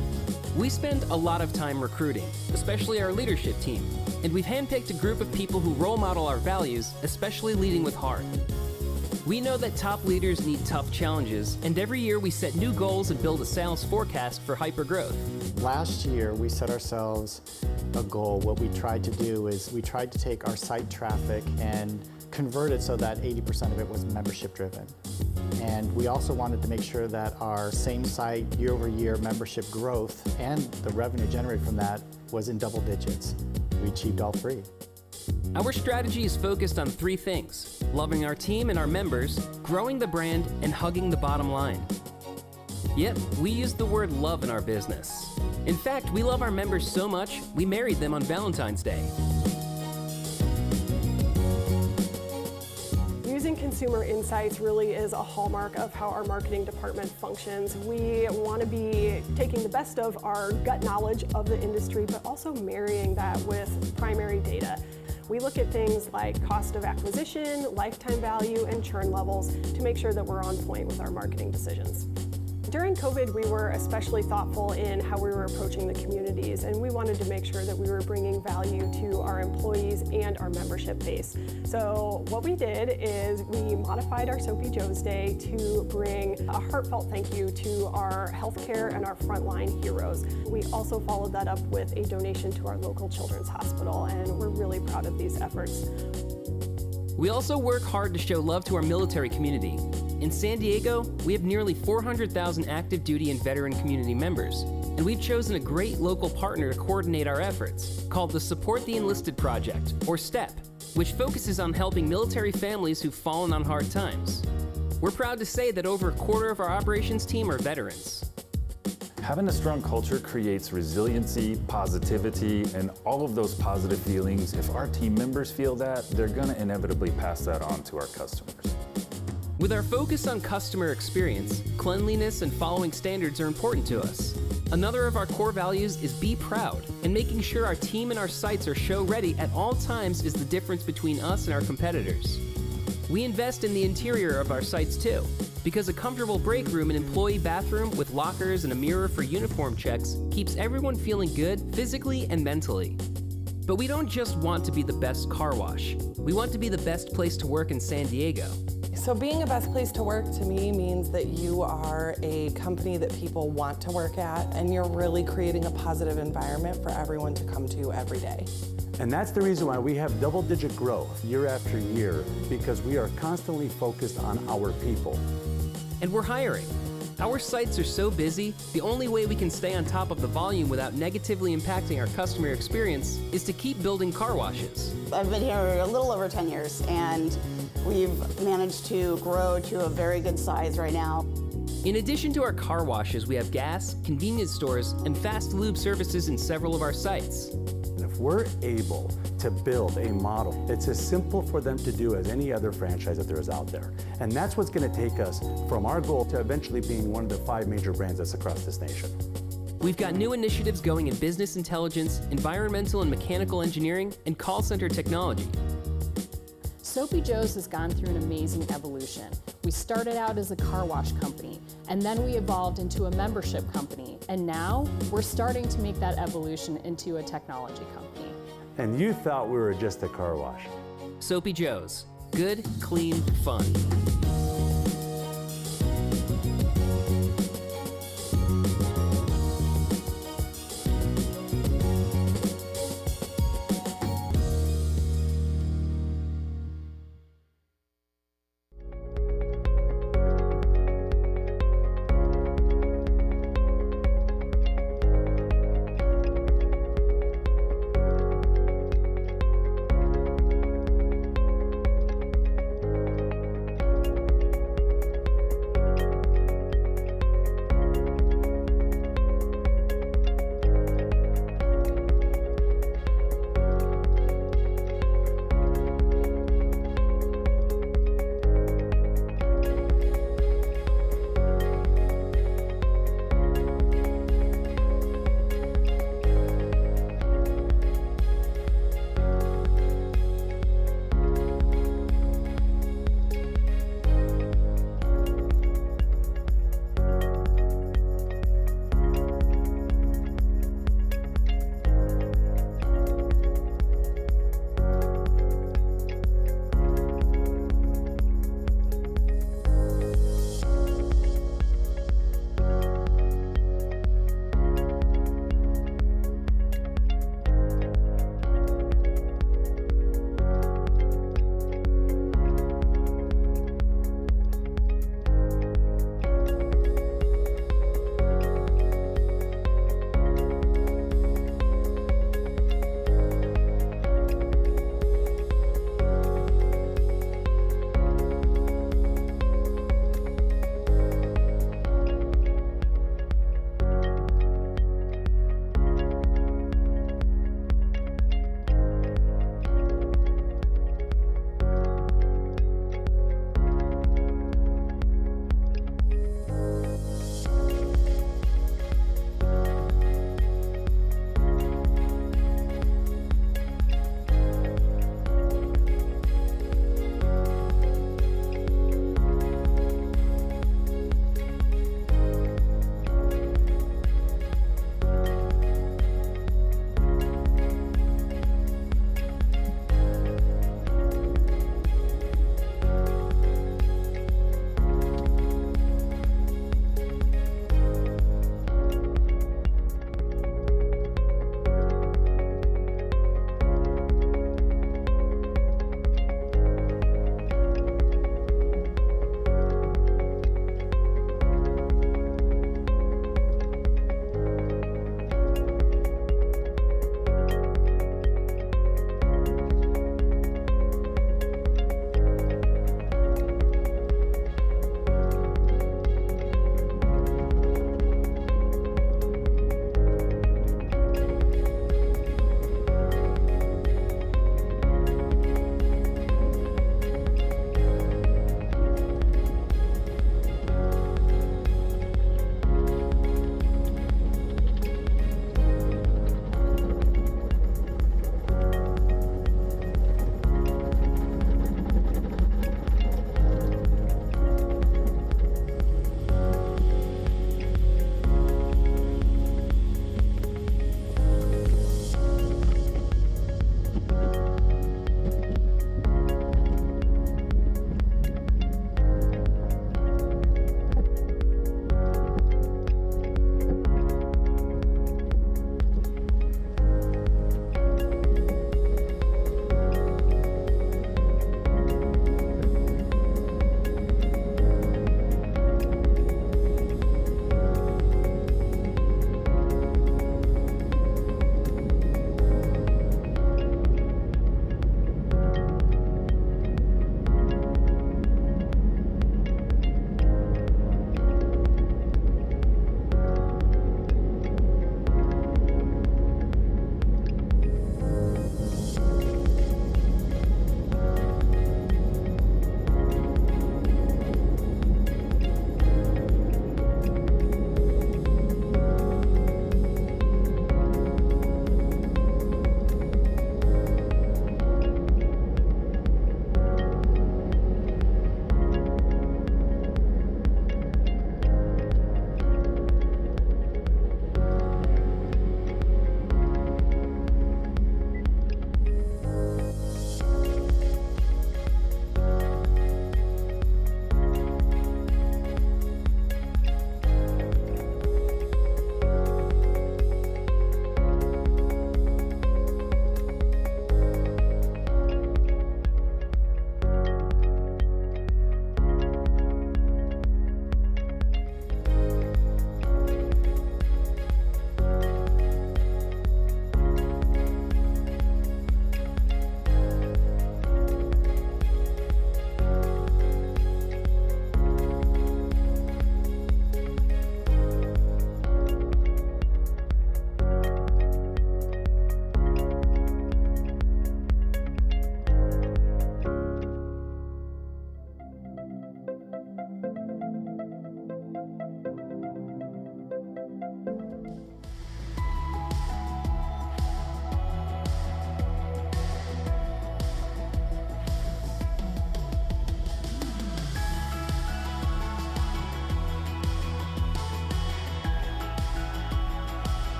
We spend a lot of time recruiting, especially our leadership team, and we've handpicked a group of people who role model our values, especially leading with heart. We know that top leaders need tough challenges, and every year we set new goals and build a sales forecast for hypergrowth. Last year, we set ourselves a goal. What we tried to do is we tried to take our site traffic and convert it so that 80% of it was membership driven. And we also wanted to make sure that our same site year-over-year membership growth and the revenue generated from that was in double digits. We achieved all 3. Our strategy is focused on 3 things: loving our team and our members, growing the brand, and hugging the bottom line. Yep, we use the word love in our business. In fact, we love our members so much, we married them on Valentine's Day. Using consumer insights really is a hallmark of how our marketing department functions. We want to be taking the best of our gut knowledge of the industry, but also marrying that with primary data. We look at things like cost of acquisition, lifetime value, and churn levels to make sure that we're on point with our marketing decisions. During COVID, we were especially thoughtful in how we were approaching the communities, and we wanted to make sure that we were bringing value to our employees and our membership base. So what we did is we modified our Soapy Joe's Day to bring a heartfelt thank you to our healthcare and our frontline heroes. We also followed that up with a donation to our local children's hospital, and we're really proud of these efforts. We also work hard to show love to our military community. In San Diego, we have nearly 400,000 active duty and veteran community members, and we've chosen a great local partner to coordinate our efforts, called the Support the Enlisted Project, or STEP, which focuses on helping military families who've fallen on hard times. We're proud to say that over a quarter of our operations team are veterans. Having a strong culture creates resiliency, positivity, and all of those positive feelings. If our team members feel that, they're gonna inevitably pass that on to our customers. With our focus on customer experience, cleanliness and following standards are important to us. Another of our core values is be proud, and making sure our team and our sites are show ready at all times is the difference between us and our competitors. We invest in the interior of our sites too, because a comfortable break room and employee bathroom with lockers and a mirror for uniform checks keeps everyone feeling good physically and mentally. But we don't just want to be the best car wash. We want to be the best place to work in San Diego. So being a best place to work to me means that you are a company that people want to work at, and you're really creating a positive environment for everyone to come to every day. And that's the reason why we have double-digit growth year after year, because we are constantly focused on our people. And we're hiring. Our sites are so busy, the only way we can stay on top of the volume without negatively impacting our customer experience is to keep building car washes. I've been here a little over 10 years, and we've managed to grow to a very good size right now. In addition to our car washes, we have gas, convenience stores, and fast lube services in several of our sites. And if we're able to build a model, it's as simple for them to do as any other franchise that there is out there. And that's what's going to take us from our goal to eventually being one of the 5 major brands that's across this nation. We've got new initiatives going in business intelligence, environmental and mechanical engineering, and call center technology. Soapy Joe's has gone through an amazing evolution. We started out as a car wash company, and then we evolved into a membership company, and now we're starting to make that evolution into a technology company. And you thought we were just a car wash. Soapy Joe's. Good, clean, fun.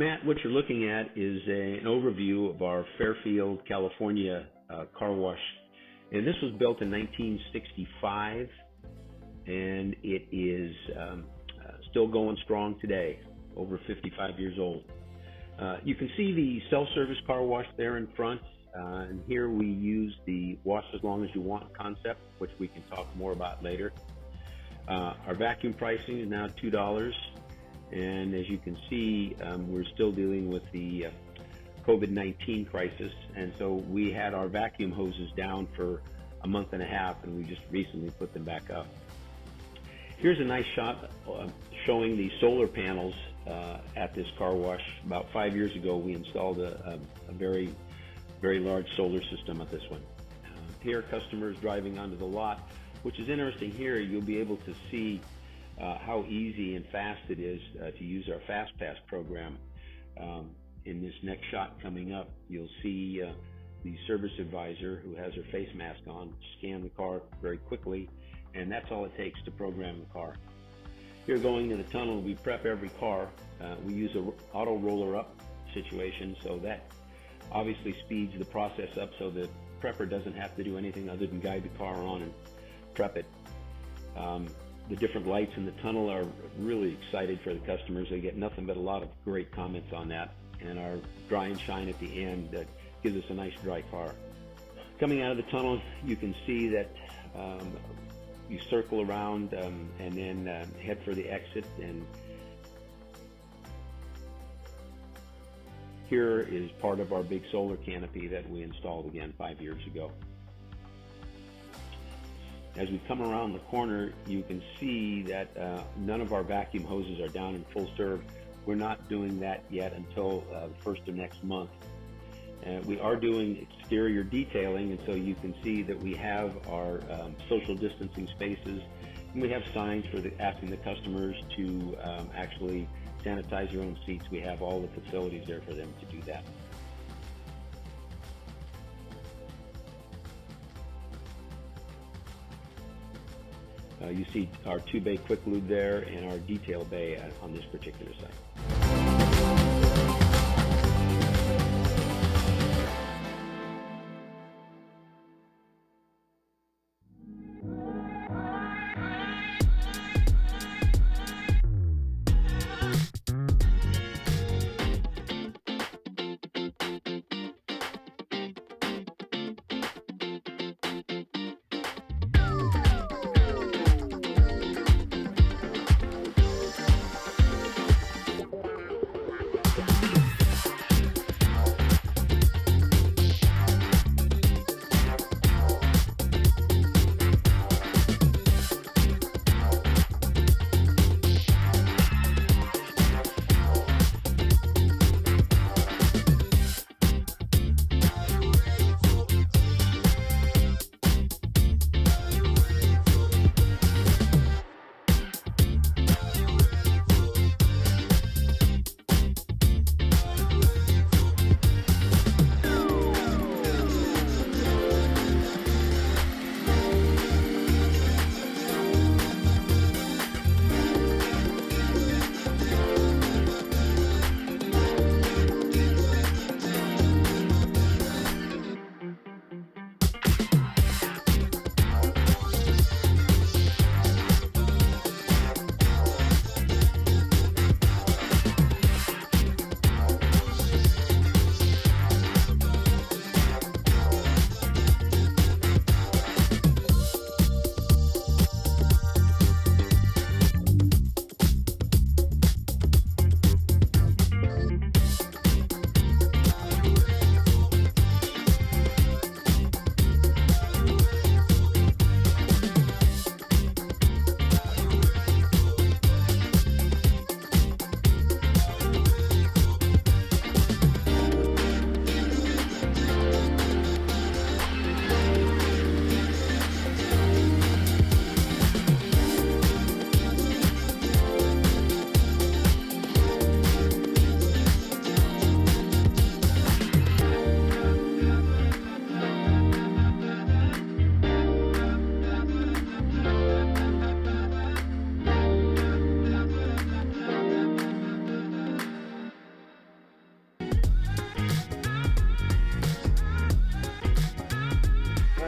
Matt, what you're looking at is an overview of our Fairfield, California car wash. And this was built in 1965, and it is still going strong today, over 55 years old. You can see the self-service car wash there in front, and here we use the wash as long as you want concept, which we can talk more about later. Our vacuum pricing is now $2, and as you can see, we're still dealing with the COVID-19 crisis, and so we had our vacuum hoses down for a month and a half, and we just recently put them back up. Here's a nice shot showing the solar panels at this car wash. About 5 years ago, we installed a very, very large solar system at this one. Here, customers driving onto the lot, which is interesting here, you'll be able to see how easy and fast it is to use our FastPass program. In this next shot coming up, you'll see the service advisor who has her face mask on scan the car very quickly, and that's all it takes to program the car. Here going to the tunnel, we prep every car. We use an auto roller up situation, so that obviously speeds the process up so the prepper doesn't have to do anything other than guide the car on and prep it. The different lights in the tunnel are really excited for the customers. They get nothing but a lot of great comments on that. And our dry and shine at the end that gives us a nice dry car. Coming out of the tunnel, you can see that you circle around and then head for the exit. And here is part of our big solar canopy that we installed again 5 years ago. As we come around the corner, you can see that none of our vacuum hoses are down in full serve. We're not doing that yet until the first of next month. We are doing exterior detailing, and so you can see that we have our social distancing spaces, and we have signs for asking the customers to actually sanitize their own seats. We have all the facilities there for them to do that. You see our 2-bay quick lube there and our detail bay on this particular site.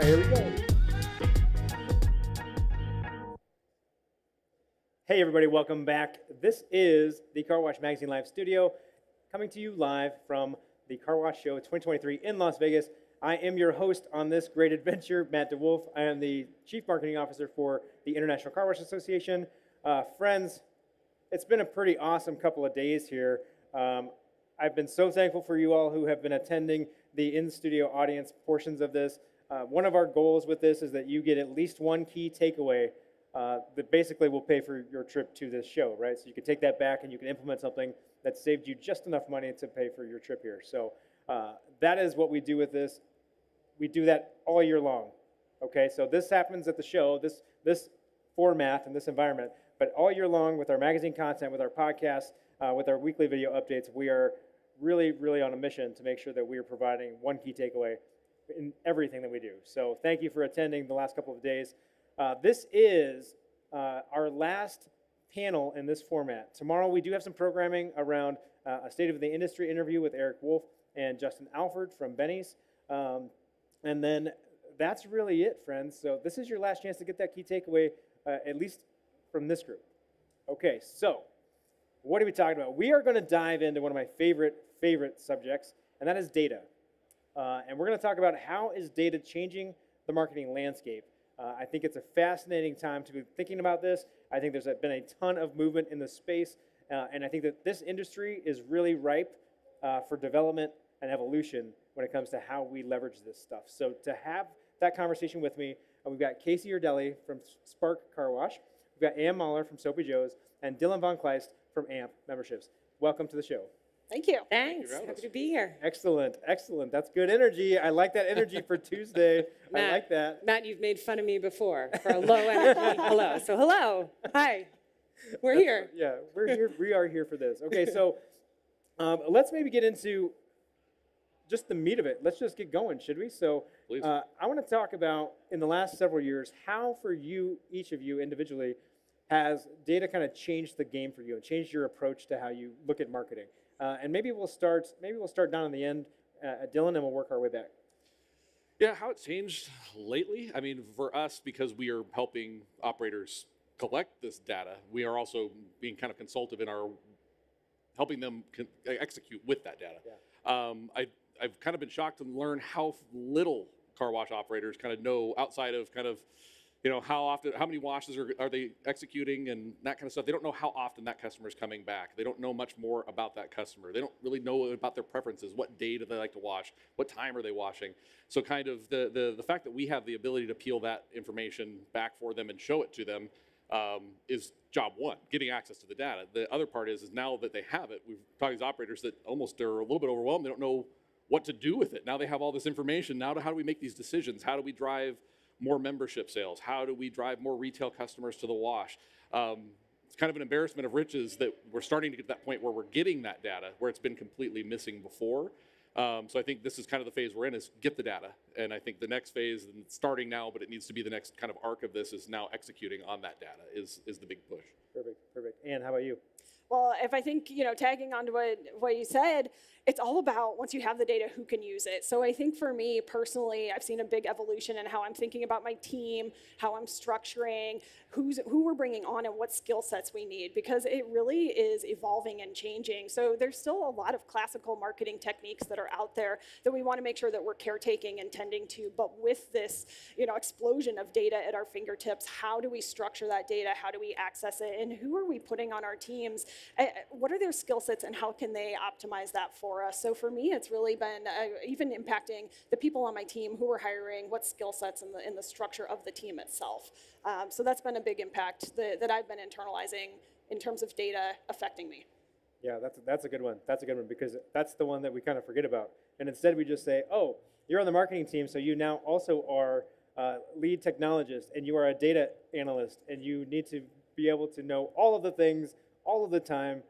Here we go. Hey everybody, welcome back. This is the Car Wash Magazine Live studio, coming to you live from the Car Wash Show 2023 in Las Vegas. I am your host on this great adventure, Matt DeWolf. I am the Chief Marketing Officer for the International Car Wash Association. Friends, it's been a pretty awesome couple of days here. I've been so thankful for you all who have been attending the in-studio audience portions of this. One of our goals with this is that you get at least one key takeaway that basically will pay for your trip to this show, right? So you can take that back and you can implement something that saved you just enough money to pay for your trip here. So that is what we do with this. We do that all year long, okay? So this happens at the show, this format and this environment, but all year long with our magazine content, with our podcasts, with our weekly video updates, we are really, really on a mission to make sure that we are providing one key takeaway in everything that we do. So thank you for attending the last couple of days. This is our last panel in this format. Tomorrow we do have some programming around a State of the Industry interview with Eric Wolf and Justin Alford from Benny's. And then that's really it, friends. So this is your last chance to get that key takeaway, at least from this group. Okay, so what are we talking about? We are going to dive into one of my favorite subjects, and that is data. And we're going to talk about how is data changing the marketing landscape. I think it's a fascinating time to be thinking about this. I think there's been a ton of movement in the space, and I think that this industry is really ripe for development and evolution when it comes to how we leverage this stuff. So to have that conversation with me, we've got Casey Urdelli from Spark Car Wash, we've got Ann Mahler from Soapy Joe's, and Dylan Von Kleist from AMP Memberships. Welcome to the show. Thank you. Thanks. Happy to be here. Excellent, excellent. That's good energy. I like that energy for Tuesday. I like that. Matt, you've made fun of me before for a low energy hello. So hello. Hi. We're here. Yeah, we're here. We are here for this. Okay, so let's maybe get into just the meat of it. Let's just get going, should we? So I want to talk about, in the last several years, how for you, each of you individually, has data kind of changed the game for you and changed your approach to how you look at marketing. And maybe we'll start down on the end at Dylan, and we'll work our way back. Yeah, how it's changed lately. I mean, for us, because we are helping operators collect this data, we are also being kind of consultative in our helping them execute with that data. Yeah. I've kind of been shocked to learn how little car wash operators kind of know outside of kind of, you know, how many washes are they executing and that kind of stuff. They don't know how often that customer is coming back. They don't know much more about that customer. They don't really know about their preferences. What day do they like to wash? What time are they washing? So kind of the fact that we have the ability to peel that information back for them and show it to them is job one, getting access to the data. The other part is now that they have it, we've talked to these operators that almost are a little bit overwhelmed. They don't know what to do with it. Now they have all this information. Now how do we make these decisions? How do we drive more membership sales? How do we drive more retail customers to the wash? It's kind of an embarrassment of riches that we're starting to get to that point where we're getting that data where it's been completely missing before. So I think this is kind of the phase we're in, is get the data. And I think the next phase, and it's starting now, but it needs to be the next kind of arc of this, is now executing on that data is the big push. Perfect. Ann, how about you? Well, if I think, tagging on to what you said, it's all about, once you have the data, who can use it. So I think for me personally, I've seen a big evolution in how I'm thinking about my team, how I'm structuring, who we're bringing on and what skill sets we need, because it really is evolving and changing. So there's still a lot of classical marketing techniques that are out there that we want to make sure that we're caretaking and tending to. But with this, explosion of data at our fingertips, how do we structure that data? How do we access it? And who are we putting on our teams? What are their skill sets and how can they optimize that for us? So for me, it's really been even impacting the people on my team who we're hiring, what skill sets in the structure of the team itself. So that's been a big impact that I've been internalizing in terms of data affecting me. Yeah, that's a good one. That's a good one, because that's the one that we kind of forget about. And instead we just say, oh, you're on the marketing team, so you now also are lead technologist, and you are a data analyst, and you need to be able to know all of the things all of the time,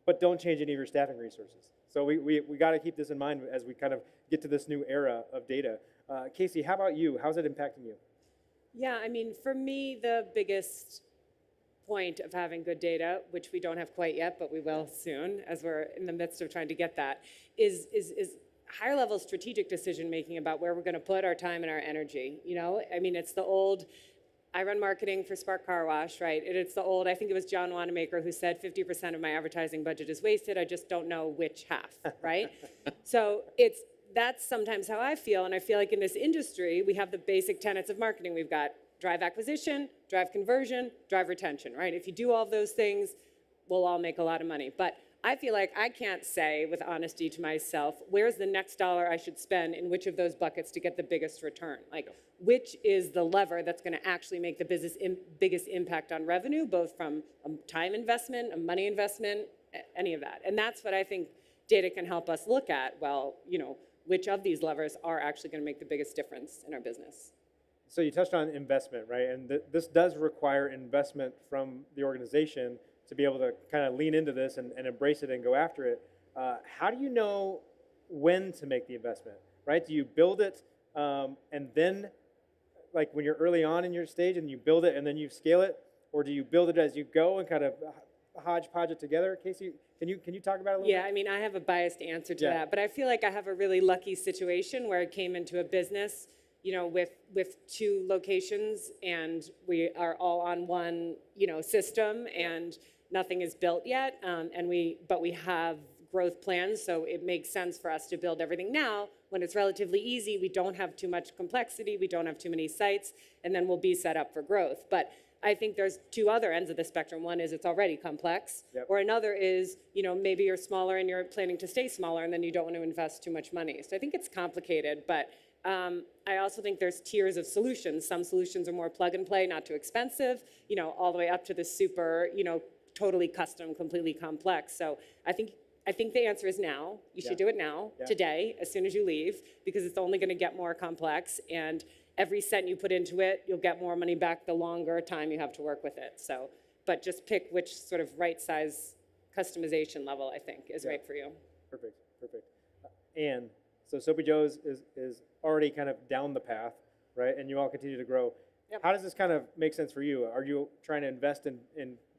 but don't change any of your staffing resources. So we got to keep this in mind as we kind of get to this new era of data. Casey, how about you? How's it impacting you? Yeah, I mean, for me, the biggest point of having good data, which we don't have quite yet, but we will soon, as we're in the midst of trying to get that, is higher level strategic decision making about where we're going to put our time and our energy. You know, I mean, it's the old, I run marketing for Spark Car Wash, right? It's the old, I think it was John Wanamaker who said 50% of my advertising budget is wasted. I just don't know which half, right? So that's sometimes how I feel. And I feel like in this industry, we have the basic tenets of marketing. We've got drive acquisition, drive conversion, drive retention, right? If you do all of those things, we'll all make a lot of money. But I feel like I can't say with honesty to myself, where's the next dollar I should spend in which of those buckets to get the biggest return? Like, which is the lever that's going to actually make the biggest impact on revenue, both from a time investment, a money investment, any of that. And that's what I think data can help us look at. Well, you know, which of these levers are actually going to make the biggest difference in our business? So you touched on investment, right? And this does require investment from the organization to be able to kind of lean into this and embrace it and go after it. How do you know when to make the investment, right? Do you build it and then, like when you're early on in your stage and you build it and then you scale it? Or do you build it as you go and kind of hodgepodge it together? Casey, can you talk about it a little bit? Yeah, I mean, I have a biased answer to that, but I feel like I have a really lucky situation where I came into a business, you know, with 2 locations, and we are all on one, you know, system, and nothing is built yet, but we have growth plans, so it makes sense for us to build everything now when it's relatively easy. We don't have too much complexity, we don't have too many sites, and then we'll be set up for growth. But I think there's 2 other ends of the spectrum. One is it's already complex, or another is, you know, maybe you're smaller and you're planning to stay smaller, and then you don't want to invest too much money. So I think it's complicated, but I also think there's tiers of solutions. Some solutions are more plug and play, not too expensive, you know, all the way up to the super, you know, totally custom, completely complex. So I think the answer is now. You should do it now, today, as soon as you leave, because it's only going to get more complex, and every cent you put into it, you'll get more money back the longer time you have to work with it. So, but just pick which sort of right size customization level I think is right for you. Perfect. And so Soapy Joe's is already kind of down the path, right? And you all continue to grow. How does this kind of make sense for you? Are you trying to invest in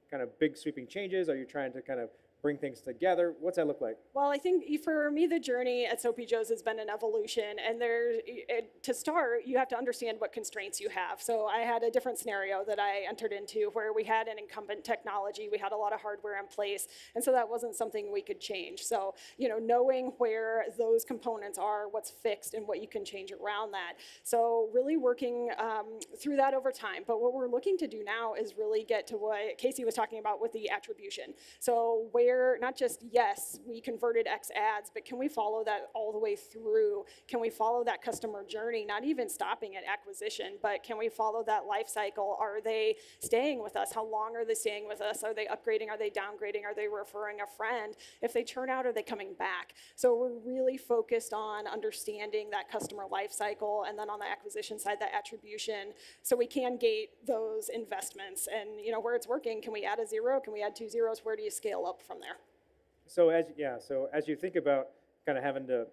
kind of big sweeping changes? Are you trying to kind of bring things together? What's that look like? Well, I think for me, the journey at Soapy Joe's has been an evolution. And to start, you have to understand what constraints you have. So I had a different scenario that I entered into where we had an incumbent technology. We had a lot of hardware in place. And so that wasn't something we could change. So, you know, knowing where those components are, what's fixed, and what you can change around that. So really working through that over time. But what we're looking to do now is really get to what Casey was talking about with the attribution. So where not just, yes, we converted X ads, but can we follow that all the way through? Can we follow that customer journey, not even stopping at acquisition, but can we follow that life cycle? Are they staying with us? How long are they staying with us? Are they upgrading? Are they downgrading? Are they referring a friend? If they churn out, are they coming back? So we're really focused on understanding that customer life cycle, and then on the acquisition side, that attribution, so we can gate those investments. And you know, where it's working, can we add a 0? Can we add 2 zeros? Where do you scale up from there? So as you think about kind of having to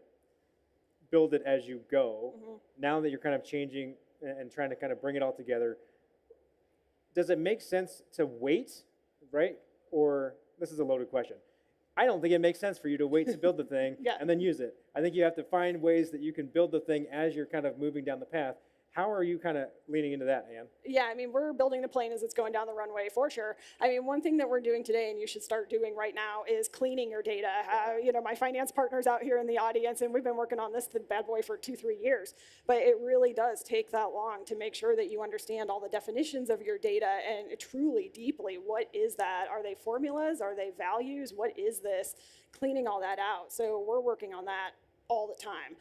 build it as you go, now that you're kind of changing and trying to kind of bring it all together, does it make sense to wait, right? Or this is a loaded question. I don't think it makes sense for you to wait to build the thing and then use it. I think you have to find ways that you can build the thing as you're kind of moving down the path. How are you kind of leaning into that, Ann? Yeah, I mean, we're building the plane as it's going down the runway for sure. I mean, one thing that we're doing today, and you should start doing right now, is cleaning your data. You know, my finance partner's out here in the audience, and we've been working on this, the bad boy, for 2-3 years. But it really does take that long to make sure that you understand all the definitions of your data and truly, deeply, what is that? Are they formulas? Are they values? What is this? Cleaning all that out. So we're working on that all the time.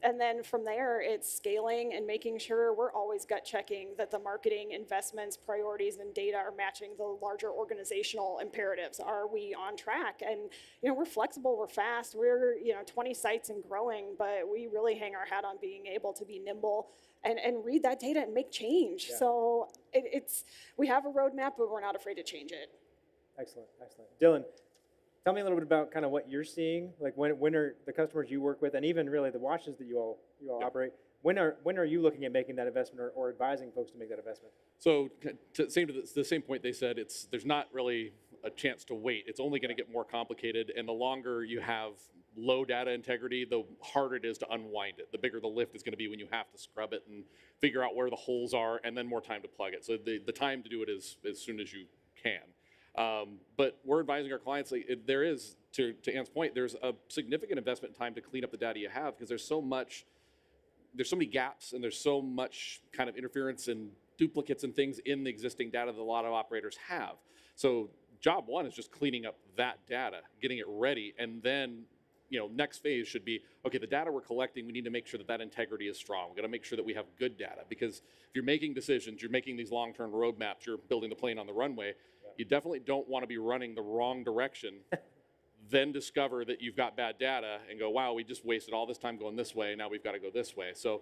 And then from there, it's scaling and making sure we're always gut checking that the marketing investments, priorities, and data are matching the larger organizational imperatives. Are we on track? And you know, we're flexible, we're fast, we're 20 sites and growing, but we really hang our hat on being able to be nimble and read that data and make change. So we have a roadmap, but we're not afraid to change it. Excellent. Dylan, tell me a little bit about kind of what you're seeing, like when are the customers you work with, and even really the washes that you all operate, when are you looking at making that investment or advising folks to make that investment? So to the same point they said, there's not really a chance to wait. It's only going to get more complicated, and the longer you have low data integrity, the harder it is to unwind it. The bigger the lift is going to be when you have to scrub it and figure out where the holes are, and then more time to plug it. So the time to do it is as soon as you can. But we're advising our clients, like, there is, to Ann's point, there's a significant investment in time to clean up the data you have, because there's so many gaps, and there's so much kind of interference and duplicates and things in the existing data that a lot of operators have. So job one is just cleaning up that data, getting it ready, and then, you know, next phase should be, okay, the data we're collecting, we need to make sure that that integrity is strong. We got to make sure that we have good data, because if you're making decisions, you're making these long-term roadmaps, you're building the plane on the runway, you definitely don't want to be running the wrong direction, then discover that you've got bad data and go, wow, we just wasted all this time going this way, now we've got to go this way. So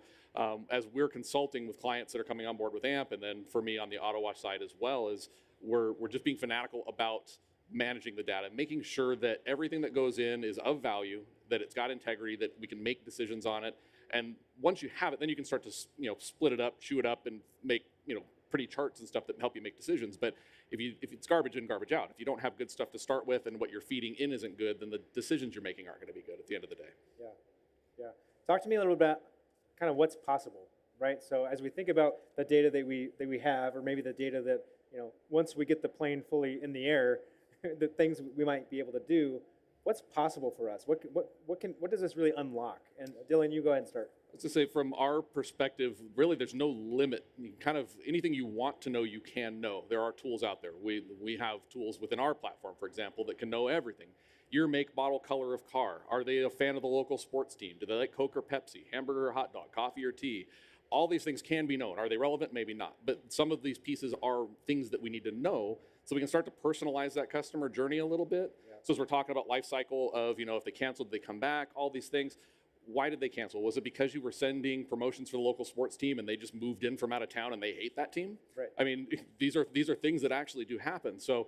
as we're consulting with clients that are coming on board with AMP, and then for me on the auto wash side as well, is we're just being fanatical about managing the data, making sure that everything that goes in is of value, that it's got integrity, that we can make decisions on it. And once you have it, then you can start to, you know, split it up, chew it up, and make, you know, pretty charts and stuff that help you make decisions. But if it's garbage in, garbage out, if you don't have good stuff to start with and what you're feeding in isn't good, then the decisions you're making aren't going to be good at the end of the day. Yeah, yeah. Talk to me a little bit about kind of what's possible, right? So as we think about the data that we have, or maybe the data that, you know, once we get the plane fully in the air, the things we might be able to do, what's possible for us? What does this really unlock? And Dylan, you go ahead and start. Let's just say, from our perspective, really there's no limit. Kind of anything you want to know, you can know. There are tools out there. We have tools within our platform, for example, that can know everything. Year, make, model, color of car. Are they a fan of the local sports team? Do they like Coke or Pepsi? Hamburger or hot dog? Coffee or tea? All these things can be known. Are they relevant? Maybe not. But some of these pieces are things that we need to know, so we can start to personalize that customer journey a little bit. Yeah. So as we're talking about life cycle of, you know, if they canceled, they come back, all these things. Why did they cancel? Was it because you were sending promotions for the local sports team and they just moved in from out of town and they hate that team? Right. I mean, these are things that actually do happen. So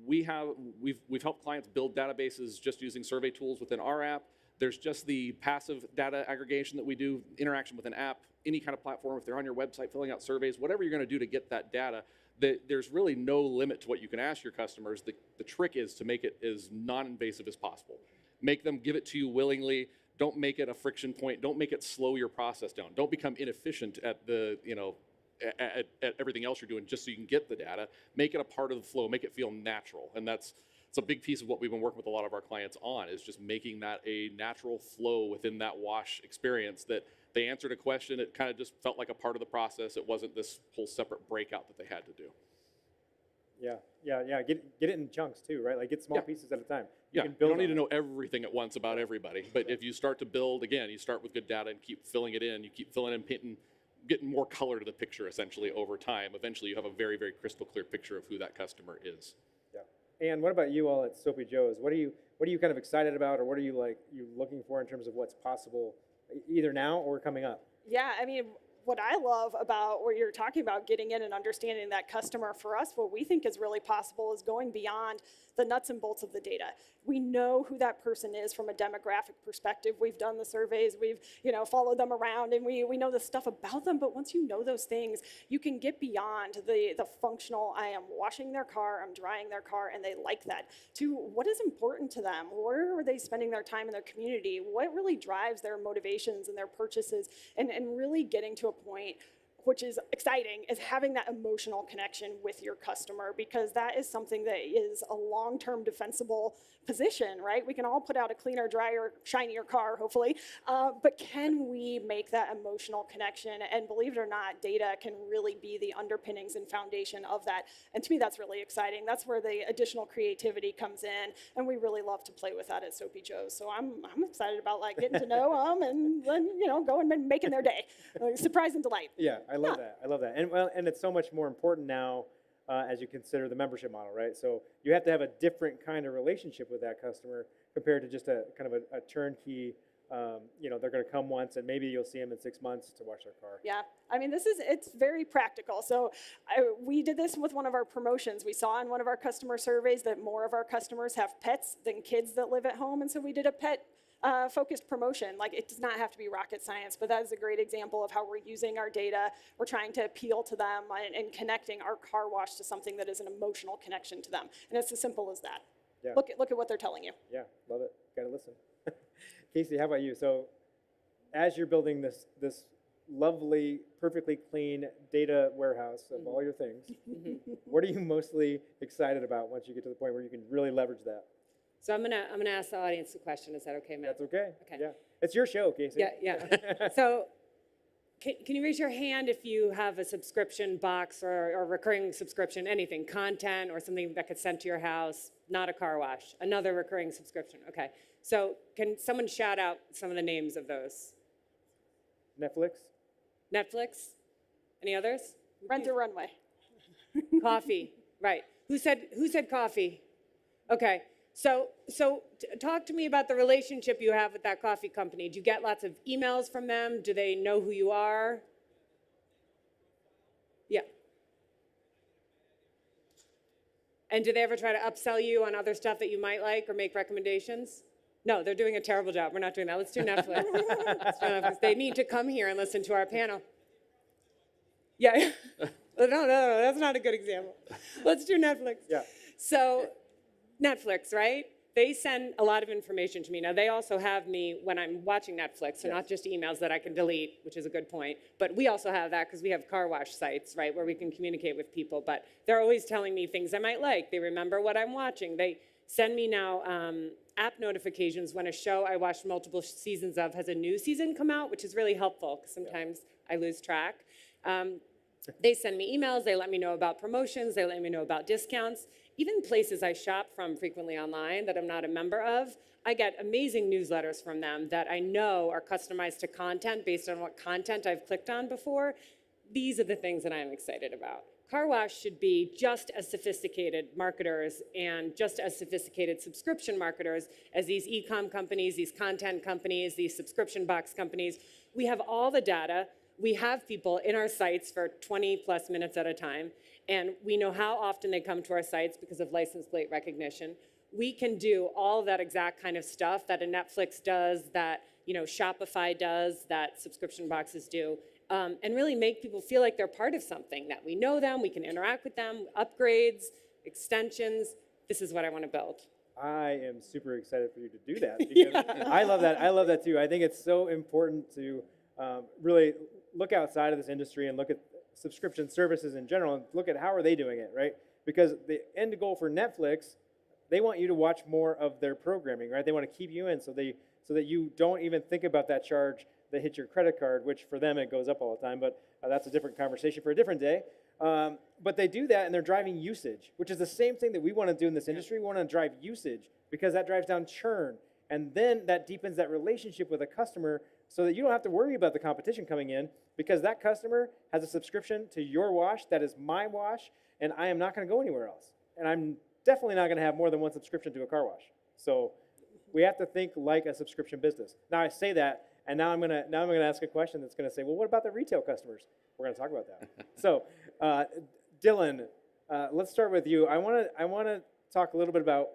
we've helped clients build databases just using survey tools within our app. There's just the passive data aggregation that we do, interaction with an app, any kind of platform. If they're on your website filling out surveys, whatever you're going to do to get that data, there's really no limit to what you can ask your customers. The trick is to make it as non-invasive as possible. Make them give it to you willingly. Don't make it a friction point. Don't make it slow your process down. Don't become inefficient at the, you know, at everything else you're doing just so you can get the data. Make it a part of the flow. Make it feel natural. And it's a big piece of what we've been working with a lot of our clients on, is just making that a natural flow within that wash experience, that they answered a question, it kind of just felt like a part of the process. It wasn't this whole separate breakout that they had to do. Yeah. Get it in chunks too, right? Like get small pieces at a time. You don't need to know everything at once about everybody. But if you start to build, again, you start with good data and keep filling it in. You keep filling in, getting more color to the picture essentially over time. Eventually you have a very, very crystal clear picture of who that customer is. Yeah. And what about you all at Soapy Joe's? What are you kind of excited about, or what are you looking for in terms of what's possible either now or coming up? Yeah, I mean, what I love about what you're talking about, getting in and understanding that customer, for us, what we think is really possible is going beyond the nuts and bolts of the data. We know who that person is from a demographic perspective. We've done the surveys, we've followed them around, and we know the stuff about them. But once you know those things, you can get beyond the functional, I am washing their car, I'm drying their car, and they like that, to what is important to them. Where are they spending their time in their community? What really drives their motivations and their purchases? And really getting to a point, which is exciting, is having that emotional connection with your customer, because that is something that is a long-term defensible position, right? We can all put out a cleaner, drier, shinier car, hopefully, but can we make that emotional connection? And believe it or not, data can really be the underpinnings and foundation of that. And to me, that's really exciting. That's where the additional creativity comes in, and we really love to play with that at Soapy Joe's. So I'm excited about getting to know them and then going and making their day, surprise and delight. Yeah, I love that. I love that. And it's so much more important now as you consider the membership model, right? So you have to have a different kind of relationship with that customer compared to just a kind of a turnkey. They're going to come once and maybe you'll see them in 6 months to wash their car. Yeah, I mean, it's very practical. So we did this with one of our promotions. We saw in one of our customer surveys that more of our customers have pets than kids that live at home, and so we did a pet focused promotion. Like, it does not have to be rocket science, but that is a great example of how we're using our data. We're trying to appeal to them and connecting our car wash to something that is an emotional connection to them. And it's as simple as that. Yeah. Look at what they're telling you. Yeah, love it. Gotta listen. Casey, how about you? So, as you're building this lovely, perfectly clean data warehouse of all your things, what are you mostly excited about once you get to the point where you can really leverage that? So I'm gonna ask the audience a question. Is that okay, Matt? That's okay. Okay. Yeah, it's your show, Casey. Yeah. So can you raise your hand if you have a subscription box or recurring subscription, anything, content or something that gets sent to your house, not a car wash, another recurring subscription? Okay. So can someone shout out some of the names of those? Netflix. Netflix? Any others? Rent a Runway. Coffee, right. Who said coffee? Okay. So talk to me about the relationship you have with that coffee company. Do you get lots of emails from them? Do they know who you are? Yeah. And do they ever try to upsell you on other stuff that you might like or make recommendations? No, they're doing a terrible job. We're not doing that. Let's do Netflix. Let's do Netflix. They need to come here and listen to our panel. Yeah. No, that's not a good example. Let's do Netflix. Yeah. So Netflix, right? They send a lot of information to me. Now, they also have me when I'm watching Netflix, so not just emails that I can delete, which is a good point. But we also have that because we have car wash sites, right, where we can communicate with people. But they're always telling me things I might like. They remember what I'm watching. They send me now app notifications when a show I watched multiple seasons of has a new season come out, which is really helpful because sometimes I lose track. They send me emails. They let me know about promotions. They let me know about discounts. Even places I shop from frequently online that I'm not a member of, I get amazing newsletters from them that I know are customized to content based on what content I've clicked on before. These are the things that I'm excited about. Car wash should be just as sophisticated marketers and just as sophisticated subscription marketers as these e-com companies, these content companies, these subscription box companies. We have all the data. We have people in our sites for 20 plus minutes at a time, and we know how often they come to our sites because of license plate recognition. We can do all of that exact kind of stuff that a Netflix does, that Shopify does, that subscription boxes do, and really make people feel like they're part of something, that we know them, we can interact with them, upgrades, extensions. This is what I want to build. I am super excited for you to do that because I love that. I love that too. I think it's so important to really look outside of this industry and look at subscription services in general and look at how are they doing it, right? Because the end goal for Netflix, they want you to watch more of their programming, right? They want to keep you in so that you don't even think about that charge that hits your credit card, which for them it goes up all the time, but that's a different conversation for a different day. But they do that and they're driving usage, which is the same thing that we want to do in this industry. We want to drive usage because that drives down churn. And then that deepens that relationship with a customer so that you don't have to worry about the competition coming in because that customer has a subscription to your wash that is my wash, and I am not going to go anywhere else. And I'm definitely not going to have more than one subscription to a car wash. So we have to think like a subscription business. Now I say that, and now I'm going to ask a question that's going to say, well, what about the retail customers? We're going to talk about that. So Dylan, let's start with you. I want to talk a little bit about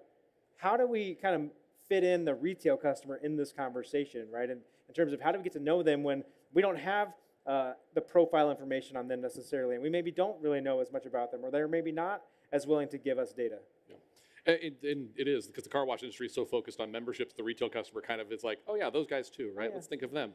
how do we kind of fit in the retail customer in this conversation, right? And in terms of how do we get to know them when we don't have the profile information on them necessarily, and we maybe don't really know as much about them, or they're maybe not as willing to give us data. Yeah. And it is, because the car wash industry is so focused on memberships, the retail customer kind of is like, oh yeah, those guys too, right? Yeah. Let's think of them.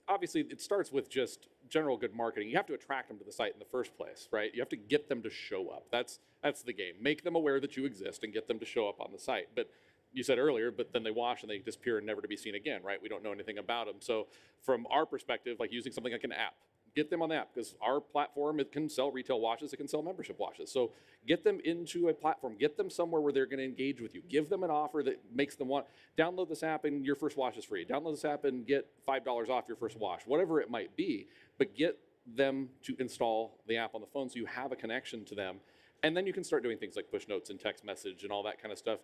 Obviously, it starts with just general good marketing. You have to attract them to the site in the first place, right? You have to get them to show up. That's the game. Make them aware that you exist and get them to show up on the site. But you said earlier, but then they wash and they disappear and never to be seen again, right? We don't know anything about them. So from our perspective, like using something like an app, get them on the app because our platform, it can sell retail washes, it can sell membership washes. So get them into a platform, get them somewhere where they're going to engage with you. Give them an offer that makes them want, download this app and your first wash is free. Download this app and get $5 off your first wash, whatever it might be, but get them to install the app on the phone so you have a connection to them. And then you can start doing things like push notes and text message and all that kind of stuff.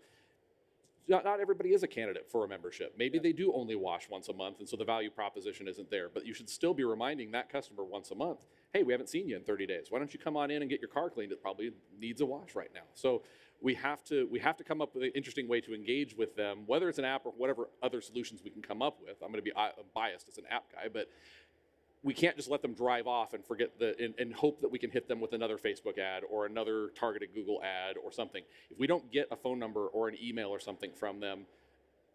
Not everybody is a candidate for a membership. Maybe they do only wash once a month, and so the value proposition isn't there. But you should still be reminding that customer once a month, hey, we haven't seen you in 30 days. Why don't you come on in and get your car cleaned? It probably needs a wash right now. So we have to come up with an interesting way to engage with them, whether it's an app or whatever other solutions we can come up with. I'm going to be biased as an app guy, but we can't just let them drive off and forget and hope that we can hit them with another Facebook ad or another targeted Google ad or something. If we don't get a phone number or an email or something from them,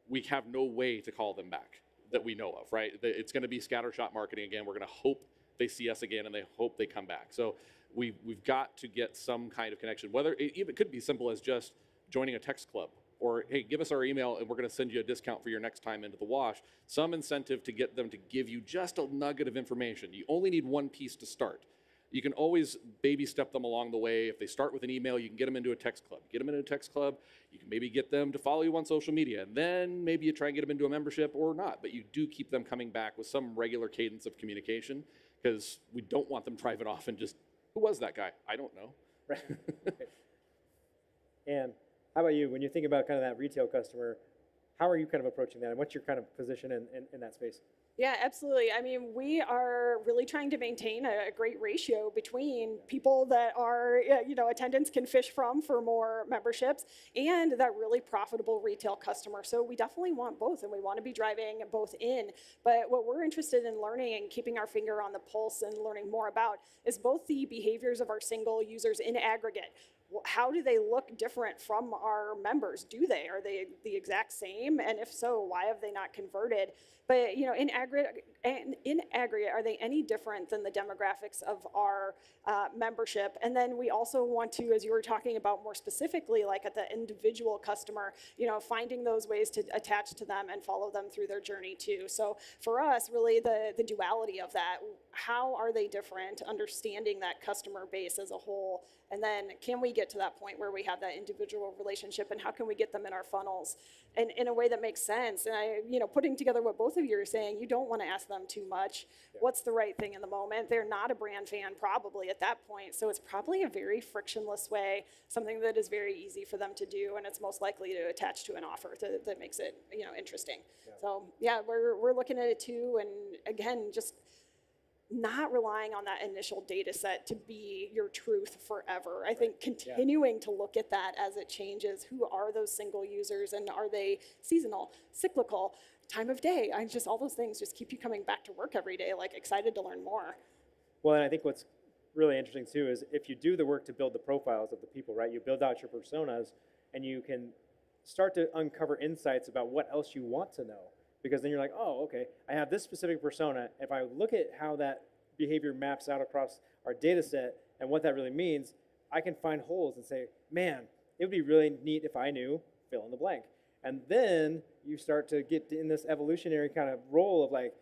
we have no way to call them back that we know of, right? It's going to be scattershot marketing again. We're going to hope they see us again and they hope they come back. So we've got to get some kind of connection, whether it could be simple as just joining a text club, or hey, give us our email and we're going to send you a discount for your next time into the wash. Some incentive to get them to give you just a nugget of information. You only need one piece to start. You can always baby step them along the way. If they start with an email, you can get them into a text club. Get them into a text club, you can maybe get them to follow you on social media, and then maybe you try and get them into a membership or not, but you do keep them coming back with some regular cadence of communication, because we don't want them driving off and just, who was that guy? I don't know. Right. And how about you? When you think about kind of that retail customer, how are you kind of approaching that, and what's your kind of position in that space? Yeah, absolutely. I mean, we are really trying to maintain a great ratio between people that are, attendants can fish from for more memberships, and that really profitable retail customer. So we definitely want both, and we want to be driving both in. But what we're interested in learning and keeping our finger on the pulse and learning more about is both the behaviors of our single users in aggregate. How do they look different from our members? Are they the exact same? And if so, why have they not converted? But in aggregate, are they any different than the demographics of our membership? And then we also want to, as you were talking about more specifically, like at the individual customer, finding those ways to attach to them and follow them through their journey too. So for us, really the duality of that, how are they different? Understanding that customer base as a whole, and then can we get to that point where we have that individual relationship, and how can we get them in our funnels and in a way that makes sense? And putting together what both of you are saying, you don't want to ask them too much. Yeah. What's the right thing in the moment? They're not a brand fan probably at that point, so it's probably a very frictionless way, something that is very easy for them to do, and it's most likely to attach to an offer that makes it interesting. Yeah. So yeah, we're looking at it too, and again, just not relying on that initial data set to be your truth forever. I think continuing to look at that as it changes. Who are those single users, and are they seasonal, cyclical, time of day? All those things just keep you coming back to work every day, like excited to learn more. Well, and I think what's really interesting too is if you do the work to build the profiles of the people, right? You build out your personas, and you can start to uncover insights about what else you want to know. Because then you're like, oh, okay, I have this specific persona. If I look at how that behavior maps out across our data set and what that really means, I can find holes and say, man, it would be really neat if I knew fill in the blank. And then you start to get in this evolutionary kind of role of like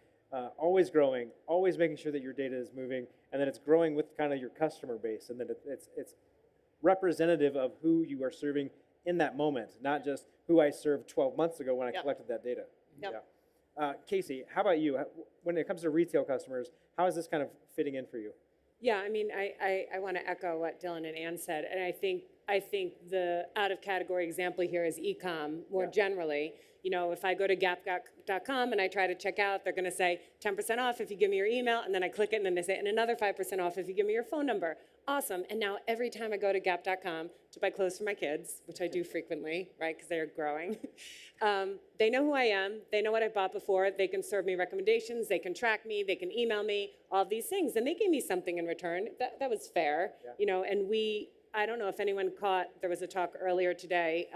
always growing, always making sure that your data is moving, and then it's growing with kind of your customer base, and then it's representative of who you are serving in that moment, not just who I served 12 months ago when I collected that data. Yep. Yeah. Casey, how about you? When it comes to retail customers, how is this kind of fitting in for you? Yeah, I mean, I want to echo what Dylan and Ann said, and I think the out-of-category example here is e-com more generally. If I go to gap.com and I try to check out, they're going to say 10% off if you give me your email, and then I click it, and then they say, and another 5% off if you give me your phone number. Awesome. And now every time I go to gap.com to buy clothes for my kids, which I do frequently, right, because they're growing, they know who I am. They know what I bought before. They can serve me recommendations. They can track me. They can email me, all these things. And they gave me something in return. That was fair, and I don't know if anyone caught, there was a talk earlier today,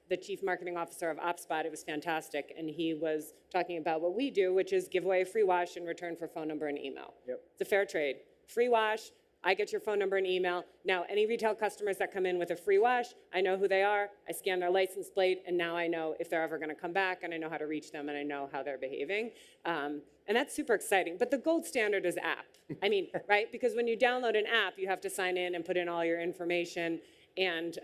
the chief marketing officer of OpSpot, it was fantastic, and he was talking about what we do, which is give away a free wash in return for phone number and email. Yep. It's a fair trade. Free wash, I get your phone number and email. Now, any retail customers that come in with a free wash, I know who they are, I scan their license plate, and now I know if they're ever gonna come back, and I know how to reach them, and I know how they're behaving. And that's super exciting, but the gold standard is app. I mean, right, because when you download an app, you have to sign in and put in all your information. And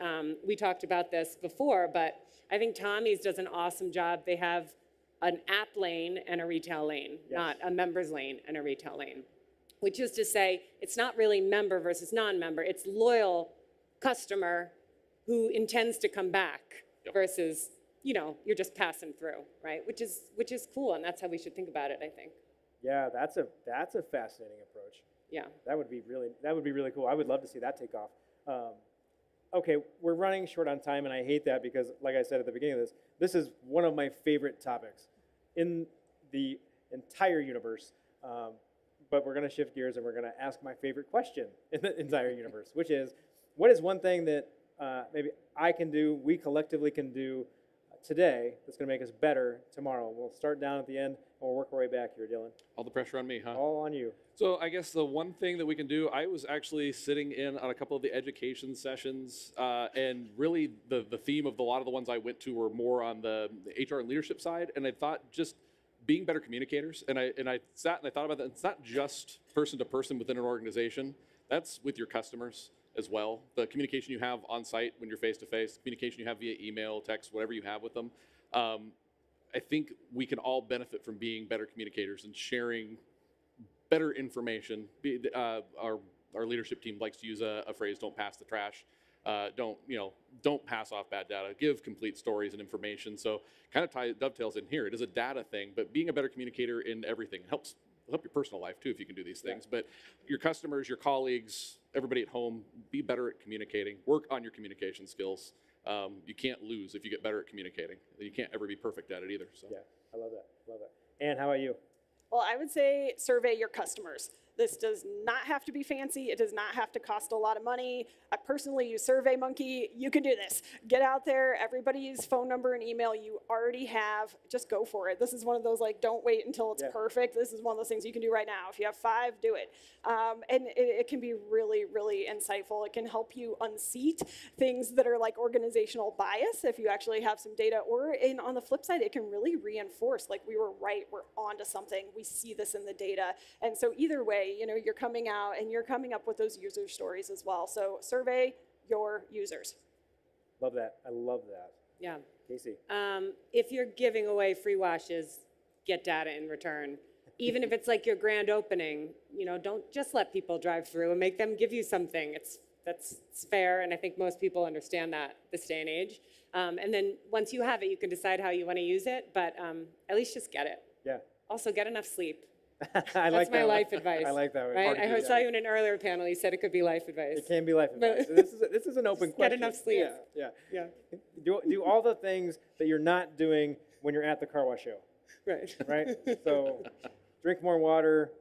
we talked about this before, but I think Tommy's does an awesome job. They have an app lane and a retail lane, not a members lane and a retail lane, which is to say it's not really member versus non-member. It's loyal customer who intends to come back versus, you're just passing through, right? Which is cool, and that's how we should think about it, I think. Yeah, that's a fascinating approach. Yeah. That would be really cool. I would love to see that take off. Okay, we're running short on time, and I hate that because, like I said at the beginning of this is one of my favorite topics in the entire universe. But we're going to shift gears, and we're going to ask my favorite question in the entire universe, which is, what is one thing that maybe I can do, we collectively can do, today that's going to make us better tomorrow? We'll start down at the end and we'll work our way back here, Dylan. All the pressure on me, huh? All on you. So I guess the one thing that we can do, I was actually sitting in on a couple of the education sessions, and really the theme of a lot of the ones I went to were more on the HR and leadership side, and I thought just being better communicators, and I sat and I thought about that. It's not just person to person within an organization, that's with your customers as well. The communication you have on site when you're face to face, communication you have via email, text, whatever you have with them. I think we can all benefit from being better communicators and sharing better information. Our leadership team likes to use a phrase, don't pass the trash. Don't pass off bad data. Give complete stories and information. So kind of dovetails in here. It is a data thing, but being a better communicator in everything helps your personal life too if you can do these things. Yeah. But your customers, your colleagues, everybody at home, be better at communicating. Work on your communication skills. You can't lose if you get better at communicating. You can't ever be perfect at it either. So. Yeah, I love that. Love that. Ann, how about you? Well, I would say survey your customers. This does not have to be fancy. It does not have to cost a lot of money. I personally use SurveyMonkey. You can do this. Get out there. Everybody's phone number and email you already have. Just go for it. This is one of those, like, don't wait until it's perfect. This is one of those things you can do right now. If you have 5, do it. And it can be really, really insightful. It can help you unseat things that are like organizational bias if you actually have some data. Or on the flip side, it can really reinforce, like, we were right, we're onto something. We see this in the data. And so either way, you're coming out and you're coming up with those user stories as well. So survey your users. Love that. I love that. Yeah. Casey. If you're giving away free washes, get data in return. Even if it's like your grand opening, don't just let people drive through and make them give you something. That's fair, and I think most people understand that this day and age. And then once you have it, you can decide how you want to use it, but at least just get it. Yeah. Also, get enough sleep. I like That's my that life one. advice. I like that one. Right? I saw you in an earlier panel. You said it could be life advice. It can be life advice. So this is an open Just question. Get enough sleep. Yeah. Do all the things that you're not doing when you're at the car wash show. Right. Right. So drink more water,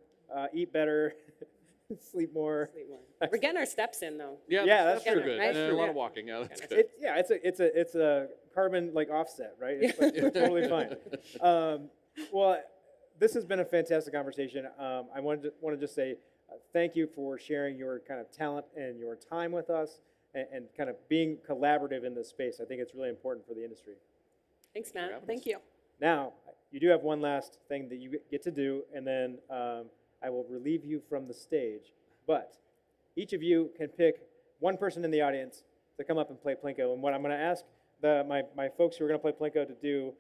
eat better, sleep more. We're getting our steps in though. Yeah, that's true. true. Good. Right? A lot of walking. Yeah, that's good. It's a carbon like offset, right? It's totally fine. Well, this has been a fantastic conversation. I want to just say thank you for sharing your kind of talent and your time with us and kind of being collaborative in this space. I think it's really important for the industry. Thanks, Matt. Thank you. Now, you do have one last thing that you get to do, and then I will relieve you from the stage. But each of you can pick one person in the audience to come up and play Plinko. And what I'm going to ask my folks who are going to play Plinko to do,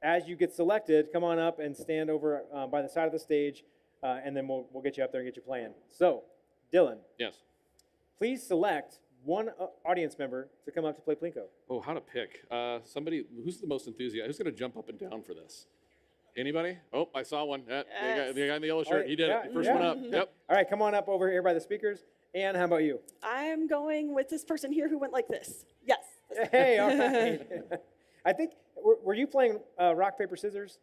as you get selected, come on up and stand over by the side of the stage, and then we'll get you up there and get you playing. So, Dylan. Yes. Please select one audience member to come up to play Plinko. Oh, how to pick? Somebody who's the most enthusiastic. Who's going to jump up and down for this? Anybody? Oh, I saw one. The guy in the yellow shirt. He did it. First one up. Yep. All right, come on up over here by the speakers. Ann, how about you? I'm going with this person here who went like this. Yes. Hey, all right. I think, were you playing rock, paper, scissors?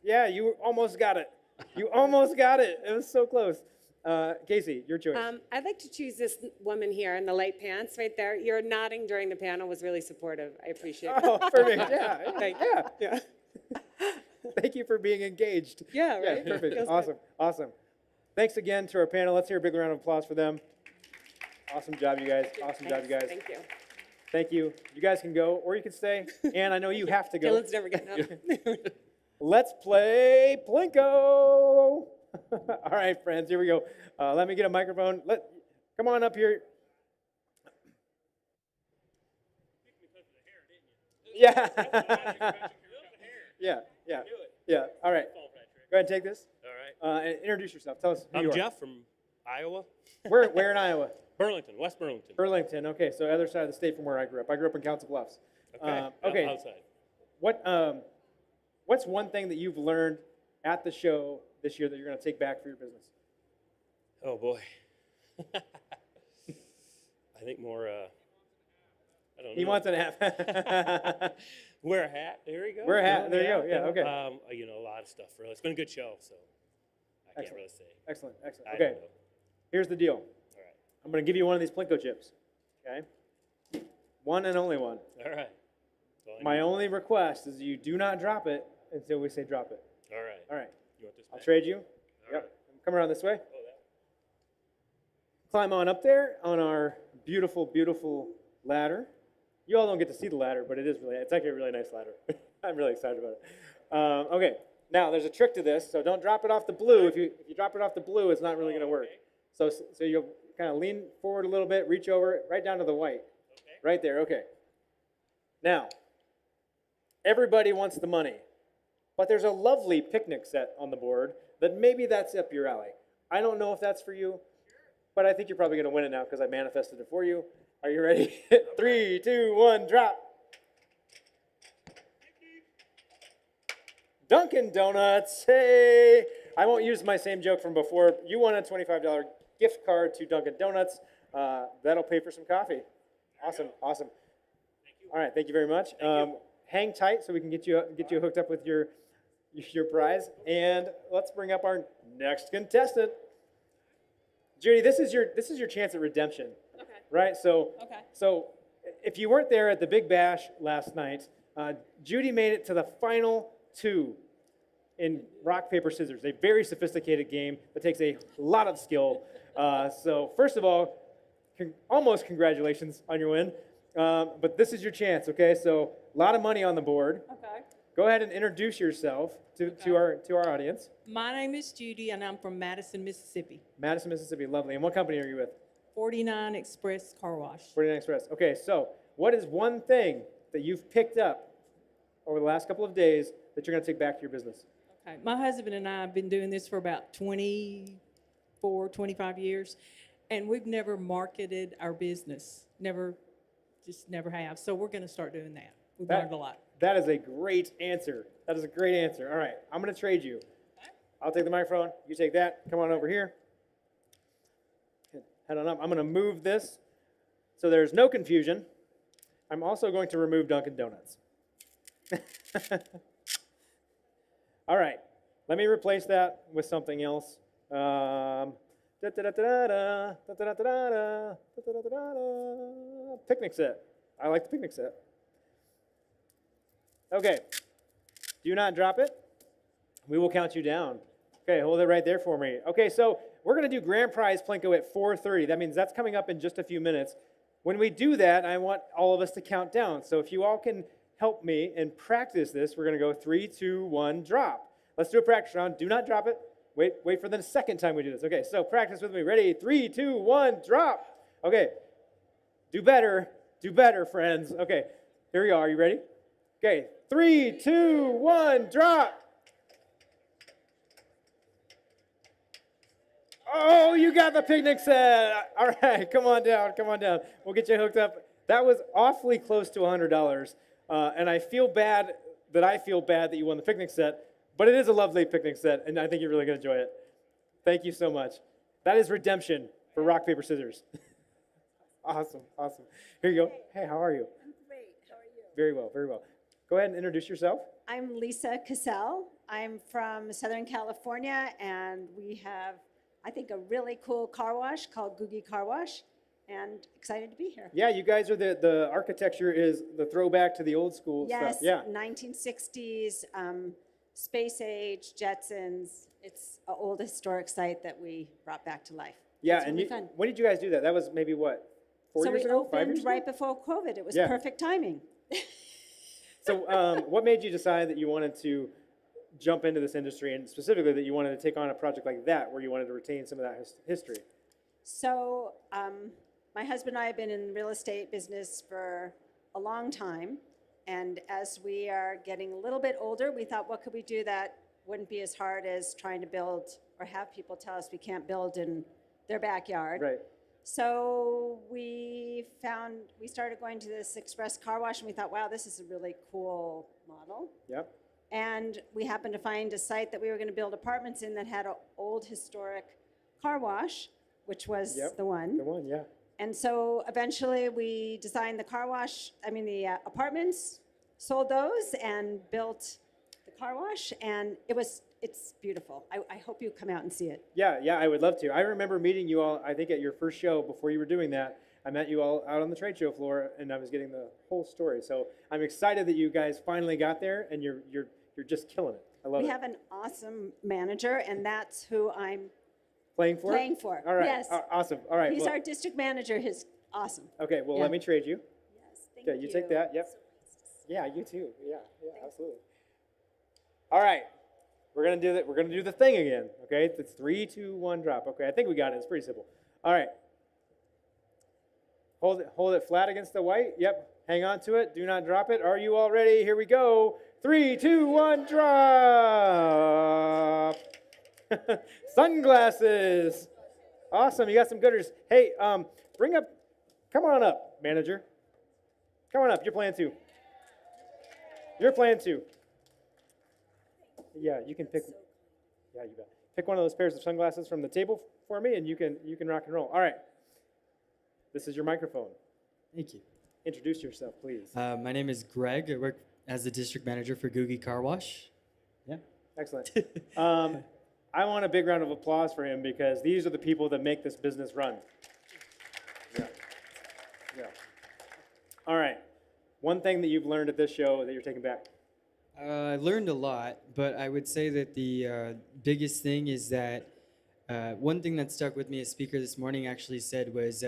Yeah, you almost got it. You almost got it. It was so close. Casey, your choice. I'd like to choose this woman here in the light pants right there. Your nodding during the panel was really supportive. I appreciate it. Oh, perfect. Yeah. Thank yeah. Thank you for being engaged. Yeah, right? Yeah, perfect. Feels Awesome. Awesome. Thanks again to our panel. Let's hear a big round of applause for them. Awesome job, you guys. Awesome job, you guys. Thank you. Thank you. You guys can go, or you can stay. And I know you have to go. Dylan's never getting up. Let's play Plinko. All right, friends, here we go. Let me get a microphone. Come on up here. Yeah. Yeah. All right. Go ahead and take this. All right. And introduce yourself. Tell us who you I'm are. Jeff from Iowa. Where in Iowa? Burlington, West Burlington. Burlington. Okay, so other side of the state from where I grew up. I grew up in Council Bluffs. Okay. Outside. What's one thing that you've learned at the show this year that you're going to take back for your business? Oh boy. I think more. I don't know. He wants an hat. Wear a hat. There you go. Wear a hat. There you go. Yeah. Okay. A lot of stuff. Really, it's been a good show. So I can't really say. Excellent. I Okay. don't know. Here's the deal. All right. I'm going to give you one of these Plinko chips. Okay. One and only one. All right. Go My only request is you do not drop it until we say drop it. All right. All right. You want this I'll back? trade you. Yep. Come around this way. Climb on up there on our beautiful, beautiful ladder. You all don't get to see the ladder, but it's actually a really nice ladder. I'm really excited about it. Okay, now there's a trick to this, so don't drop it off the blue. If you drop it off the blue, it's not really going to work. So you'll kind of lean forward a little bit, reach over, right down to the white. Right there, okay. Now, everybody wants the money, but there's a lovely picnic set on the board that maybe that's up your alley. I don't know if that's for you, but I think you're probably going to win it now because I manifested it for you. Are you ready? 3, 2, 1, drop. Dunkin' Donuts, hey! I won't use my same joke from before. You won a $25 gift card to Dunkin' Donuts. That'll pay for some coffee. Awesome, awesome. All right, thank you very much. Hang tight so we can get you hooked up with your prize. And let's bring up our next contestant. Judy, this is your chance at redemption. Okay. Right? So if you weren't there at the Big Bash last night, Judy made it to the final 2 in rock, paper, scissors, a very sophisticated game that takes a lot of skill. So first of all, almost congratulations on your win. But this is your chance, okay? So a lot of money on the board. Okay. Go ahead and introduce yourself to our audience. My name is Judy, and I'm from Madison, Mississippi. Madison, Mississippi, lovely. And what company are you with? 49 Express Car Wash. 49 Express. Okay, so what is one thing that you've picked up over the last couple of days that you're going to take back to your business? Okay. My husband and I have been doing this for about 24, 25 years, and we've never marketed our business. Never have. So we're going to start doing that. We've learned a lot. That is a great answer. That is a great answer. All right, I'm going to trade you. I'll take the microphone. You take that. Come on over here. Head on up. I'm going to move this so there's no confusion. I'm also going to remove Dunkin' Donuts. All right, let me replace that with something else. Picnic set. I like the picnic set. Okay, do not drop it. We will count you down. Okay, hold it right there for me. Okay, so we're going to do grand prize Plinko at 4:30. That means that's coming up in just a few minutes. When we do that, I want all of us to count down. So if you all can help me and practice this, we're going to go 3, 2, 1, drop. Let's do a practice round. Do not drop it. Wait for the second time we do this. Okay, so practice with me. Ready? 3, 2, 1, drop. Okay, do better, friends. Okay, here we go. Are you ready? Okay, 3, 2, 1, drop. Oh, you got the picnic set. All right, come on down. We'll get you hooked up. That was awfully close to $100, and I feel bad that you won the picnic set, but it is a lovely picnic set, and I think you're really going to enjoy it. Thank you so much. That is redemption for rock, paper, scissors. Awesome. Here you go. Hey, how are you? I'm great. How are you? Very well. Go ahead and introduce yourself. I'm Lisa Cassell. I'm from Southern California, and we have, I think, a really cool car wash called Googie Car Wash, and excited to be here. Yeah, you guys are the architecture is the throwback to the old school Yes, stuff. Yeah. 1960s, space age, Jetsons. It's an old historic site that we brought back to life. Yeah, It's and really fun. when did you guys do that? That was maybe what, 4 So years we ago? 5 opened years ago? right before COVID. It was Yeah. perfect timing. So what made you decide that you wanted to jump into this industry, and specifically that you wanted to take on a project like that where you wanted to retain some of that history? So my husband and I have been in the real estate business for a long time. And as we are getting a little bit older, we thought, what could we do that wouldn't be as hard as trying to build or have people tell us we can't build in their backyard. Right. So we started going to this Express Car Wash, and we thought, wow, this is a really cool model. Yep. And we happened to find a site that we were going to build apartments in that had an old historic car wash, which was the one. The one, yeah. And so eventually we designed the apartments, sold those, and built the car wash. And it's beautiful. I hope you come out and see it. Yeah, I would love to. I remember meeting you all, I think, at your first show before you were doing that. I met you all out on the trade show floor, and I was getting the whole story. So I'm excited that you guys finally got there, and you're just killing it. I love it. We have an awesome manager, and that's who I'm Playing for? playing for. All right. Yes. Awesome. All right. He's well- our district manager. He's awesome. Okay, well, Yeah. let me trade you. Yes, thank Okay, you take you. that. Yep. Yeah, you too. Yeah, absolutely. All right, we're gonna do that. We're gonna do the thing again. Okay, it's 3, 2, 1, drop. Okay, I think we got it. It's pretty simple. All right. Hold it flat against the white. Yep. Hang on to it. Do not drop it. Are you all ready? Here we go. 3, 2, 1, drop. Sunglasses. Awesome. You got some gooders. Hey, come on up, manager. Come on up. You're playing too. You're playing too. Yeah, you can pick. Yeah, you bet. Pick one of those pairs of sunglasses from the table for me, and you can rock and roll. All right. This is your microphone. Thank you. Introduce yourself, please. My name is Greg. I work as the district manager for Googie Car Wash. Yeah. Excellent. I want a big round of applause for him because these are the people that make this business run. Yeah. Yeah. All right. One thing that you've learned at this show that you're taking back. I learned a lot, but I would say that the biggest thing is that one thing that stuck with me, a speaker this morning actually said was,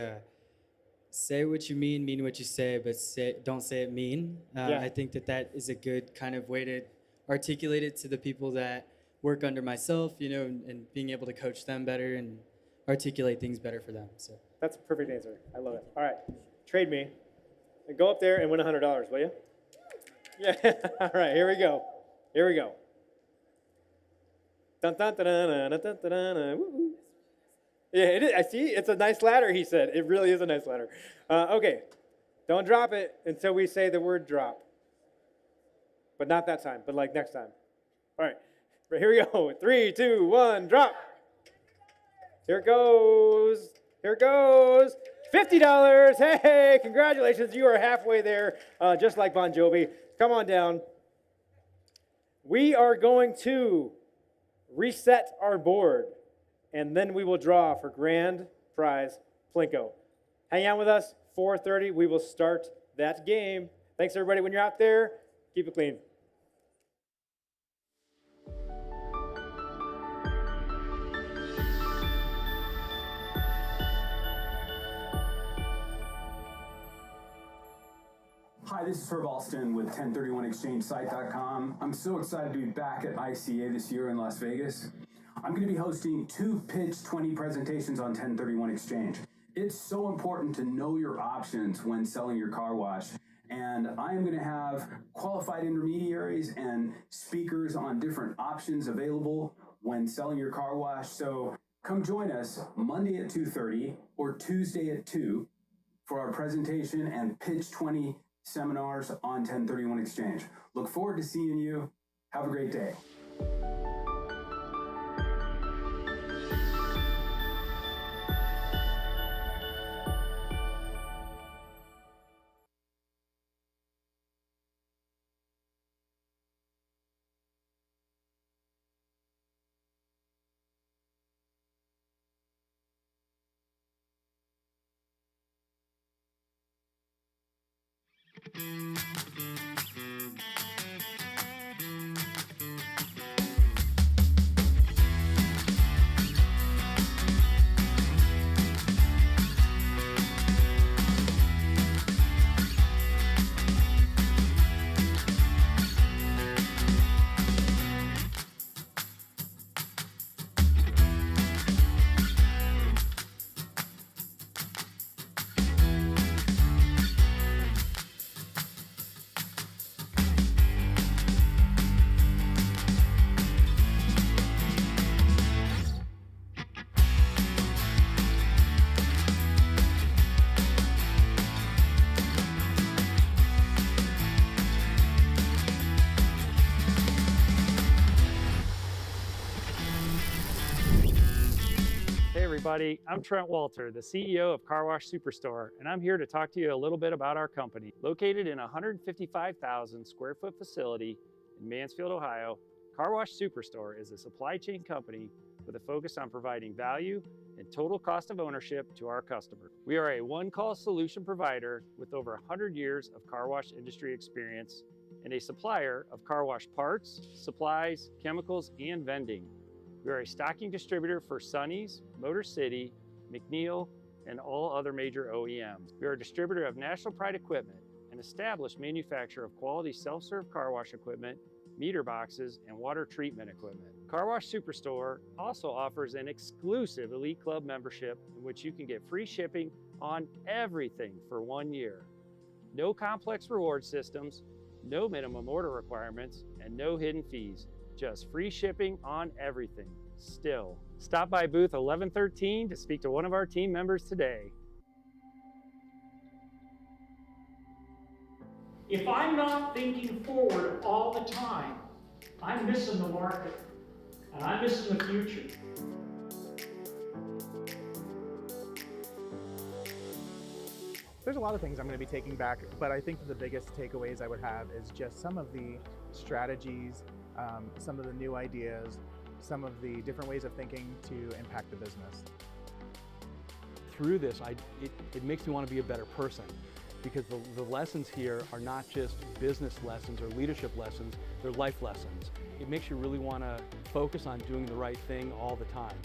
say what you mean what you say, but don't say it mean. Yeah. I think that is a good kind of way to articulate it to the people that work under myself, and being able to coach them better and articulate things better for them. So That's a perfect answer. I love it. All right. Trade me. And go up there and win $100, will you? Yeah. All right. Here we go. Here we go. Dun, dun, dun, dun, dun, dun, dun, dun, dun. Woo-hoo. Yeah, it is. I see. It's a nice ladder, he said. It really is a nice ladder. Okay. Don't drop it until we say the word drop. But not that time, but like next time. All right. Here we go. 3, 2, 1, drop. Here it goes. Here it goes. $50. Hey, congratulations. You are halfway there, just like Bon Jovi. Come on down. We are going to reset our board, and then we will draw for grand prize Plinko. Hang out with us. 4:30. We will start that game. Thanks, everybody. When you're out there, keep it clean. Hi, this is Herb Alston with 1031exchangesite.com. I'm so excited to be back at ICA this year in Las Vegas. I'm going to be hosting 2 Pitch 20 presentations on 1031 Exchange. It's so important to know your options when selling your car wash. And I am going to have qualified intermediaries and speakers on different options available when selling your car wash. So come join us Monday at 2:30 or Tuesday at 2 for our presentation and Pitch 20 seminars on 1031 Exchange. Look forward to seeing you. Have a great day. Hey everybody, I'm Trent Walter, the CEO of Car Wash Superstore, and I'm here to talk to you a little bit about our company. Located in a 155,000 square foot facility in Mansfield, Ohio, Car Wash Superstore is a supply chain company with a focus on providing value and total cost of ownership to our customer. We are a one-call solution provider with over 100 years of car wash industry experience and a supplier of car wash parts, supplies, chemicals, and vending. We are a stocking distributor for Sonny's, Motor City, McNeil, and all other major OEMs. We are a distributor of National Pride equipment, an established manufacturer of quality self-serve car wash equipment, meter boxes, and water treatment equipment. Car Wash Superstore also offers an exclusive Elite Club membership in which you can get free shipping on everything for 1 year. No complex reward systems, no minimum order requirements, and no hidden fees. Just free shipping on everything. Still, stop by booth 1113 to speak to one of our team members today. If I'm not thinking forward all the time, I'm missing the market, and I'm missing the future. There's a lot of things I'm going to be taking back, but I think the biggest takeaways I would have is just some of the strategies, some of the new ideas, some of the different ways of thinking to impact the business. Through this, it makes me want to be a better person, because the lessons here are not just business lessons or leadership lessons, they're life lessons. It makes you really want to focus on doing the right thing all the time.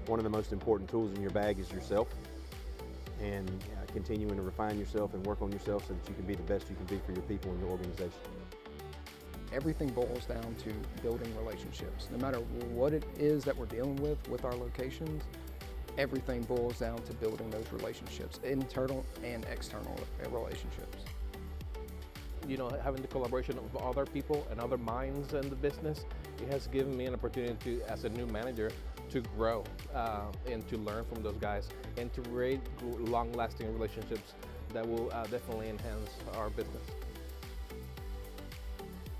One of the most important tools in your bag is yourself, and continuing to refine yourself and work on yourself so that you can be the best you can be for your people and your organization. Everything boils down to building relationships. No matter what it is that we're dealing with our locations, everything boils down to building those relationships, internal and external relationships. You know, having the collaboration of other people and other minds in the business, it has given me an opportunity to, as a new manager, to grow and to learn from those guys and to create long-lasting relationships that will definitely enhance our business.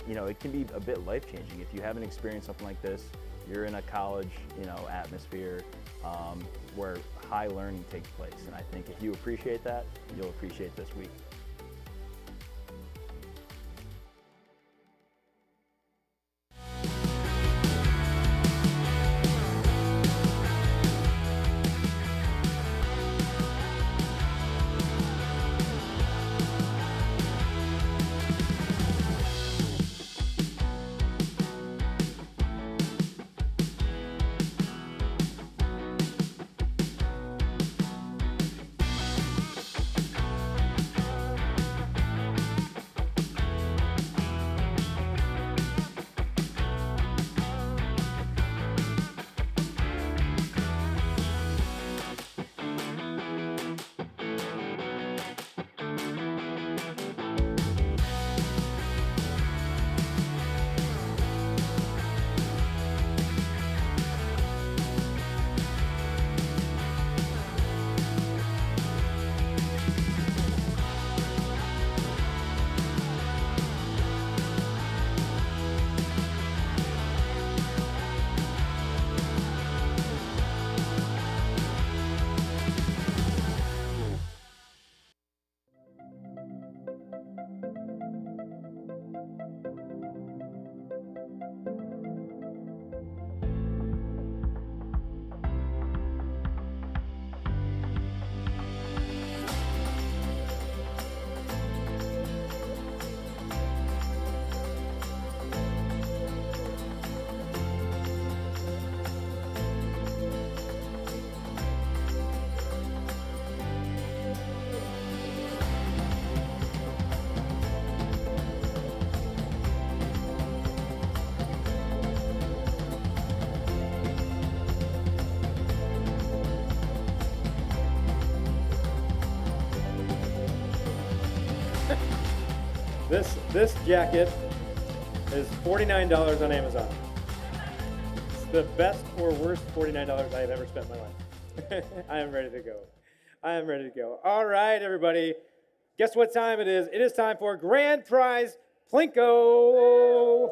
You know, it can be a bit life-changing if you haven't experienced something like this. You're in a college, you know, atmosphere where high learning takes place, and I think if you appreciate that, you'll appreciate this week. This jacket is $49 on Amazon. It's the best or worst $49 I have ever spent in my life. I am ready to go. I am ready to go. All right, everybody. Guess what time it is? It is time for Grand Prize Plinko.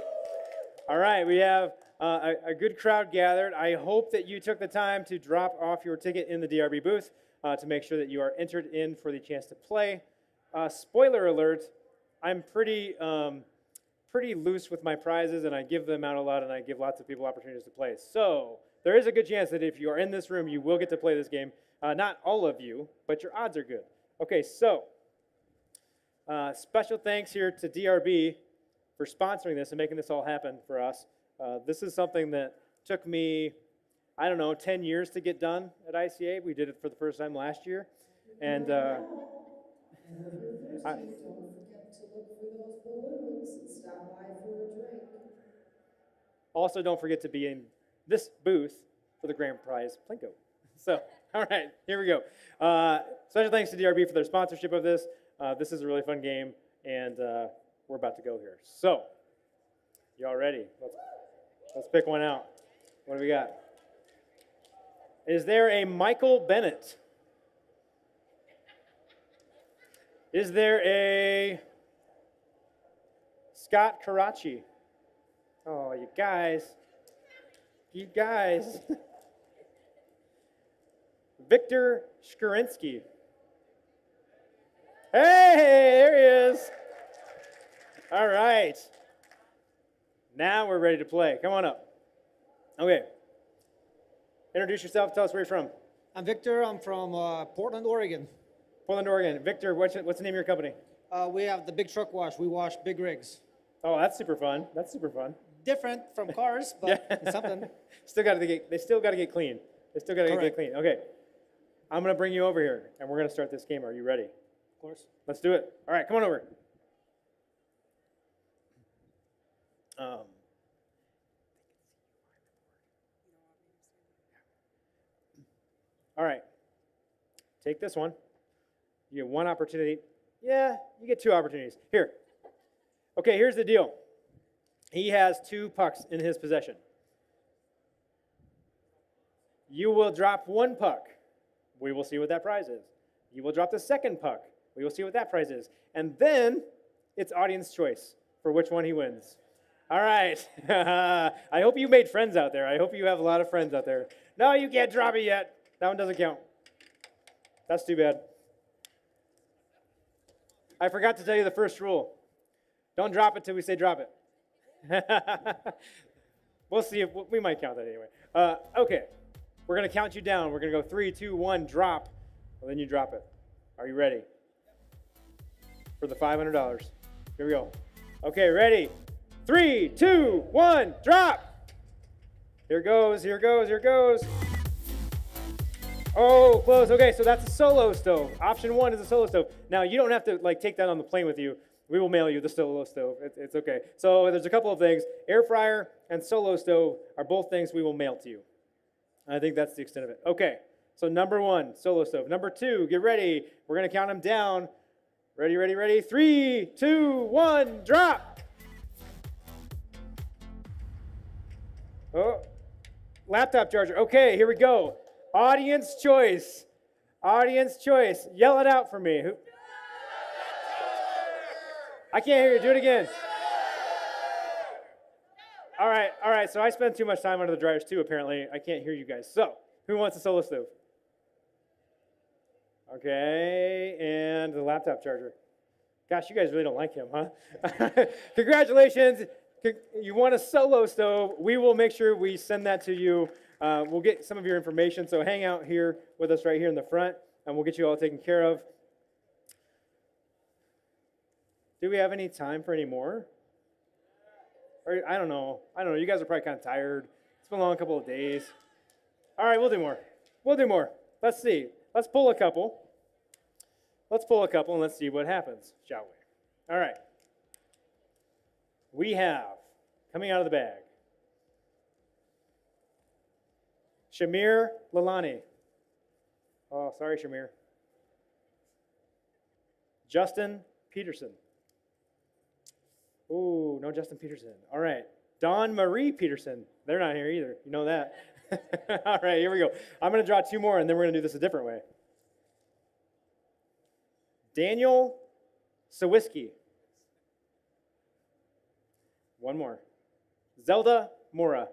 All right, we have a good crowd gathered. I hope that you took the time to drop off your ticket in the DRB booth to make sure that you are entered in for the chance to play. Spoiler alert, I'm pretty loose with my prizes, and I give them out a lot, and I give lots of people opportunities to play. So there is a good chance that if you are in this room, you will get to play this game. Not all of you, but your odds are good. Okay, so special thanks here to DRB for sponsoring this and making this all happen for us. This is something that took me, I don't know, 10 years to get done at ICA. We did it for the first time last year. And also, don't forget to be in this booth for the grand prize Plinko. So, all right, here we go. Special thanks to DRB for their sponsorship of this. This is a really fun game, and we're about to go here. So, you all ready? Let's pick one out. What do we got? Is there a Michael Bennett? Is there a Scott Karachi? Oh, you guys. Victor Skorinsky. Hey, there he is. All right. Now we're ready to play. Come on up. Okay. Introduce yourself. Tell us where you're from. I'm Victor. I'm from Portland, Oregon. Portland, Oregon. Victor, what's the name of your company? We have the Big Truck Wash. We wash big rigs. Oh, that's super fun. Different from cars, but it's something. They still got to get clean. Get clean. Okay. I'm going to bring you over here, and we're going to start this game. Are you ready? Of course. Let's do it. All right, come on over. All right. Take this one. You get one opportunity. Yeah, you get two opportunities. Here. Okay, here's the deal. He has 2 pucks in his possession. You will drop 1 puck. We will see what that prize is. You will drop the second puck. We will see what that prize is. And then it's audience choice for which one he wins. All right. I hope you made friends out there. I hope you have a lot of friends out there. No, you can't drop it yet. That one doesn't count. That's too bad. I forgot to tell you the first rule. Don't drop it till we say drop it. We'll see if we might count that anyway. Okay, we're gonna count you down. We're gonna go 3, 2, 1, drop, and then you drop it. Are you ready for the $500? Here we go. Okay, ready? 3, 2, 1, drop. Here goes. Oh, close. Okay, so that's a solo stove. Option 1 is a solo stove. Now you don't have to take that on the plane with you. We will mail you the solo stove. It's okay. So there's a couple of things. Air fryer and solo stove are both things we will mail to you. I think that's the extent of it. Okay, so number 1, solo stove. Number 2, get ready. We're going to count them down. Ready. 3, 2, 1, drop. Oh, laptop charger. Okay, here we go. Audience choice. Yell it out for me. I can't hear you. Do it again. All right. So I spend too much time under the dryers too, apparently. I can't hear you guys. So, who wants a solo stove? Okay, and the laptop charger. Gosh, you guys really don't like him, huh? Congratulations. You won a solo stove. We will make sure we send that to you. We'll get some of your information, so hang out here with us right here in the front, and we'll get you all taken care of. Do we have any time for any more? Or, I don't know. You guys are probably kind of tired. It's been a long couple of days. All right, we'll do more. Let's see. Let's pull a couple, and let's see what happens, shall we? All right. We have, coming out of the bag, Shamir Lalani. Oh, sorry, Shamir. Justin Peterson. Ooh, no Justin Peterson. All right. Dawn Marie Peterson. They're not here either. You know that. All right, here we go. I'm going to draw 2 more, and then we're going to do this a different way. Daniel Sawiski. 1 more. Zelda Mora.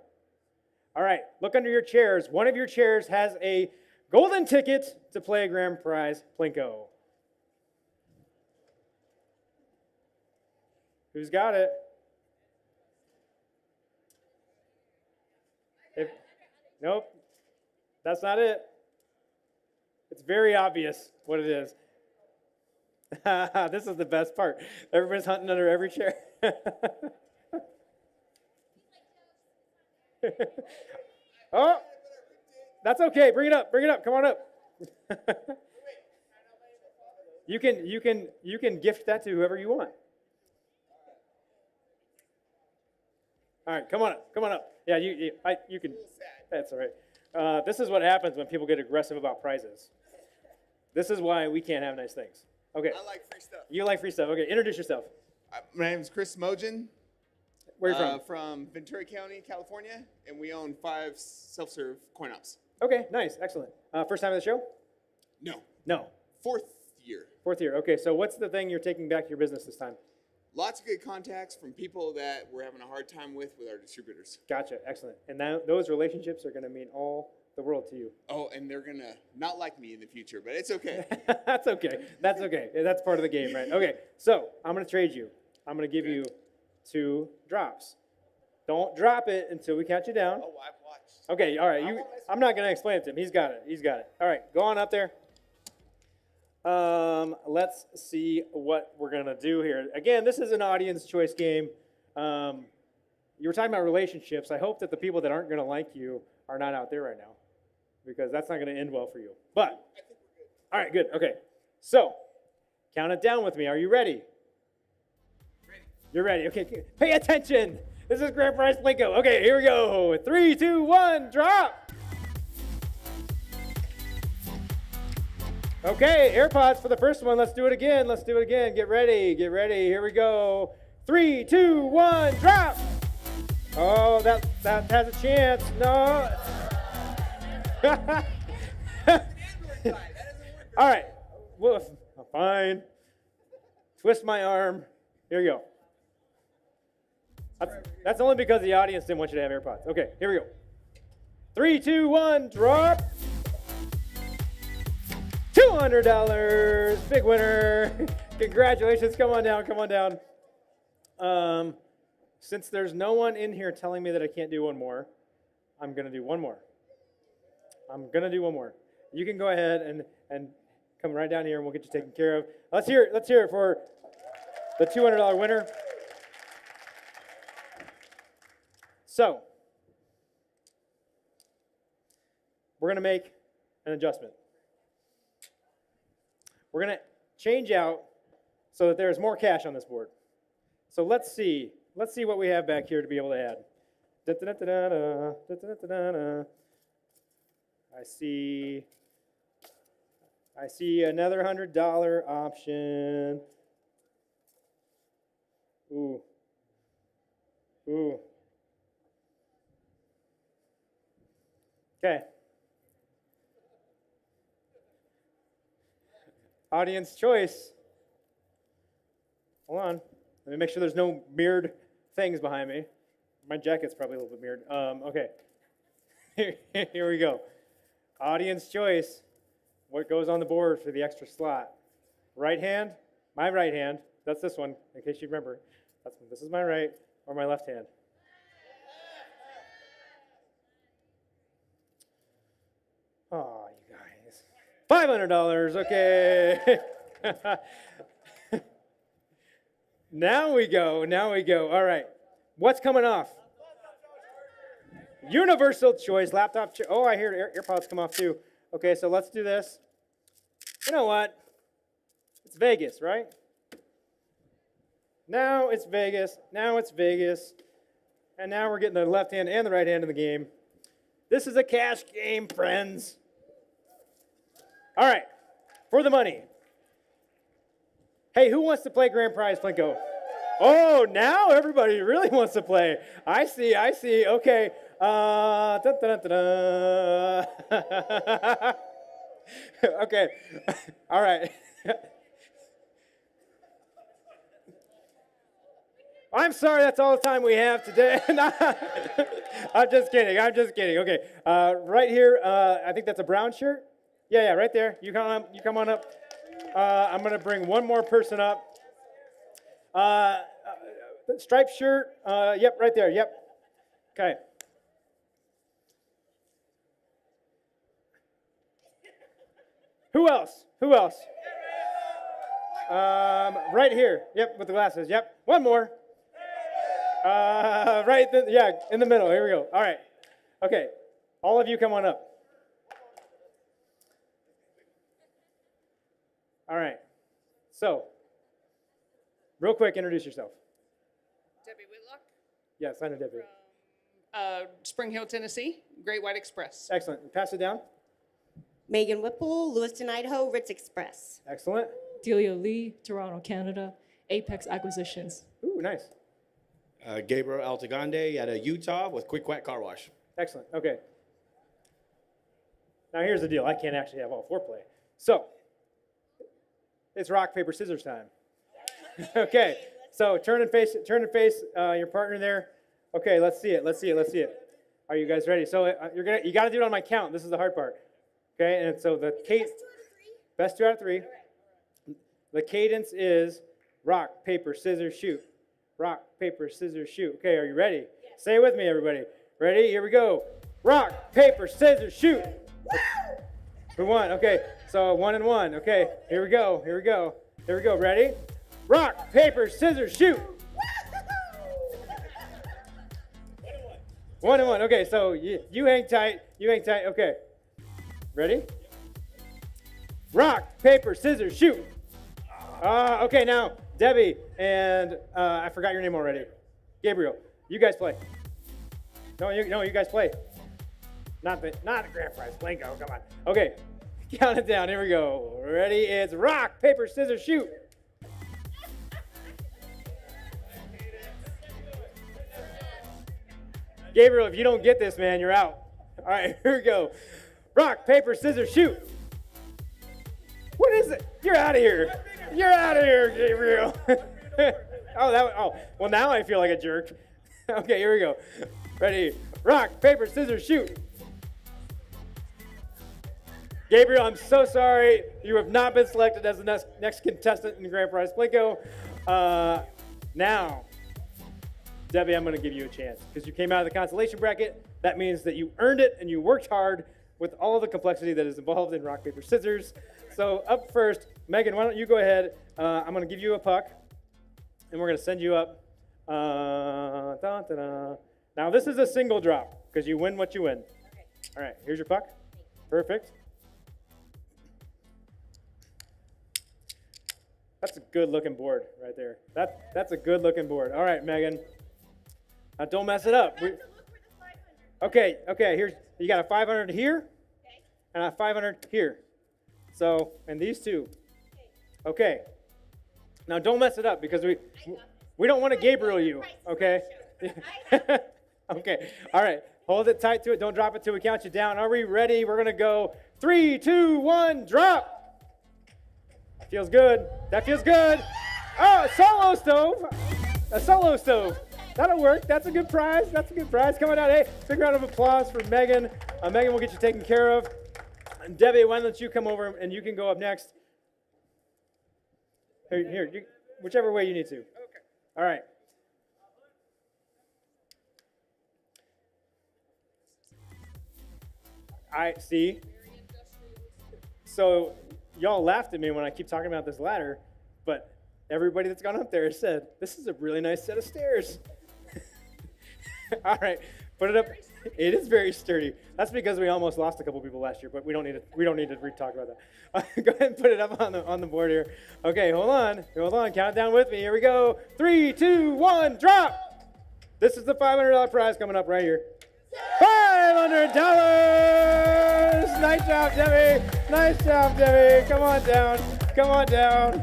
All right, look under your chairs. One of your chairs has a golden ticket to play a grand prize Plinko. Who's got it? Nope. That's not it. It's very obvious what it is. This is the best part. Everybody's hunting under every chair. Oh, that's okay. Bring it up. Bring it up. Come on up. You can gift that to whoever you want. All right, come on up. Come on up. Yeah, you can. That's all right. This is what happens when people get aggressive about prizes. This is why we can't have nice things. Okay. I like free stuff. You like free stuff. Okay, introduce yourself. My name is Chris Mogen. Where are you from? From Ventura County, California, and we own 5 self-serve coin ops. Okay, nice, excellent. First time on the show? No. No. 4th year. 4th year. Okay, so what's the thing you're taking back to your business this time? Lots of good contacts from people that we're having a hard time with our distributors. Gotcha, excellent. And those relationships are going to mean all the world to you. Oh, and they're going to not like me in the future, but it's okay. That's okay. That's okay. That's part of the game, right? Okay, so I'm going to trade you. I'm going to give you 2 drops. Don't drop it until we count you down. Oh, I've watched. Okay, all right. I'm not going to explain it to him. He's got it. He's got it. All right, go on up there. Let's see what we're going to do here. Again, this is an audience choice game. You were talking about relationships. I hope that the people that aren't going to like you are not out there right now, because that's not going to end well for you. But, all right, good. Okay, so count it down with me. Are you ready? You're ready. Okay, pay attention. This is Grand Prize Plinko. Okay, here we go. 3, 2, 1, drop. Okay, AirPods for the first one. Let's do it again. Let's do it again. Get ready. Get ready. Here we go. 3, 2, 1, drop. Oh, that has a chance. No. All right. Woof. Fine. Twist my arm. Here we go. That's only because the audience didn't want you to have AirPods. Okay, here we go. 3, 2, 1, drop. $200, big winner. Congratulations. Come on down. Come on down. Since there's no one in here telling me that I can't do one more, I'm gonna do one more. I'm gonna do one more. You can go ahead and come right down here, and we'll get you taken care of. Let's hear it. Let's hear it for the $200 winner. So, we're going to make an adjustment. We're going to change out so that there's more cash on this board. So let's see what we have back here to be able to add. Da-da-da-da-da, da-da-da-da-da. I see another $100 option. Ooh. Okay. Audience choice. Hold on. Let me make sure there's no mirrored things behind me. My jacket's probably a little bit mirrored. Okay. Here we go. Audience choice. What goes on the board for the extra slot? Right hand? My right hand. That's this one, in case you remember. This is my right or my left hand. Oh, you guys. $500, okay. Now we go. All right. What's coming off? Universal choice, laptop. Oh, I hear AirPods come off too. Okay, so let's do this. You know what? It's Vegas, right? Now it's Vegas. And now we're getting the left hand and the right hand in the game. This is a cash game, friends. All right, for the money. Hey, who wants to play Grand Prize Plinko? Oh, now everybody really wants to play. I see. Okay. Okay. All right. I'm sorry, that's all the time we have today. I'm just kidding. Okay. Right here, I think that's a brown shirt. Yeah, right there. You come on up. I'm going to bring one more person up. Striped shirt. Yep, right there. Yep. Okay. Who else? Who else? Right here. Yep, with the glasses. Yep. One more. Yeah, in the middle. Here we go. All right. Okay. All of you come on up. All right. So, real quick, introduce yourself. Debbie Whitlock, Yes, I know Debbie. Spring Hill, Tennessee, Great White Express. Excellent. Pass it down. Megan Whipple, Lewiston, Idaho, Ritz Express. Excellent. Delia Lee, Toronto, Canada, Apex Acquisitions. Ooh, nice. Gabriel Altagrande out of Utah with Quick Quack Car Wash. Excellent. Okay. Now here's the deal. I can't actually have all four play. So, it's rock, paper, scissors time. Okay. So turn and face your partner there. Okay, let's see it. Are you guys ready? So you got to do it on my count. This is the hard part. Okay, and so the cadence. Best 2 out of 3. The cadence is rock, paper, scissors, shoot. Rock, paper, scissors, shoot. Okay, are you ready? Yes. Say it with me, everybody. Ready? Here we go. Rock, paper, scissors, shoot. Who won? Okay, so 1 and 1. Okay, here we go. Ready? Rock, paper, scissors, shoot. 1 and 1. Okay, so you hang tight. Okay. Ready? Rock, paper, scissors, shoot. Okay, now Debbie and I forgot your name already. Gabriel, you guys play. No, you guys play. Not the grand prize. Blanco, come on. Okay, count it down. Here we go. Ready? It's rock, paper, scissors, shoot. Gabriel, if you don't get this, man, you're out. All right, here we go. Rock, paper, scissors, shoot. What is it? You're out of here. Gabriel. Well, now I feel like a jerk. Okay, here we go. Ready? Rock, paper, scissors, shoot. Gabriel, I'm so sorry. You have not been selected as the next contestant in the Grand Prize Plinko. Now, Debbie, I'm going to give you a chance because you came out of the consolation bracket. That means that you earned it and you worked hard with all of the complexity that is involved in rock, paper, scissors. So up first, Megan, why don't you go ahead? I'm going to give you a puck, and we're going to send you up. Now, this is a single drop because you win what you win. Okay. All right, here's your puck. Perfect. That's a good-looking board right there. That's a good-looking board. All right, Megan. Now, don't mess it up. Okay, here's, you got a 500 here, and a 500 here. So, and these two. Okay. Now, don't mess it up because we don't want to Gabriel you, okay? Okay, all right. Hold it tight to it. Don't drop it till we count you down. Are we ready? We're going to go 3, 2, 1, drop. Feels good. That feels good. Oh, a solo stove. That'll work. That's a good prize. Come on out. Hey, big round of applause for Megan. Megan will get you taken care of. And Debbie, why don't you come over and you can go up next. Here, whichever way you need to. Okay. All right. I see. So y'all laughed at me when I keep talking about this ladder, but everybody that's gone up there has said, this is a really nice set of stairs. All right, put it up. It is very sturdy. That's because we almost lost a couple people last year, but we don't need to talk about that. Go ahead and put it up on the board here. Okay, hold on. Count it down with me. Here we go. 3, 2, 1, drop. This is the $500 prize coming up right here. $500. Nice job, Debbie. Come on down.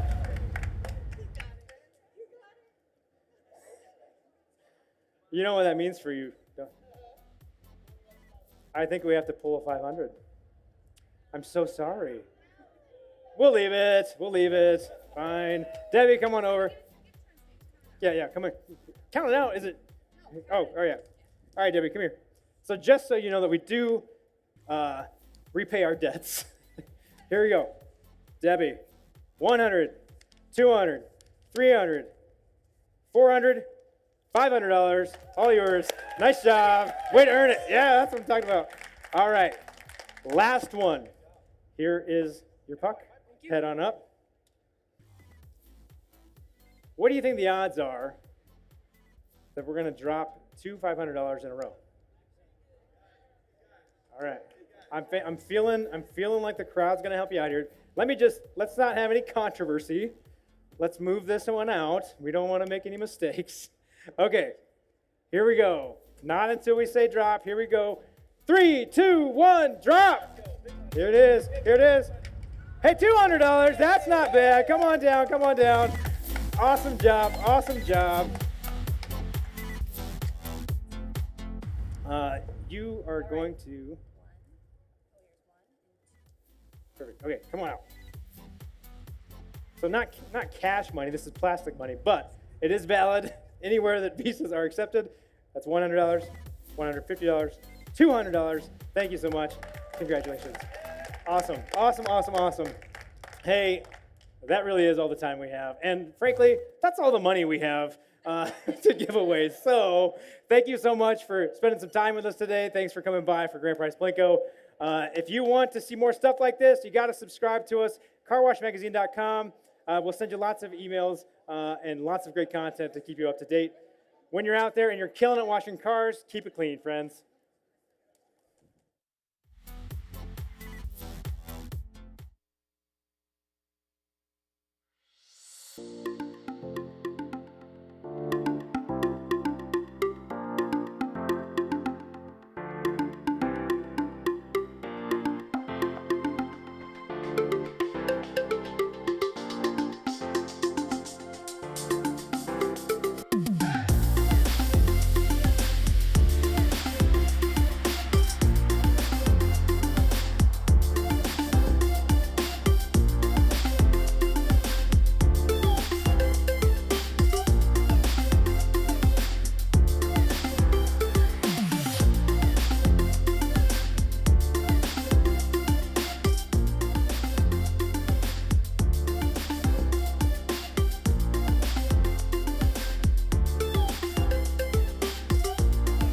You know what that means for you. I think we have to pull a 500. I'm so sorry. We'll leave it. Fine. Debbie, come on over. Yeah, come on. Count it out. Is it? Oh, yeah. All right, Debbie, come here. So just so you know that we do repay our debts. Here we go. Debbie, 100, 200, 300, 400, $500, all yours. Nice job. Way to earn it. Yeah, that's what I'm talking about. All right, last one. Here is your puck. Head on up. What do you think the odds are that we're going to drop two $500 in a row? All right. I'm feeling like the crowd's going to help you out here. Let's not have any controversy. Let's move this one out. We don't want to make any mistakes. Okay. Here we go. Not until we say drop. Here we go. 3, 2, 1, drop. Here it is. Here it is. Hey, $200. That's not bad. Come on down. Come on down. Awesome job. Awesome job. You are going to. Perfect. Okay, come on out. So not cash money. This is plastic money, but it is valid anywhere that visas are accepted. That's $100, $150, $200. Thank you so much. Congratulations. Awesome, awesome, awesome, awesome. Hey, that really is all the time we have. And frankly, that's all the money we have to give away. So thank you so much for spending some time with us today. Thanks for coming by for Grand Prize Plinko. If you want to see more stuff like this, you got to subscribe to us, carwashmagazine.com. We'll send you lots of emails and lots of great content to keep you up to date. When you're out there and you're killing it washing cars, keep it clean, friends.